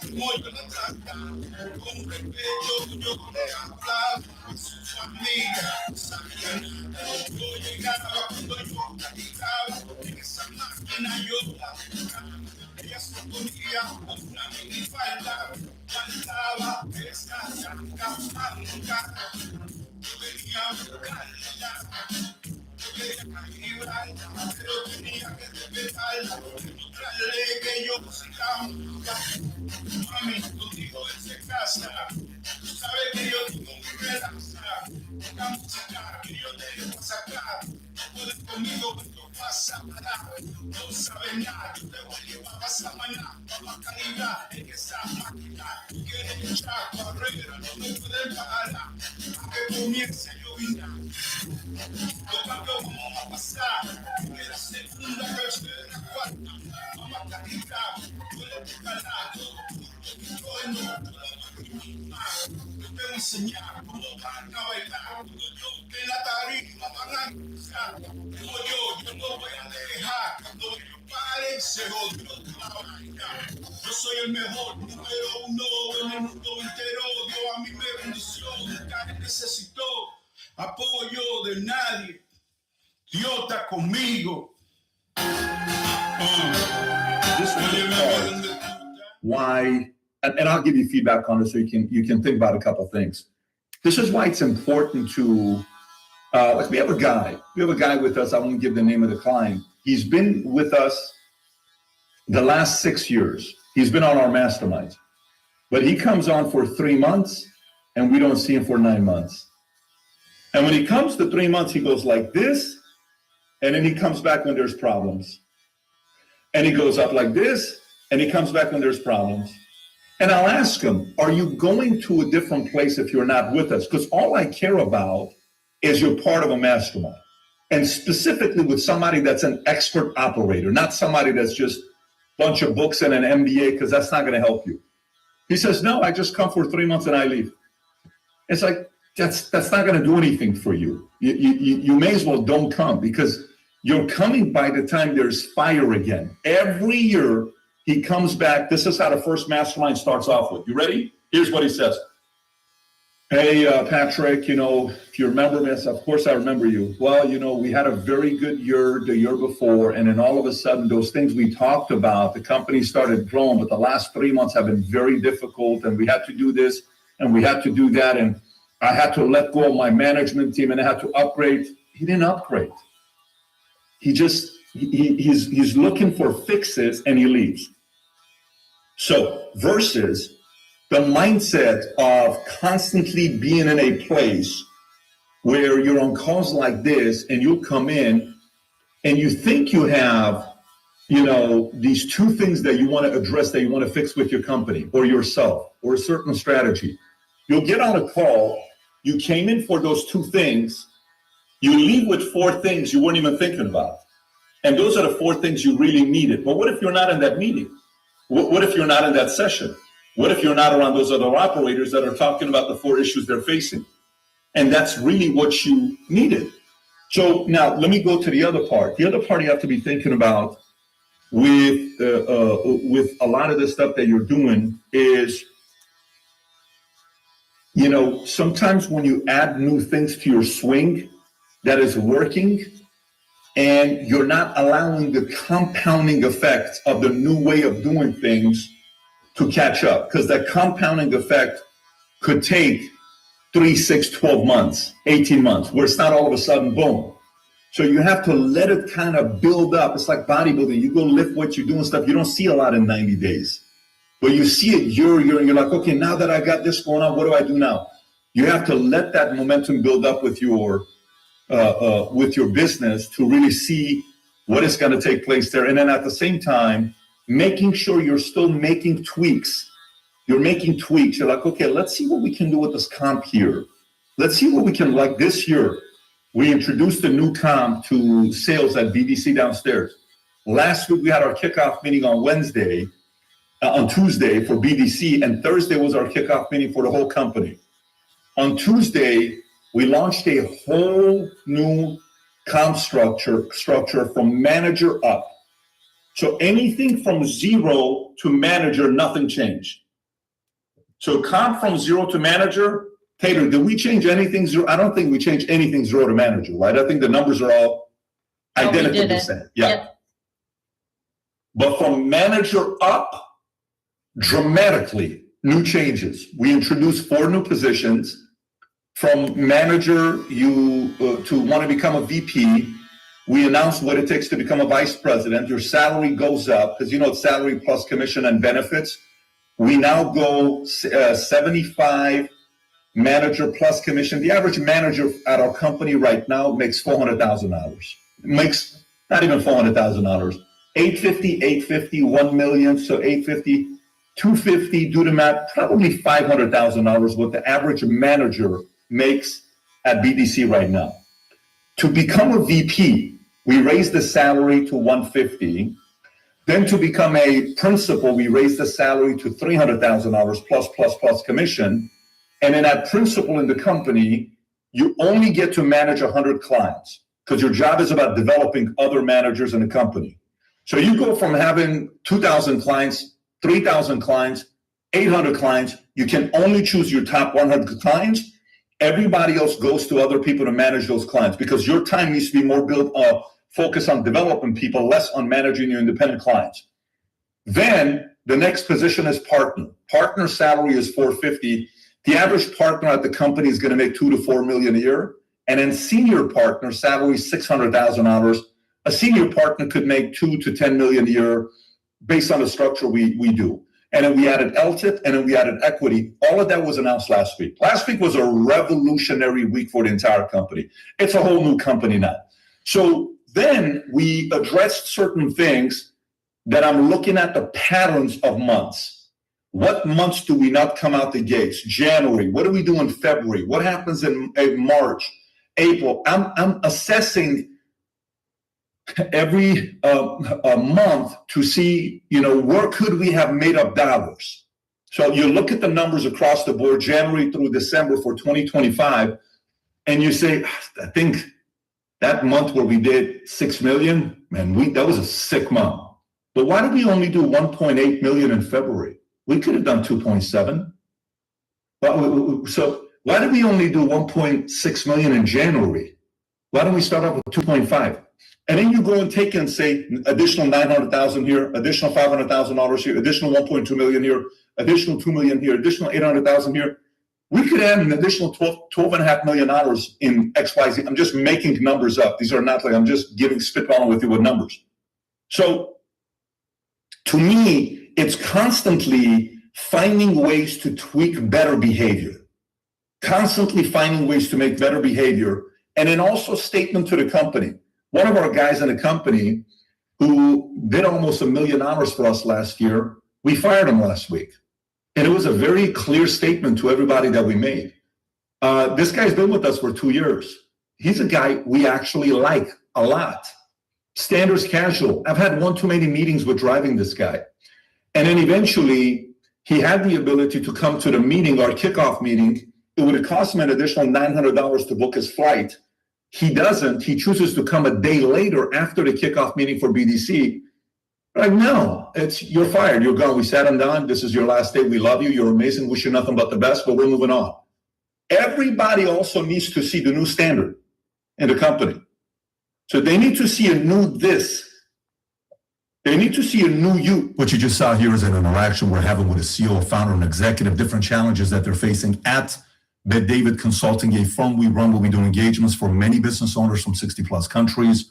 Como yo la trataba, con respeto yo le hablaba, su amiga, no sabía nada. Yo llegaba cuando yo platicaba, en esa máquina yo la buscaba. Ella se ponía una minifalda, cantaba esta chanca, manca. Yo venía a buscarla. Pero tenía que respetarla, demostrarle que yo soy mami, contigo él se casa. Tú sabes que yo tengo mi relaza. La música que yo te voy a sacar. No puedes conmigo, esto pasa a parar. No sabes nada, yo te voy a llevar a Samaná. Vamos a calibrar en esa máquina. Tú quieres echar carrera, no me puedes parar. A que comience a llovinar. Los cambios vamos a pasar, primera, segunda, tercera, cuarta, vamos a calibrar, tú eres tu calado, yo te voy a enseñar cómo van a bailar, yo en la tarima van a cruzar, como yo no voy a dejar, cuando ellos paren se jodió la vaina, yo soy el mejor, número uno en el mundo entero, Dios a mí me bendició, nunca necesitó apoyo de nadie. Dios está conmigo. Why, and I'll give you feedback on this so you can think about a couple things. This is why it's important to, like we have a guy with us, I won't give the name of the client. He's been with us the last 6 years. He's been on our masterminds, but he comes on for 3 months and we don't see him for 9 months. And when he comes to 3 months, he goes like this, and then he comes back when there's problems. And he goes up like this, and he comes back when there's problems. And I'll ask him, are you going to a different place if you're not with us? Because all I care about is you're part of a mastermind. And specifically with somebody that's an expert operator, not somebody that's just a bunch of books and an MBA, because that's not going to help you. He says, no, I just come for 3 months and I leave. It's like, that's not going to do anything for you. You may as well don't come, because you're coming by the time there's fire again. Every year he comes back. This is how the first mastermind starts off with. You ready? Here's what he says. Hey, Patrick, if you remember me, of course I remember you. Well, we had a very good year the year before, and then all of a sudden those things we talked about, the company started growing, but the last 3 months have been very difficult, and we had to do this and we had to do that, and I had to let go of my management team and I had to upgrade. He didn't upgrade. He's looking for fixes and he leaves. So versus the mindset of constantly being in a place where you're on calls like this and you'll come in and you think you have, these two things that you want to address, that you want to fix with your company or yourself or a certain strategy. You'll get on a call, you came in for those two things, you leave with four things you weren't even thinking about. And those are the four things you really needed. But what if you're not in that meeting? What if you're not in that session? What if you're not around those other operators that are talking about the four issues they're facing? And that's really what you needed. So now let me go to the other part. The other part you have to be thinking about with a lot of the stuff that you're doing is, sometimes when you add new things to your swing that is working, and you're not allowing the compounding effect of the new way of doing things to catch up, because that compounding effect could take 3, 6, 12 months, 18 months, where it's not all of a sudden, boom. So you have to let it kind of build up. It's like bodybuilding. You go lift weights, you're doing stuff, you don't see a lot in 90 days. But you see it year, and you're like, okay, now that I got this going on, what do I do now? You have to let that momentum build up with your business to really see what is going to take place there. And then at the same time, making sure you're still making tweaks. You're making tweaks. You're like, okay, let's see what we can do with this comp here. Let's see what we can, like this year, we introduced a new comp to sales at BDC downstairs. Last week, we had our kickoff meeting on Tuesday for BDC, and Thursday was our kickoff meeting for the whole company. On Tuesday, we launched a whole new comp structure from manager up. So anything from 0 to manager, nothing changed. So comp from 0 to manager, Taylor, did we change anything? I don't think we changed anything 0 to manager, right? I think the numbers are all identical the same. Yeah. Yep. But from manager up, dramatically new changes. We introduced 4 new positions. From manager, to want to become a VP, we announced what it takes to become a vice president. Your salary goes up, because it's salary plus commission and benefits. We now go 75 manager plus commission. The average manager at our company right now makes $400,000. Makes not even $400,000. 850, 1 million, so 850, 250, do the math, probably $500,000 what the average manager makes at BDC right now. To become a VP, we raised the salary to 150. Then to become a principal, we raised the salary to $300,000 plus commission. And then at principal in the company, you only get to manage 100 clients, because your job is about developing other managers in the company. So you go from having 2,000 clients, 3,000 clients, 800 clients. You can only choose your top 100 clients. Everybody else goes to other people to manage those clients, because your time needs to be more focused on developing people, less on managing your independent clients. Then the next position is partner. Partner salary is $450,000. The average partner at the company is going to make $2 to $4 million a year. And then senior partner salary is $600,000. A senior partner could make $2 to $10 million a year based on the structure we do. And then we added LTIP, and then we added equity. All of that was announced last week. Last week was a revolutionary week for the entire company. It's a whole new company now. So then we addressed certain things that I'm looking at the patterns of months. What months do we not come out the gates? January. What do we do in February? What happens in March, April? I'm assessing every month to see, where could we have made up dollars? So you look at the numbers across the board, January through December for 2025, and you say, I think that month where we did 6 million, man, that was a sick month. But why did we only do 1.8 million in February? We could have done 2.7. So why did we only do 1.6 million in January? Why don't we start off with 2.5? And then you go and take and say additional 900,000 here, additional $500,000 here, additional 1.2 million here, additional 2 million here, additional 800,000 here. We could add an additional $12.5 million in XYZ. I'm just making numbers up. These are not I'm just spitballing with you with numbers. So to me, it's constantly finding ways to tweak better behavior, constantly finding ways to make better behavior, and then also statement to the company. One of our guys in the company who did almost $1 million for us last year, we fired him last week. And it was a very clear statement to everybody that we made. This guy's been with us for 2 years. He's a guy we actually like a lot. Standards casual. I've had one too many meetings with driving this guy. And then eventually he had the ability to come to the meeting, our kickoff meeting. It would have cost him an additional $900 to book his flight. He doesn't. He chooses to come a day later after the kickoff meeting for BDC. Like, no, you're fired. You're gone. We sat him down. This is your last day. We love you. You're amazing. Wish you nothing but the best, but we're moving on. Everybody also needs to see the new standard in the company. So they need to see a new this. They need to see a new you. What you just saw here is an interaction we're having with a CEO, founder, and executive, different challenges that they're facing at Bet David Consulting, a firm we run where we do engagements for many business owners from 60 plus countries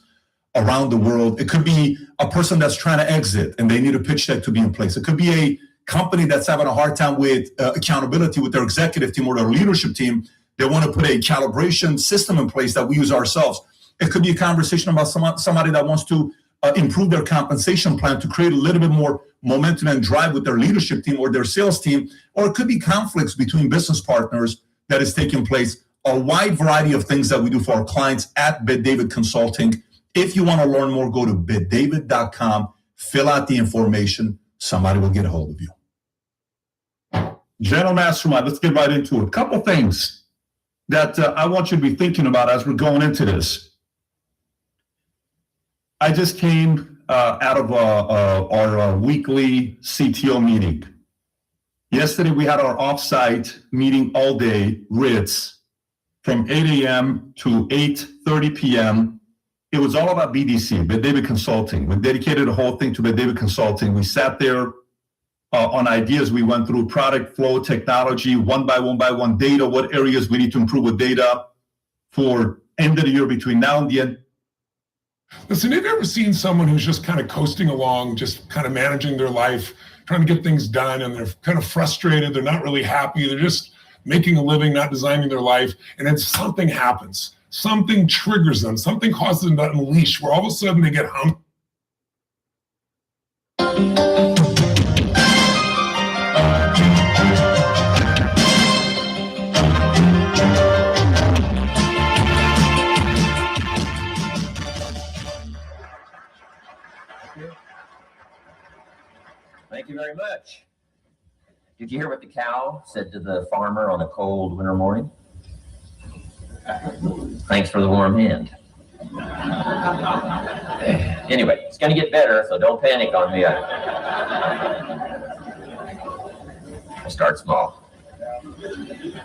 around the world. It could be a person that's trying to exit and they need a pitch deck to be in place. It could be a company that's having a hard time with accountability with their executive team or their leadership team. They want to put a calibration system in place that we use ourselves. It could be a conversation about somebody that wants to improve their compensation plan to create a little bit more momentum and drive with their leadership team or their sales team. Or it could be conflicts between business partners that is taking place. A wide variety of things that we do for our clients at Bet David Consulting. If you want to learn more, go to betdavid.com, fill out the information. Somebody will get a hold of you. General Mastermind, let's get right into it. A couple things that I want you to be thinking about as we're going into this. I just came out of our weekly CTO meeting. Yesterday, we had our offsite meeting all day, Ritz, from 8 a.m. to 8:30 p.m. It was all about BDC, Bet David Consulting. We dedicated the whole thing to Bet David Consulting. We sat there on ideas. We went through product flow, technology, one by one, data, what areas we need to improve with data for end of the year between now and the end. Listen, have you ever seen someone who's just kind of coasting along, just kind of managing their life, trying to get things done, and they're kind of frustrated, they're not really happy, they're just making a living, not designing their life, and then something happens. Something triggers them, something causes them to unleash, where all of a sudden they get humped. Thank you very much. Did you hear what the cow said to the farmer on a cold winter morning? Thanks for the warm hand. Anyway, it's going to get better, so don't panic on me. I'll start small.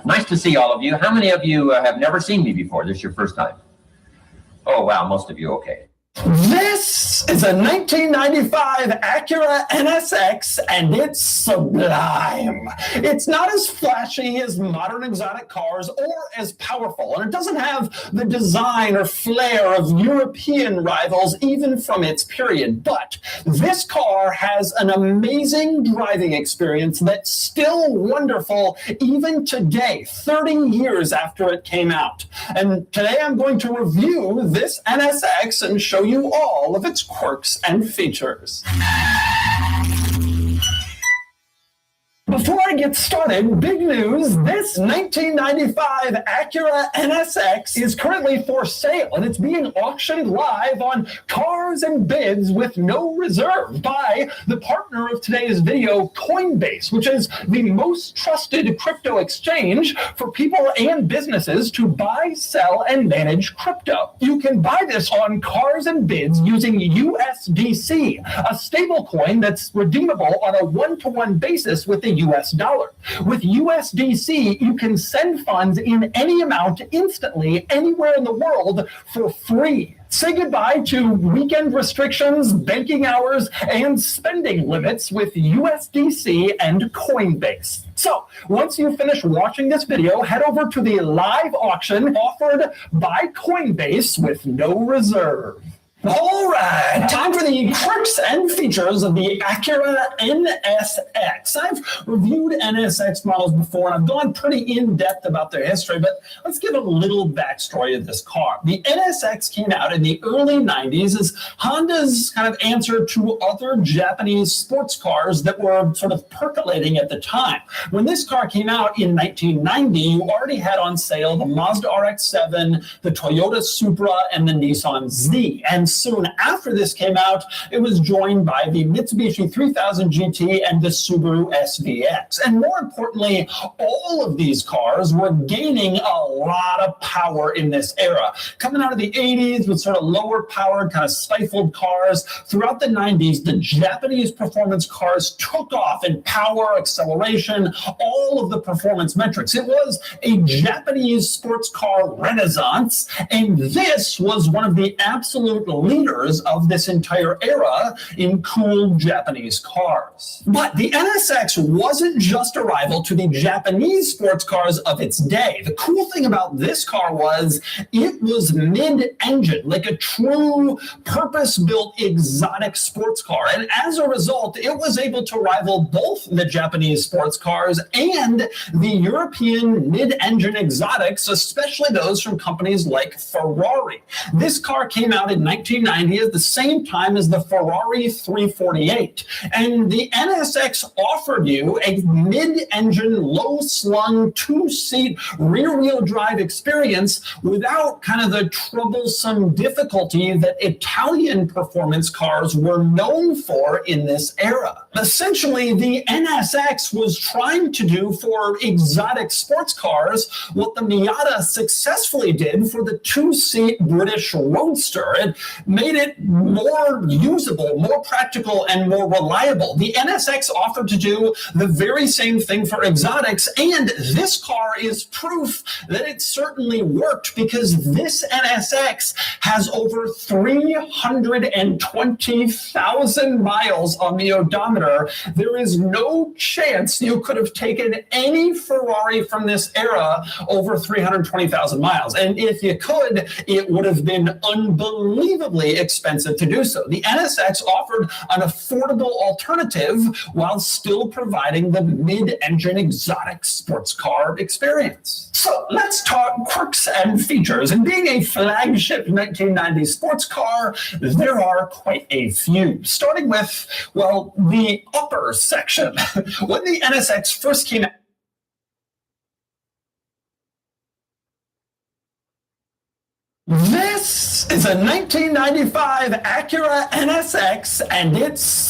Nice to see all of you. How many of you have never seen me before? This is your first time? Oh, wow, most of you, okay. This is a 1995 Acura NSX, and it's sublime. It's not as flashy as modern exotic cars or as powerful, and it doesn't have the design or flair of European rivals, even from its period. But this car has an amazing driving experience that's still wonderful even today, 30 years after it came out. And today I'm going to review this NSX and show you all of its quirks and features. Before I get started, big news, this 1995 Acura NSX is currently for sale, and it's being auctioned live on Cars and Bids with no reserve by the partner of today's video, Coinbase, which is the most trusted crypto exchange for people and businesses to buy, sell, and manage crypto. You can buy this on Cars and Bids using USDC, a stable coin that's redeemable on a one-to-one basis with the US dollar. With USDC, you can send funds in any amount instantly anywhere in the world for free. Say goodbye to weekend restrictions, banking hours, and spending limits with USDC and Coinbase. So, once you finish watching this video, head over to the live auction offered by Coinbase with no reserve. All right, time for the quirks and features of the Acura NSX. I've reviewed NSX models before, and I've gone pretty in-depth about their history, but let's give a little backstory of this car. The NSX came out in the early 90s as Honda's kind of answer to other Japanese sports cars that were sort of percolating at the time. When this car came out in 1990, you already had on sale the Mazda RX-7, the Toyota Supra, and the Nissan Z. And soon after this came out, it was joined by the Mitsubishi 3000 GT and the Subaru SVX. And more importantly, all of these cars were gaining a lot of power in this era. Coming out of the 80s with sort of lower powered, kind of stifled cars, throughout the 90s, the Japanese performance cars took off in power, acceleration, all of the performance metrics. It was a Japanese sports car renaissance, and this was one of the absolute leaders of this entire era in cool Japanese cars. But the NSX wasn't just a rival to the Japanese sports cars of its day. The cool thing about this car was it was mid-engine, like a true purpose-built exotic sports car. And as a result, it was able to rival both the Japanese sports cars and the European mid-engine exotics, especially those from companies like Ferrari. This car came out in 1990 at the same time as the Ferrari 348. And the NSX offered you a mid-engine, low-slung, two-seat rear-wheel drive experience without kind of the troublesome difficulty that Italian performance cars were known for in this era. Essentially, the NSX was trying to do for exotic sports cars what the Miata successfully did for the two-seat British Roadster. It made it more usable, more practical, and more reliable. The NSX offered to do the very same thing for exotics, and this car is proof that it certainly worked, because this NSX has over 320,000 miles on the odometer. There is no chance you could have taken any Ferrari from this era over 320,000 miles. And if you could, it would have been unbelievably expensive to do so. The NSX offered an affordable alternative while still providing the mid-engine exotic sports car experience. So let's talk quirks and features. And being a flagship 1990s sports car, there are quite a few. Starting with, well, the upper section. When the NSX first came out, this is a 1995 Acura NSX, and it's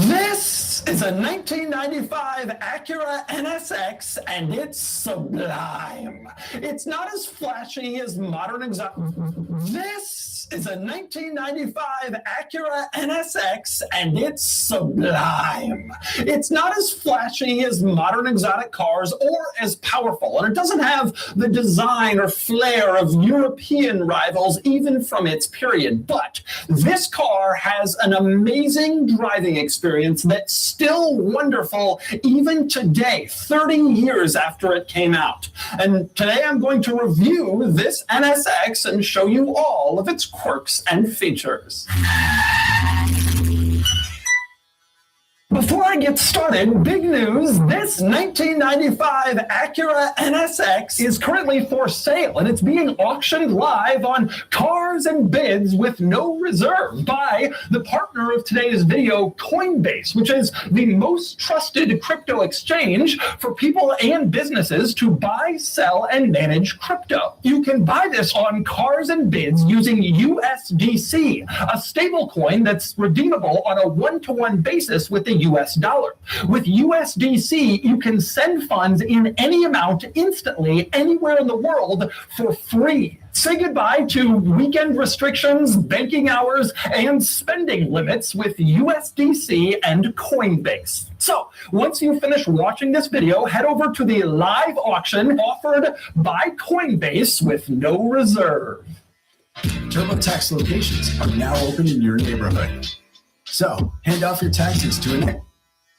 this is a 1995 Acura NSX, and it's sublime. It's not as flashy as modern exotic. This is a 1995 Acura NSX, and it's sublime. It's not as flashy as modern exotic cars or as powerful, and it doesn't have the design or flair of European rivals, even from its period. But this car has an amazing driving experience that's still wonderful even today, 30 years after it came out. And today I'm going to review this NSX and show you all of its quirks and features. Before I get started, big news, this 1995 Acura NSX is currently for sale, and it's being auctioned live on Cars and Bids with no reserve by the partner of today's video, Coinbase, which is the most trusted crypto exchange for people and businesses to buy, sell, and manage crypto. You can buy this on Cars and Bids using USDC, a stable coin that's redeemable on a one-to-one basis with the US dollar. With USDC, you can send funds in any amount instantly anywhere in the world for free. Say goodbye to weekend restrictions, banking hours, and spending limits with USDC and Coinbase. So, once you finish watching this video, head over to the live auction offered by Coinbase with no reserve. TurboTax locations are now open in your neighborhood. So, hand off your taxes to an...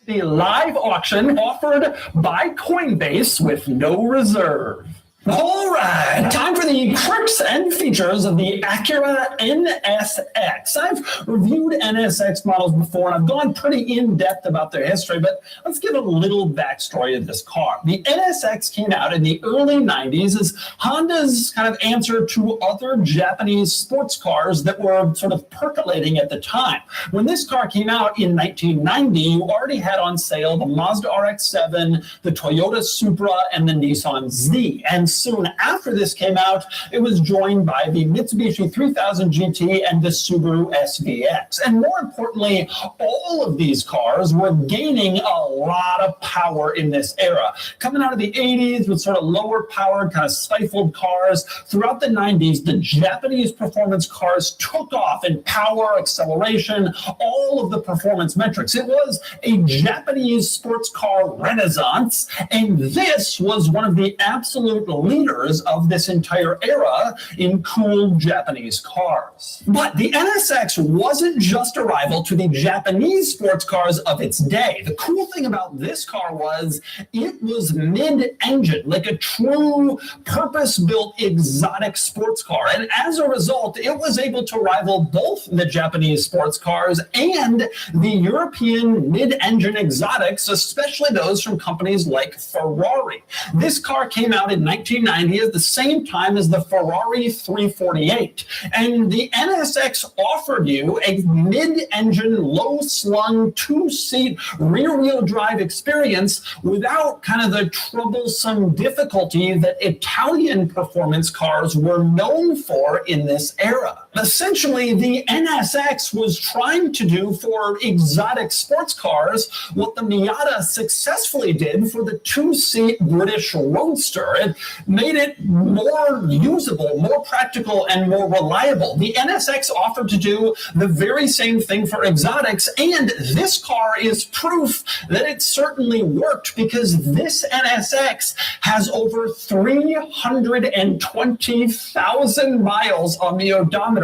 The live auction offered by Coinbase with no reserve. All right, time for the quirks and features of the Acura NSX. I've reviewed NSX models before, and I've gone pretty in-depth about their history, but let's give a little backstory of this car. The NSX came out in the early 90s as Honda's kind of answer to other Japanese sports cars that were sort of percolating at the time. When this car came out in 1990, you already had on sale the Mazda RX-7, the Toyota Supra, and the Nissan Z. And soon after this came out, it was joined by the Mitsubishi 3000 GT and the Subaru SVX. And more importantly, all of these cars were gaining a lot of power in this era. Coming out of the 80s with sort of lower powered, kind of stifled cars, throughout the 90s, the Japanese performance cars took off in power, acceleration, all of the performance metrics. It was a Japanese sports car renaissance, and this was one of the absolute leaders of this entire era in cool Japanese cars. But the NSX wasn't just a rival to the Japanese sports cars of its day. The cool thing about this car was it was mid-engine, like a true purpose-built exotic sports car. And as a result, it was able to rival both the Japanese sports cars and the European mid-engine exotics, especially those from companies like Ferrari. This car came out in 1990 at the same time as the Ferrari 348. And the NSX offered you a mid-engine, low-slung, two-seat rear-wheel drive experience without kind of the troublesome difficulty that Italian performance cars were known for in this era. Essentially, the NSX was trying to do for exotic sports cars what the Miata successfully did for the two-seat British Roadster. It made it more usable, more practical, and more reliable. The NSX offered to do the very same thing for exotics, and this car is proof that it certainly worked, because this NSX has over 320,000 miles on the odometer.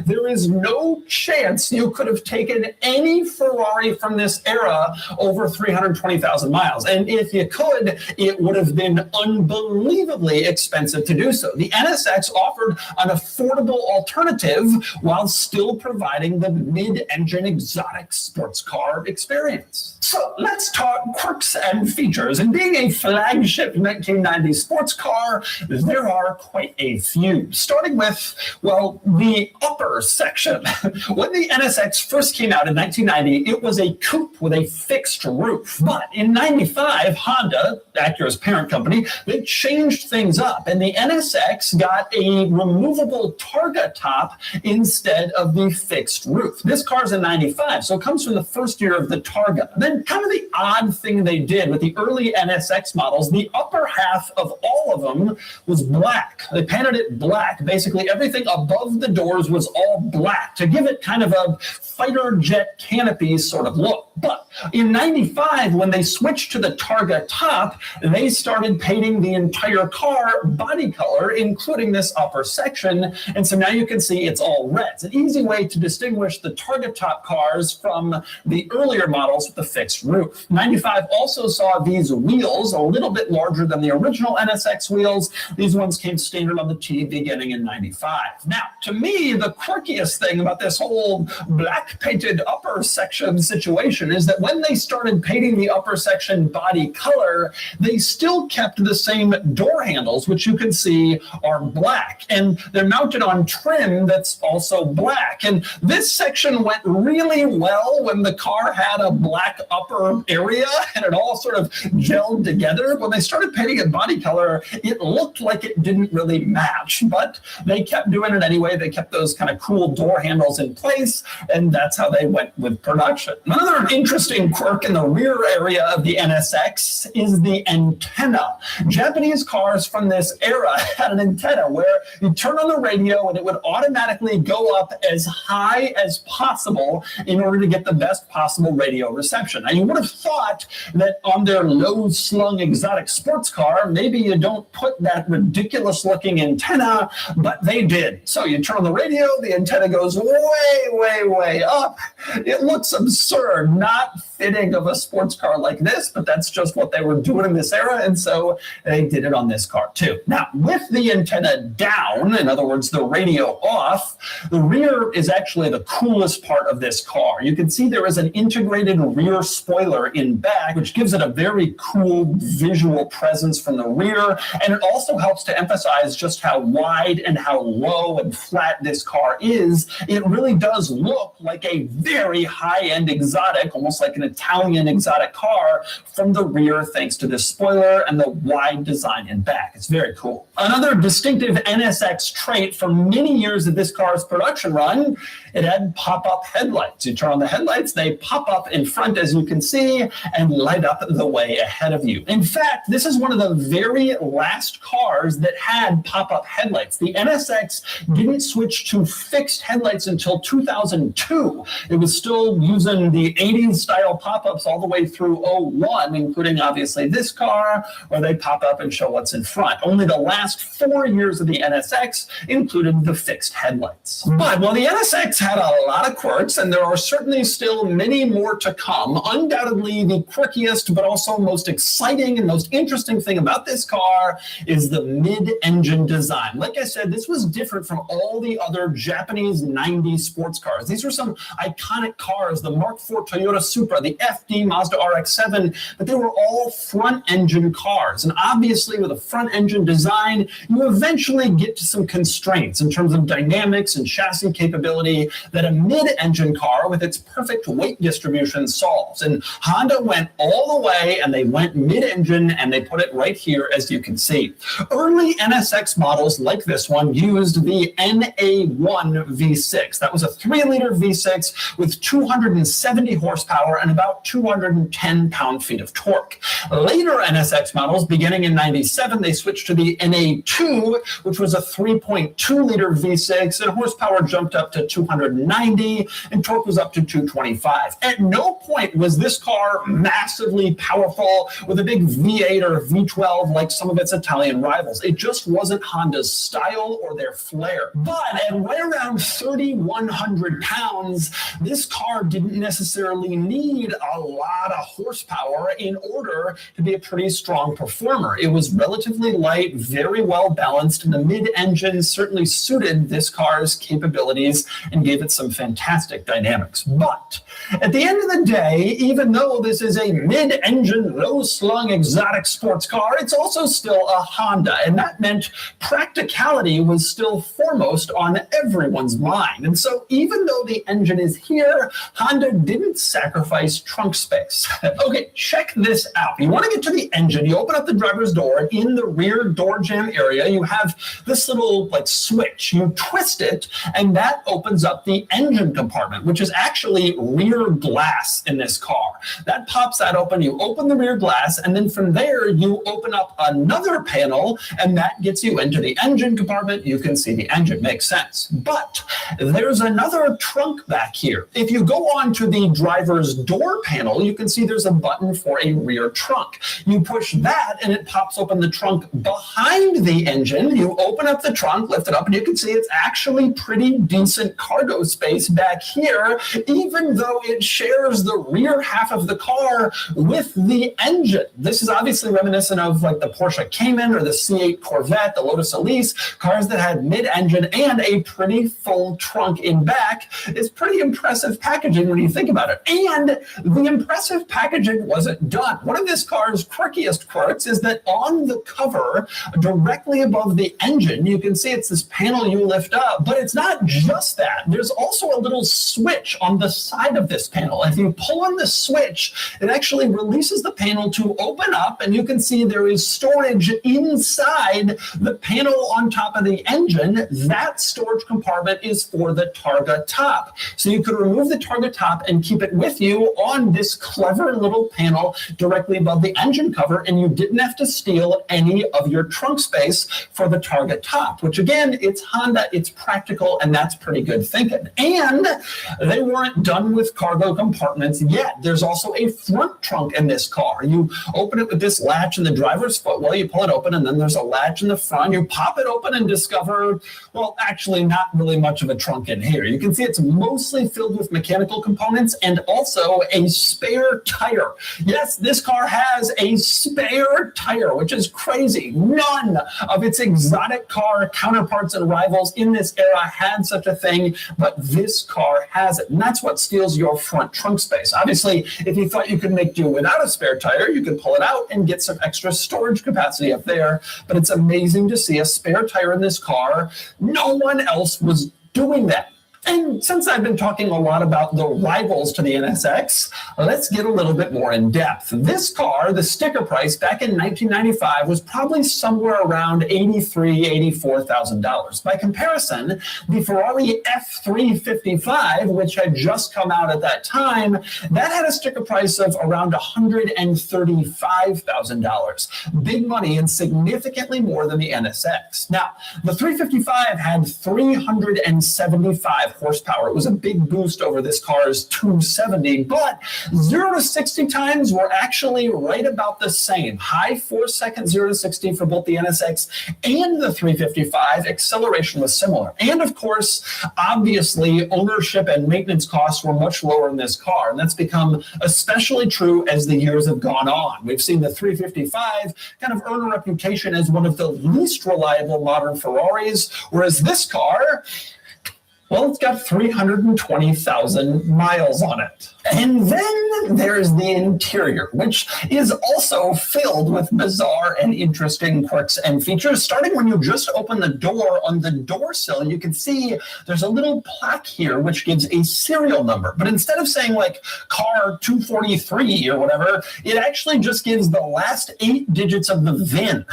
There is no chance you could have taken any Ferrari from this era over 320,000 miles. And if you could, it would have been unbelievably expensive to do so. The NSX offered an affordable alternative while still providing the mid-engine exotic sports car experience. So let's talk quirks and features. And being a flagship 1990s sports car, there are quite a few. Starting with, well, the upper section. When the NSX first came out in 1990, it was a coupe with a fixed roof. But in 95, Honda, Acura's parent company, they changed things up, and the NSX got a removable Targa top instead of the fixed roof. This car's in 95, so it comes from the first year of the Targa. Then kind of the odd thing they did with the early NSX models, the upper half of all of them was black. They painted it black. Basically, everything above the doors was all black to give it kind of a fighter jet canopy sort of look. But in 95, when they switched to the Targa top, they started painting the entire car body color, including this upper section. And so now you can see it's all red. It's an easy way to distinguish the Targa top cars from the earlier models with the fixed roof. 95 also saw these wheels a little bit larger than the original NSX wheels. These ones came standard on the T beginning in 95. Now, to me, the quirkiest thing about this whole black painted upper section situation is that when they started painting the upper section body color, they still kept the same door handles, which you can see are black. And they're mounted on trim that's also black. And this section went really well when the car had a black upper area and it all sort of gelled together. When they started painting it body color, it looked like it didn't really match, but they kept doing it anyway. They kept those kind of cool door handles in place, and that's how they went with production. Another interesting quirk in the rear area of the NSX is the antenna. Japanese cars from this era had an antenna where you turn on the radio and it would automatically go up as high as possible in order to get the best possible radio reception. Now, you would have thought that on their low-slung exotic sports car, maybe you don't put that ridiculous-looking antenna, but they did. So you turn on the radio, the antenna goes way, way, way up. It looks absurd, not fitting of a sports car like this, but that's just what they were doing in this era, and so they did it on this car too. Now, with the antenna down, in other words, the radio off, the rear is actually the coolest part of this car. You can see there is an integrated rear spoiler in back, which gives it a very cool visual presence from the rear, and it also helps to emphasize just how wide and how low and flat this car is. It really does look like a very high-end exotic, almost like an Italian exotic car from the rear, thanks to this spoiler and the wide design in back. It's very cool. Another distinctive NSX trait for many years of this car's production run, it had pop-up headlights. You turn on the headlights, they pop up in front, as you can see, and light up the way ahead of you. In fact, this is one of the very last cars that had pop-up headlights. The NSX didn't switch to fixed headlights until 2002. It was still using the 80s style pop-ups all the way through 01, including obviously this car, where they pop up and show what's in front. Only the last 4 years of the NSX included the fixed headlights. But while the NSX had a lot of quirks, and there are certainly still many more to come, undoubtedly the quirkiest but also most exciting and most interesting thing about this car is the mid-engine design. Like I said, this was different from all the other Japanese 90s sports cars. These were some iconic cars, the Mark IV Toyota Supra, the FD Mazda RX-7, but they were all front-engine cars. And obviously with a front-engine design, you eventually get to some constraints in terms of dynamics and chassis capability that a mid-engine car with its perfect weight distribution solves. And Honda went all the way, and they went mid-engine, and they put it right here, as you can see. Early NSX models like this one used the NA1 V6. That was a 3-liter V6 with 270 horsepower and about 210 pound-feet of torque. Later NSX models, beginning in 97, they switched to the NA2, which was a 3.2-liter V6, and horsepower jumped up to 290, and torque was up to 225. At no point was this car massively powerful with a big V8 or V12 like some of its Italian rivals. It just wasn't Honda's style or their flair. But at right around 3,100 pounds, this car didn't necessarily need a lot of horsepower in order to be a pretty strong performer. It was relatively light, very well balanced, and the mid-engine certainly suited this car's capabilities and gave it some fantastic dynamics. But at the end of the day, even though this is a mid-engine, low-slung exotic sports car, it's also still a Honda, and that meant practicality was still foremost on everyone's mind. And so even though the engine is here, Honda didn't sacrifice trunk space. Okay, check this out. You want to get to the engine, you open up the driver's door, and in the rear door jamb area, you have this little switch. You twist it, and that opens up the engine compartment, which is actually rear glass in this car. That pops that open, you open the rear glass, and then from there, you open up another panel, and that gets you into the engine compartment. You can see the engine. Makes sense. But there's another trunk back here. If you go on to the driver's door panel, you can see there's a button for a rear trunk. You push that, and it pops open the trunk behind the engine. You open up the trunk, lift it up, and you can see it's actually pretty decent cargo space back here, even though it shares the rear half of the car with the engine. This is obviously reminiscent of the Porsche Cayman or the C8 Corvette, the Lotus Elise, cars that had mid-engine and a pretty full trunk in back. It's pretty impressive packaging when you think about it. And the impressive packaging wasn't done. One of this car's quirkiest quirks is that on the cover, directly above the engine, you can see it's this panel you lift up, but it's not just that. There's also a little switch on the side of this panel. If you pull on the switch, it actually releases the panel to open up, and you can see there is storage inside the panel on top of the engine. That storage compartment is for the Targa top. So you could remove the Targa top and keep it with you on this clever little panel directly above the engine cover, and you didn't have to steal any of your trunk space for the Targa top, which again, it's Honda, it's practical, and that's pretty good thinking. And they weren't done with cargo compartments yet. There's also a front trunk in this car. You open it with this latch in the driver's footwell, you pull it open, and then there's a latch in the front. You pop it open and discover, well, actually actually not really much of a trunk in here. You can see it's mostly filled with mechanical components and also a spare tire. Yes, this car has a spare tire, which is crazy. None of its exotic car counterparts and rivals in this era had such a thing, but this car has it. And that's what steals your front trunk space. Obviously, if you thought you could make do without a spare tire, you could pull it out and get some extra storage capacity up there. But it's amazing to see a spare tire in this car. No one else was doing that. And since I've been talking a lot about the rivals to the NSX, let's get a little bit more in depth. This car, the sticker price back in 1995 was probably somewhere around $83,000, $84,000. By comparison, the Ferrari F355, which had just come out at that time, that had a sticker price of around $135,000. Big money and significantly more than the NSX. Now, the 355 had 375 horsepower. It was a big boost over this car's 270, but 0 to 60 times were actually right about the same. High 4-second 0 to 60 for both the NSX and the 355. Acceleration was similar. And of course, obviously, ownership and maintenance costs were much lower in this car. And that's become especially true as the years have gone on. We've seen the 355 kind of earn a reputation as one of the least reliable modern Ferraris, whereas this car, well, it's got 320,000 miles on it. And then there's the interior, which is also filled with bizarre and interesting quirks and features. Starting when you just open the door, on the door sill, you can see there's a little plaque here which gives a serial number. But instead of saying like car 243 or whatever, it actually just gives the last 8 digits of the VIN,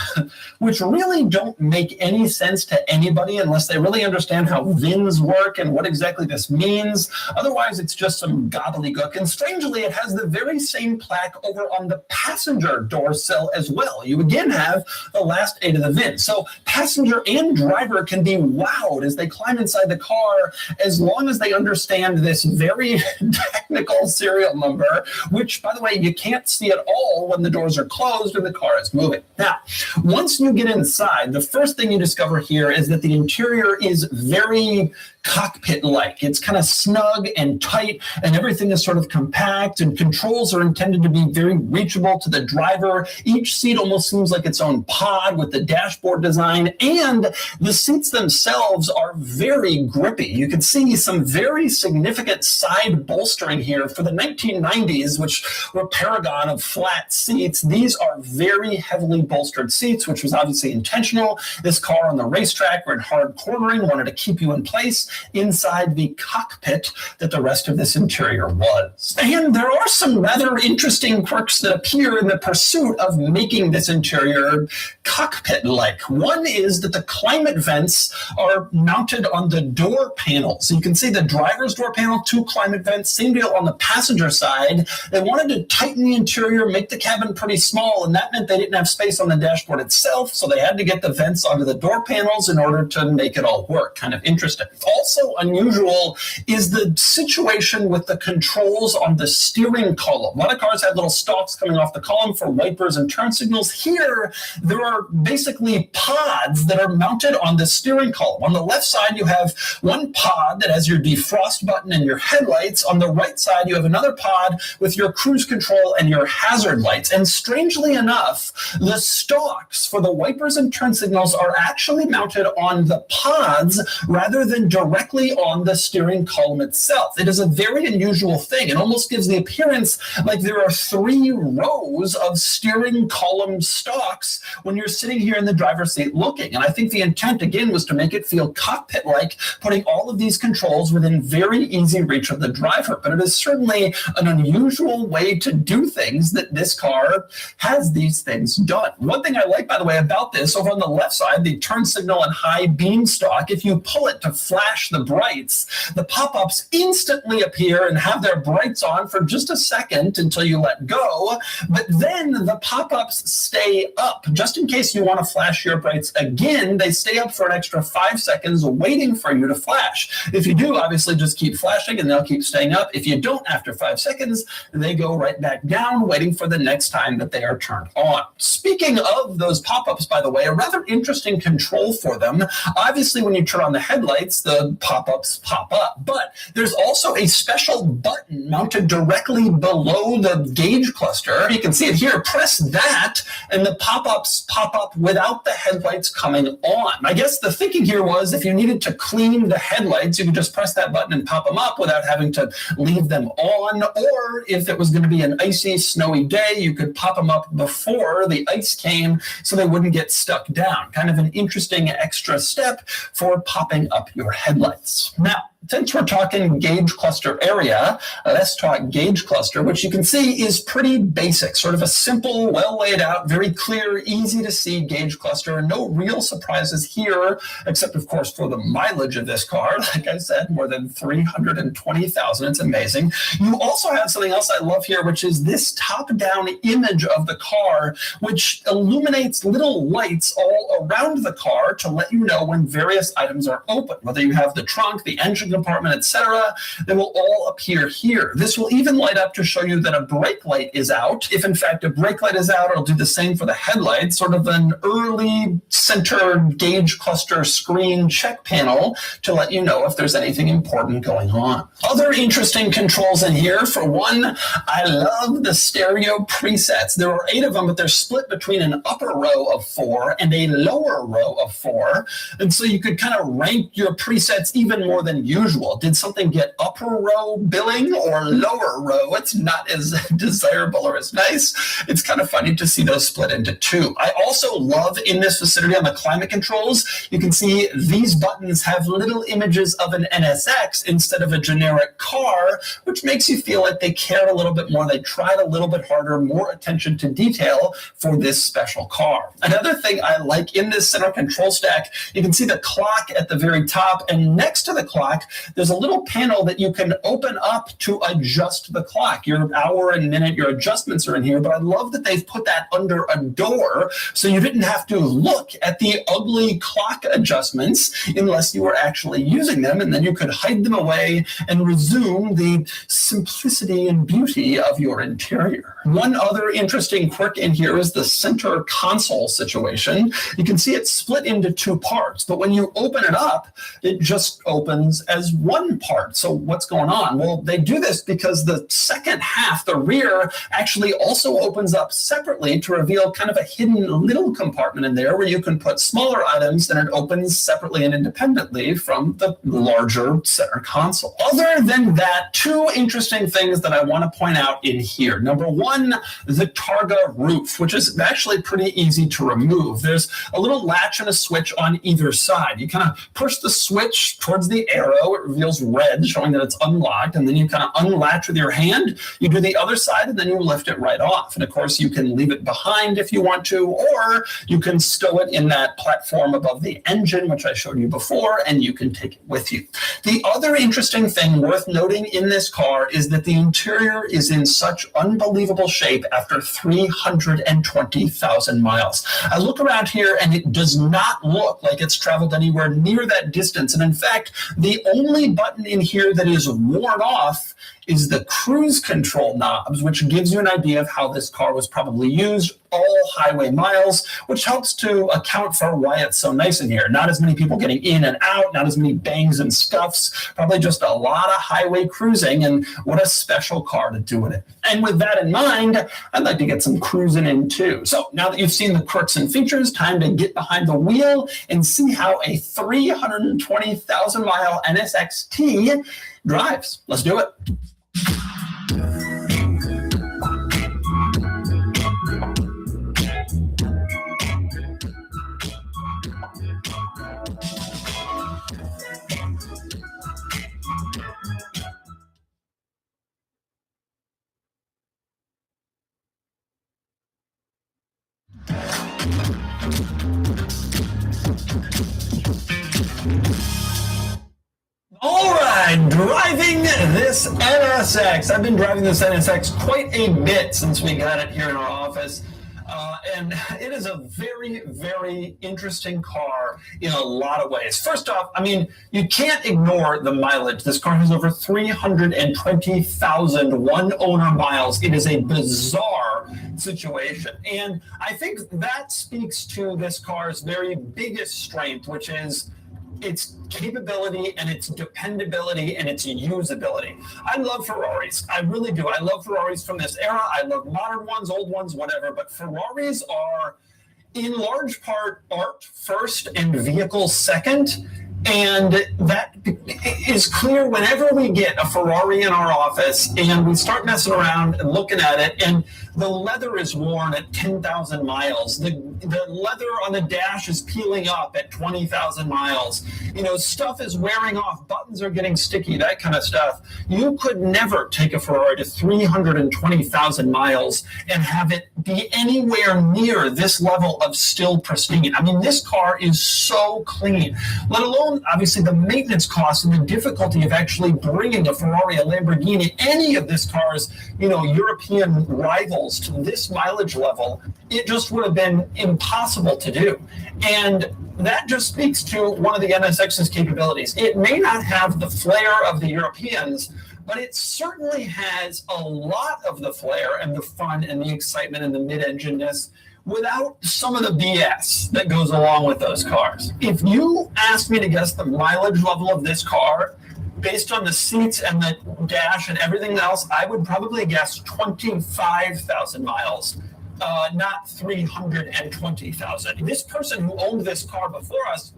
which really don't make any sense to anybody unless they really understand how VINs work and what exactly this means. Otherwise, it's just some gobbledygook. And strangely, it has the very same plaque over on the passenger door sill as well. You again have the last 8 of the VIN. So passenger and driver can be wowed as they climb inside the car as long as they understand this very technical serial number, which, by the way, you can't see at all when the doors are closed and the car is moving. Now, once you get inside, the first thing you discover here is that the interior is very cockpit-like. It's kind of snug and tight, and everything is sort of compact, and controls are intended to be very reachable to the driver. Each seat almost seems like its own pod with the dashboard design, and the seats themselves are very grippy. You can see some very significant side bolstering here for the 1990s, which were paragon of flat seats. These are very heavily bolstered seats, which was obviously intentional. This car on the racetrack or in hard cornering wanted to keep you in place inside the cockpit that the rest of this interior was. And there are some rather interesting quirks that appear in the pursuit of making this interior cockpit-like. One is that the climate vents are mounted on the door panel. So you can see the driver's door panel, 2 climate vents, same deal on the passenger side. They wanted to tighten the interior, make the cabin pretty small, and that meant they didn't have space on the dashboard itself, so they had to get the vents onto the door panels in order to make it all work. Kind of interesting. Also unusual is the situation with the controls on the steering column. A lot of cars have little stalks coming off the column for wipers and turn signals. Here, there are basically pods that are mounted on the steering column. On the left side, you have one pod that has your defrost button and your headlights. On the right side, you have another pod with your cruise control and your hazard lights. And strangely enough, the stalks for the wipers and turn signals are actually mounted on the pods rather than directly on the steering column itself. It is a very unusual thing. It almost gives the appearance like there are 3 rows of steering column stalks when you're sitting here in the driver's seat looking. And I think the intent, again, was to make it feel cockpit-like, putting all of these controls within very easy reach of the driver. But it is certainly an unusual way to do things that this car has these things done. One thing I like, by the way, about this, over on the left side, the turn signal and high beam stalk, if you pull it to flash the brights, the pop-ups instantly appear and have their brights on for just a second until you let go, but then the pop-ups stay up. Just in case you want to flash your brights again, they stay up for an extra 5 seconds waiting for you to flash. If you do, obviously just keep flashing and they'll keep staying up. If you don't, after 5 seconds, they go right back down, waiting for the next time that they are turned on. Speaking of those pop-ups, by the way, a rather interesting control for them. Obviously, when you turn on the headlights, the pop-ups pop up, but there's also a special button mounted directly below the gauge cluster. You can see it here. Press that, and the pop-ups pop up without the headlights coming on. I guess the thinking here was if you needed to clean the headlights, you could just press that button and pop them up without having to leave them on, or if it was going to be an icy, snowy day, you could pop them up before the ice came so they wouldn't get stuck down. Kind of an interesting extra step for popping up your headlights. Now, since we're talking gauge cluster area, let's talk gauge cluster, which you can see is pretty basic, sort of a simple, well laid out, very clear, easy to see gauge cluster. No real surprises here, except of course for the mileage of this car. Like I said, more than 320,000. It's amazing. You also have something else I love here, which is this top-down image of the car, which illuminates little lights all around the car to let you know when various items are open, whether you have the trunk, the engine compartment, etc. They will all appear here. This will even light up to show you that a brake light is out. If in fact a brake light is out, it'll do the same for the headlights, sort of an early center gauge cluster screen check panel to let you know if there's anything important going on. Other interesting controls in here. For one, I love the stereo presets. There are 8 of them, but they're split between an upper row of 4 and a lower row of 4. And so you could kind of rank your presets even more than usual. Did something get upper row billing or lower row? It's not as desirable or as nice. It's kind of funny to see those split into 2. I also love in this vicinity on the climate controls, you can see these buttons have little images of an NSX instead of a generic car, which makes you feel like they cared a little bit more. They tried a little bit harder, more attention to detail for this special car. Another thing I like in this center control stack, you can see the clock at the very top, and next to the clock, there's a little panel that you can open up to adjust the clock. Your hour and minute, your adjustments are in here, but I love that they've put that under a door so you didn't have to look at the ugly clock adjustments unless you were actually using them, and then you could hide them away and resume the simplicity and beauty of your interior. One other interesting quirk in here is the center console situation. You can see it's split into 2 parts, but when you open it up, it just opens as one part. So what's going on? Well, they do this because the second half, the rear, actually also opens up separately to reveal kind of a hidden little compartment in there where you can put smaller items, and it opens separately and independently from the larger center console. Other than that, 2 interesting things that I want to point out in here. Number 1, the Targa roof, which is actually pretty easy to remove. There's a little latch and a switch on either side. You kind of push the switch towards the arrow, it reveals red, showing that it's unlocked, and then you kind of unlatch with your hand, you do the other side, and then you lift it right off. And of course, you can leave it behind if you want to, or you can stow it in that platform above the engine, which I showed you before, and you can take it with you. The other interesting thing worth noting in this car is that the interior is in such unbelievable shape after 320,000 miles. I look around here, and it does not look like it's traveled anywhere near that distance. And in fact, the only button in here that is worn off is the cruise control knobs, which gives you an idea of how this car was probably used, all highway miles, which helps to account for why it's so nice in here. Not as many people getting in and out, not as many bangs and scuffs, probably just a lot of highway cruising, and what a special car to do it. And with that in mind, I'd like to get some cruising in too. So now that you've seen the quirks and features, time to get behind the wheel and see how a 320,000 mile NSX-T drives. Let's do it. All right. right, driving this NSX. I've been driving this NSX quite a bit since we got it here in our office. And it is a very, very interesting car in a lot of ways. First off, I mean, you can't ignore the mileage. This car has over 320,000 one-owner miles. It is a bizarre situation. And I think that speaks to this car's very biggest strength, which is its capability and its dependability and its usability. I love Ferraris. I really do. I love Ferraris from this era. I love modern ones, old ones, whatever. But Ferraris are, in large part, art first and vehicle second. And that is clear whenever we get a Ferrari in our office and we start messing around and looking at it, and the leather is worn at 10,000 miles. The leather on the dash is peeling up at 20,000 miles. You know, stuff is wearing off. Buttons are getting sticky, that kind of stuff. You could never take a Ferrari to 320,000 miles and have it be anywhere near this level of still pristine. I mean, this car is so clean, let alone, obviously, the maintenance costs and the difficulty of actually bringing a Ferrari, a Lamborghini, any of this car's, you know, European rivals to this mileage level. It just would have been impossible to do. And that just speaks to one of the NSX's capabilities. It may not have the flair of the Europeans, but it certainly has a lot of the flair and the fun and the excitement and the mid-engineness without some of the BS that goes along with those cars. If you asked me to guess the mileage level of this car, based on the seats and the dash and everything else, I would probably guess 25,000 miles, not 320,000. This person who owned this car before us,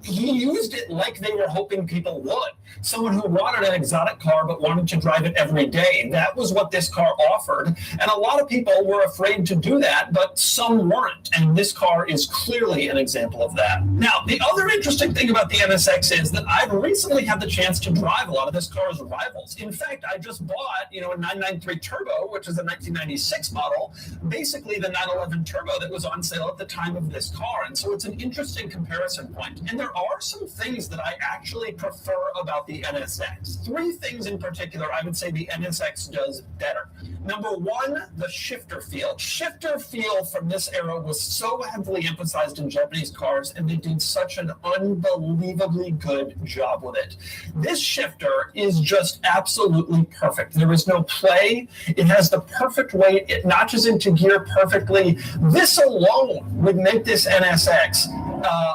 he used it like they were hoping people would. Someone who wanted an exotic car but wanted to drive it every day. That was what this car offered. And a lot of people were afraid to do that, but some weren't. And this car is clearly an example of that. Now, the other interesting thing about the NSX is that I've recently had the chance to drive a lot of this car's rivals. In fact, I just bought, a 993 Turbo, which is a 1996 model, basically the 911 Turbo that was on sale at the time of this car. And so it's an interesting comparison point. And there are some things that I actually prefer about the NSX. Three things in particular I would say the NSX does better. Number one, the shifter feel. Shifter feel from this era was so heavily emphasized in Japanese cars, and they did such an unbelievably good job with it. This shifter is just absolutely perfect. There is no play. It has the perfect weight. It notches into gear perfectly. This alone would make this NSX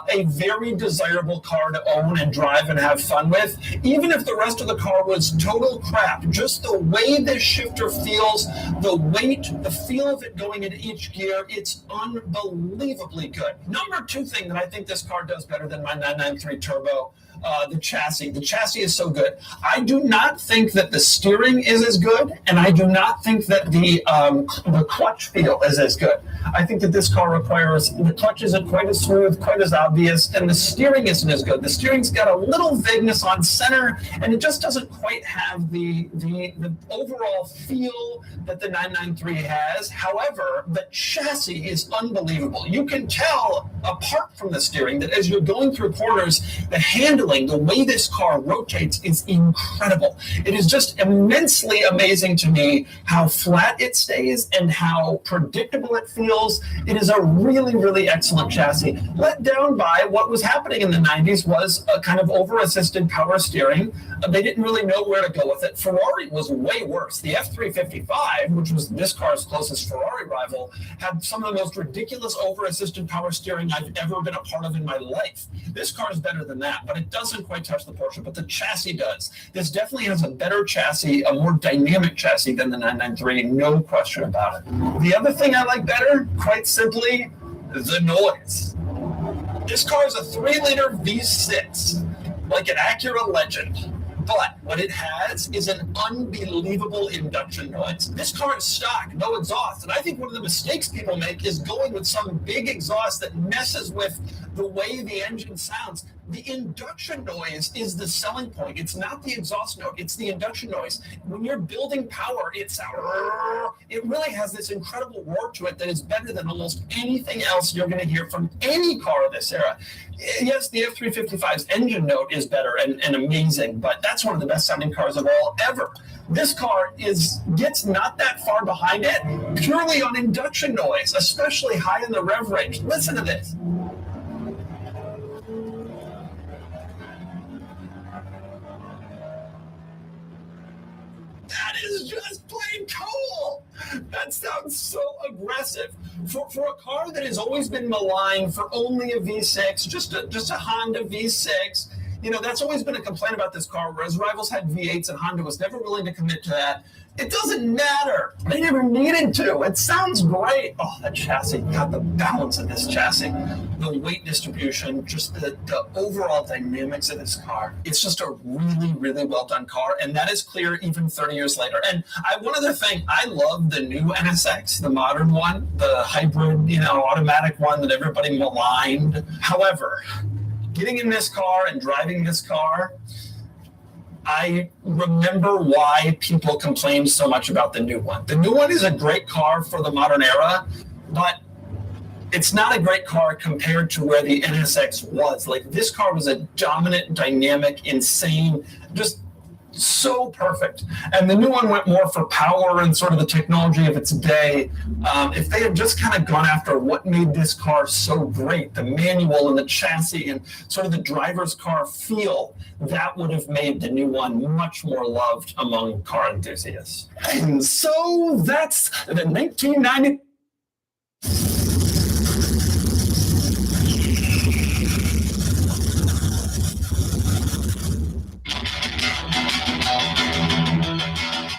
a very desirable car to own and drive and have fun with. Even if the rest of the car was total crap, just the way this shifter feels, the weight, the feel of it going into each gear, it's unbelievably good. Number two thing that I think this car does better than my 993 Turbo, the chassis. The chassis is so good. I do not think that the steering is as good, and I do not think that the clutch feel is as good. I think that this car requires, the clutch isn't quite as smooth, quite as obvious, and the steering isn't as good. The steering's got a little vagueness on center, and it just doesn't quite have the overall feel that the 993 has. However, the chassis is unbelievable. You can tell, apart from the steering, that as you're going through corners, the handling, the way this car rotates is incredible. It is just immensely amazing to me how flat it stays and how predictable it feels. It is a really, really excellent chassis. Let down by what was happening in the 90s was a kind of over-assisted power steering. They didn't really know where to go with it. Ferrari was way worse. The F355, which was this car's closest Ferrari rival, had some of the most ridiculous over-assisted power steering I've ever been a part of in my life. This car is better than that, but it doesn't quite touch the Porsche, but the chassis does. This definitely has a better chassis, a more dynamic chassis than the 993, no question about it. The other thing I like better, quite simply, the noise. This car is a 3-liter V6, like an Acura Legend. But what it has is an unbelievable induction noise. This car is stock, no exhaust. And I think one of the mistakes people make is going with some big exhaust that messes with the way the engine sounds. The induction noise is the selling point. It's not the exhaust note, it's the induction noise. When you're building power, it really has this incredible roar to it that is better than almost anything else you're going to hear from any car of this era. Yes, the F-355's engine note is better and amazing, but that's one of the best sounding cars of all ever. This car gets not that far behind it purely on induction noise, especially high in the rev range. Listen to this. That is just plain cool. That sounds so aggressive. For a car that has always been maligned for only a V6, just a Honda V6, that's always been a complaint about this car, whereas rivals had V8s and Honda was never willing to commit to that. It doesn't matter. They never needed to. It sounds great. Oh, that chassis, got the balance of this chassis, the weight distribution, just the overall dynamics of this car. It's just a really, really well done car, and that is clear even 30 years later. And one other thing, I love the new NSX, the modern one, the hybrid, automatic one that everybody maligned. However, getting in this car and driving this car, I remember why people complain so much about the new one. The new one is a great car for the modern era, but it's not a great car compared to where the NSX was. Like, this car was a dominant, dynamic, insane, just so perfect. And the new one went more for power and sort of the technology of its day. If they had just kind of gone after what made this car so great, the manual and the chassis and sort of the driver's car feel, that would have made the new one much more loved among car enthusiasts. And so that's the 1990.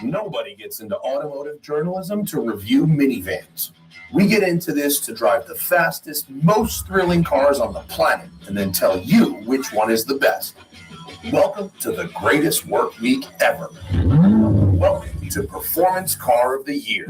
Nobody gets into automotive journalism to review minivans. We get into this to drive the fastest, most thrilling cars on the planet and then tell you which one is the best. Welcome to the greatest work week ever. Welcome to Performance Car of the Year.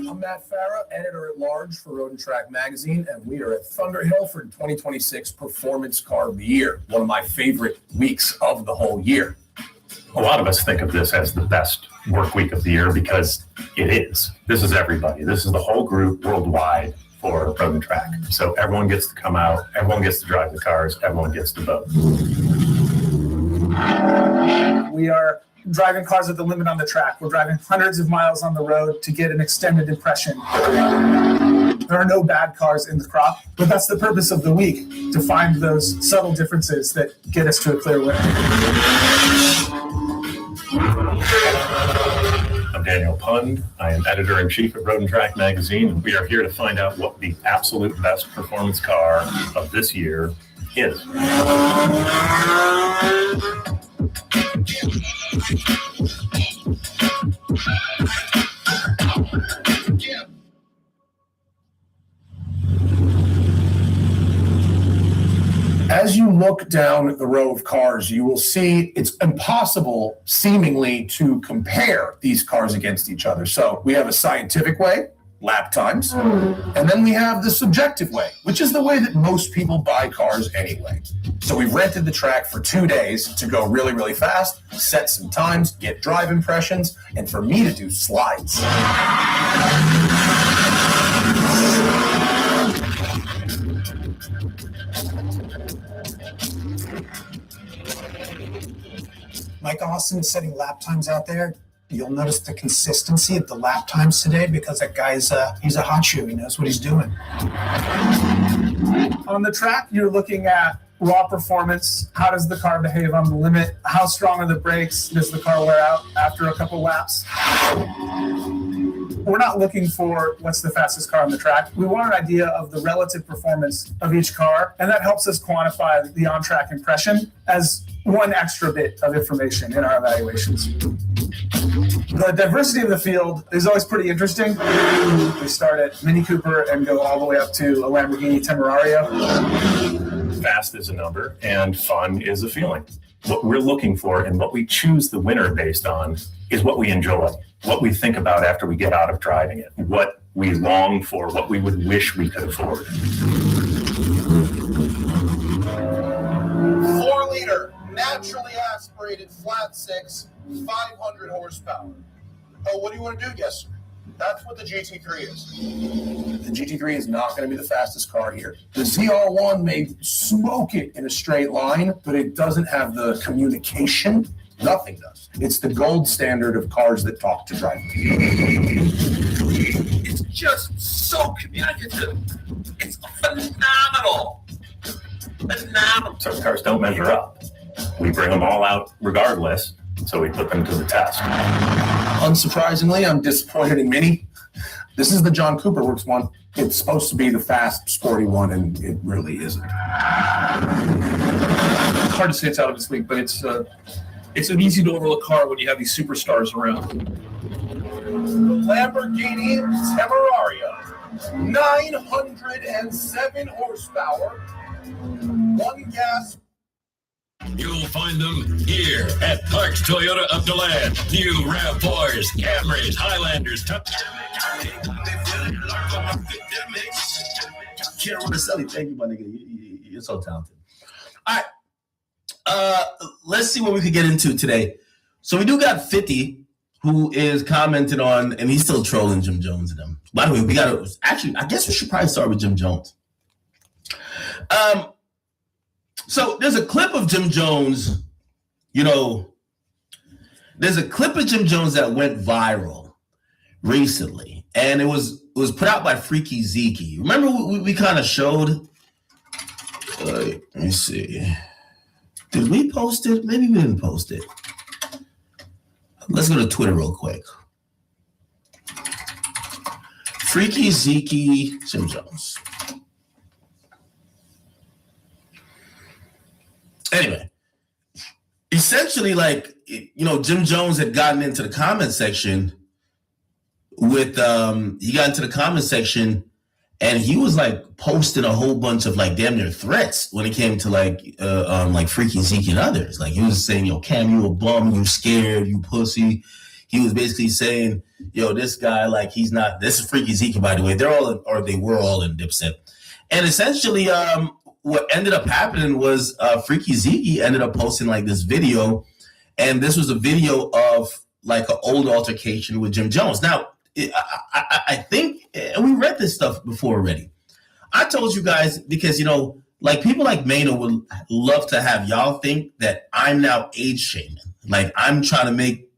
I'm Matt Farah, editor-at-large for Road and Track Magazine, and we are at Thunderhill for 2026 Performance Car of the Year, one of my favorite weeks of the whole year. A lot of us think of this as the best work week of the year because it is. This is everybody. This is the whole group worldwide for Road and Track. So everyone gets to come out, everyone gets to drive the cars, everyone gets to vote. We are driving cars at the limit on the track. We're driving hundreds of miles on the road to get an extended impression. There are no bad cars in the crop, but that's the purpose of the week, to find those subtle differences that get us to a clear winner. I'm Daniel Pund. I am editor-in-chief at Road and Track Magazine, and we are here to find out what the absolute best performance car of this year is. As you look down the row of cars, you will see it's impossible, seemingly, to compare these cars against each other. So we have a scientific way, lap times, and then we have the subjective way, which is the way that most people buy cars anyway. So we rented the track for 2 days to go really, really fast, set some times, get drive impressions, and for me to do slides. Mike Austin is setting lap times out there. You'll notice the consistency of the lap times today because that guy's he's a hot shoe. He knows what he's doing. On the track, you're looking at raw performance. How does the car behave on the limit? How strong are the brakes? Does the car wear out after a couple laps? We're not looking for what's the fastest car on the track. We want an idea of the relative performance of each car, and that helps us quantify the on-track impression as one extra bit of information in our evaluations. The diversity of the field is always pretty interesting. We start at Mini Cooper and go all the way up to a Lamborghini Temerario. Fast is a number and fun is a feeling. What we're looking for and what we choose the winner based on is what we enjoy, what we think about after we get out of driving it, what we long for, what we would wish we could afford. 4-liter, naturally aspirated, flat six, 500 horsepower. Oh, what do you want to do? Yes, sir. That's what the GT3 is. The GT3 is not going to be the fastest car here. The ZR1 may smoke it in a straight line, but it doesn't have the communication. Nothing does. It's the gold standard of cars that talk to drivers. It's just so communicative. It's phenomenal. Phenomenal. Some cars don't measure up. We bring them all out regardless, so we put them to the test. Unsurprisingly, I'm disappointed in Mini. This is the John Cooper Works one. It's supposed to be the fast, sporty one, and it really isn't. Hard to say it's out of its league, but it's an easy to overlook car when you have these superstars around. The Lamborghini Temerario, 907 horsepower, one gas. You'll find them here at Parks Toyota of DeLand. New RAV4s, Camrys, Highlanders. Karen Rosselli, thank you, my nigga. You're so talented. All right. Let's see what we could get into today. So we do got 50 who is commenting on, and he's still trolling Jim Jones and them. By the way, we gotta actually, I guess we should probably start with Jim Jones. So there's a clip of Jim Jones, there's a clip of Jim Jones that went viral recently, and it was put out by Freaky Zeke. Remember we kind of showed, let me see. Did we post it? Maybe we didn't post it. Let's go to Twitter real quick. Freaky Zeke, Jim Jones. Anyway, essentially, Jim Jones had gotten into the comment section with, he got into the comment section and he was posting a whole bunch of damn near threats when it came to Freaky Zeke and others. He was saying, yo, Cam, you a bum, you scared, you pussy. He was basically saying, yo, this guy, he's not, this is Freaky Zeke, by the way. They were all in Dipset. And essentially, what ended up happening was Freaky Zeke ended up posting this video, and this was a video of an old altercation with Jim Jones. Now, I think, and we read this stuff before already. I told you guys because, people like Maynard would love to have y'all think that I'm now age shaming. I'm trying to make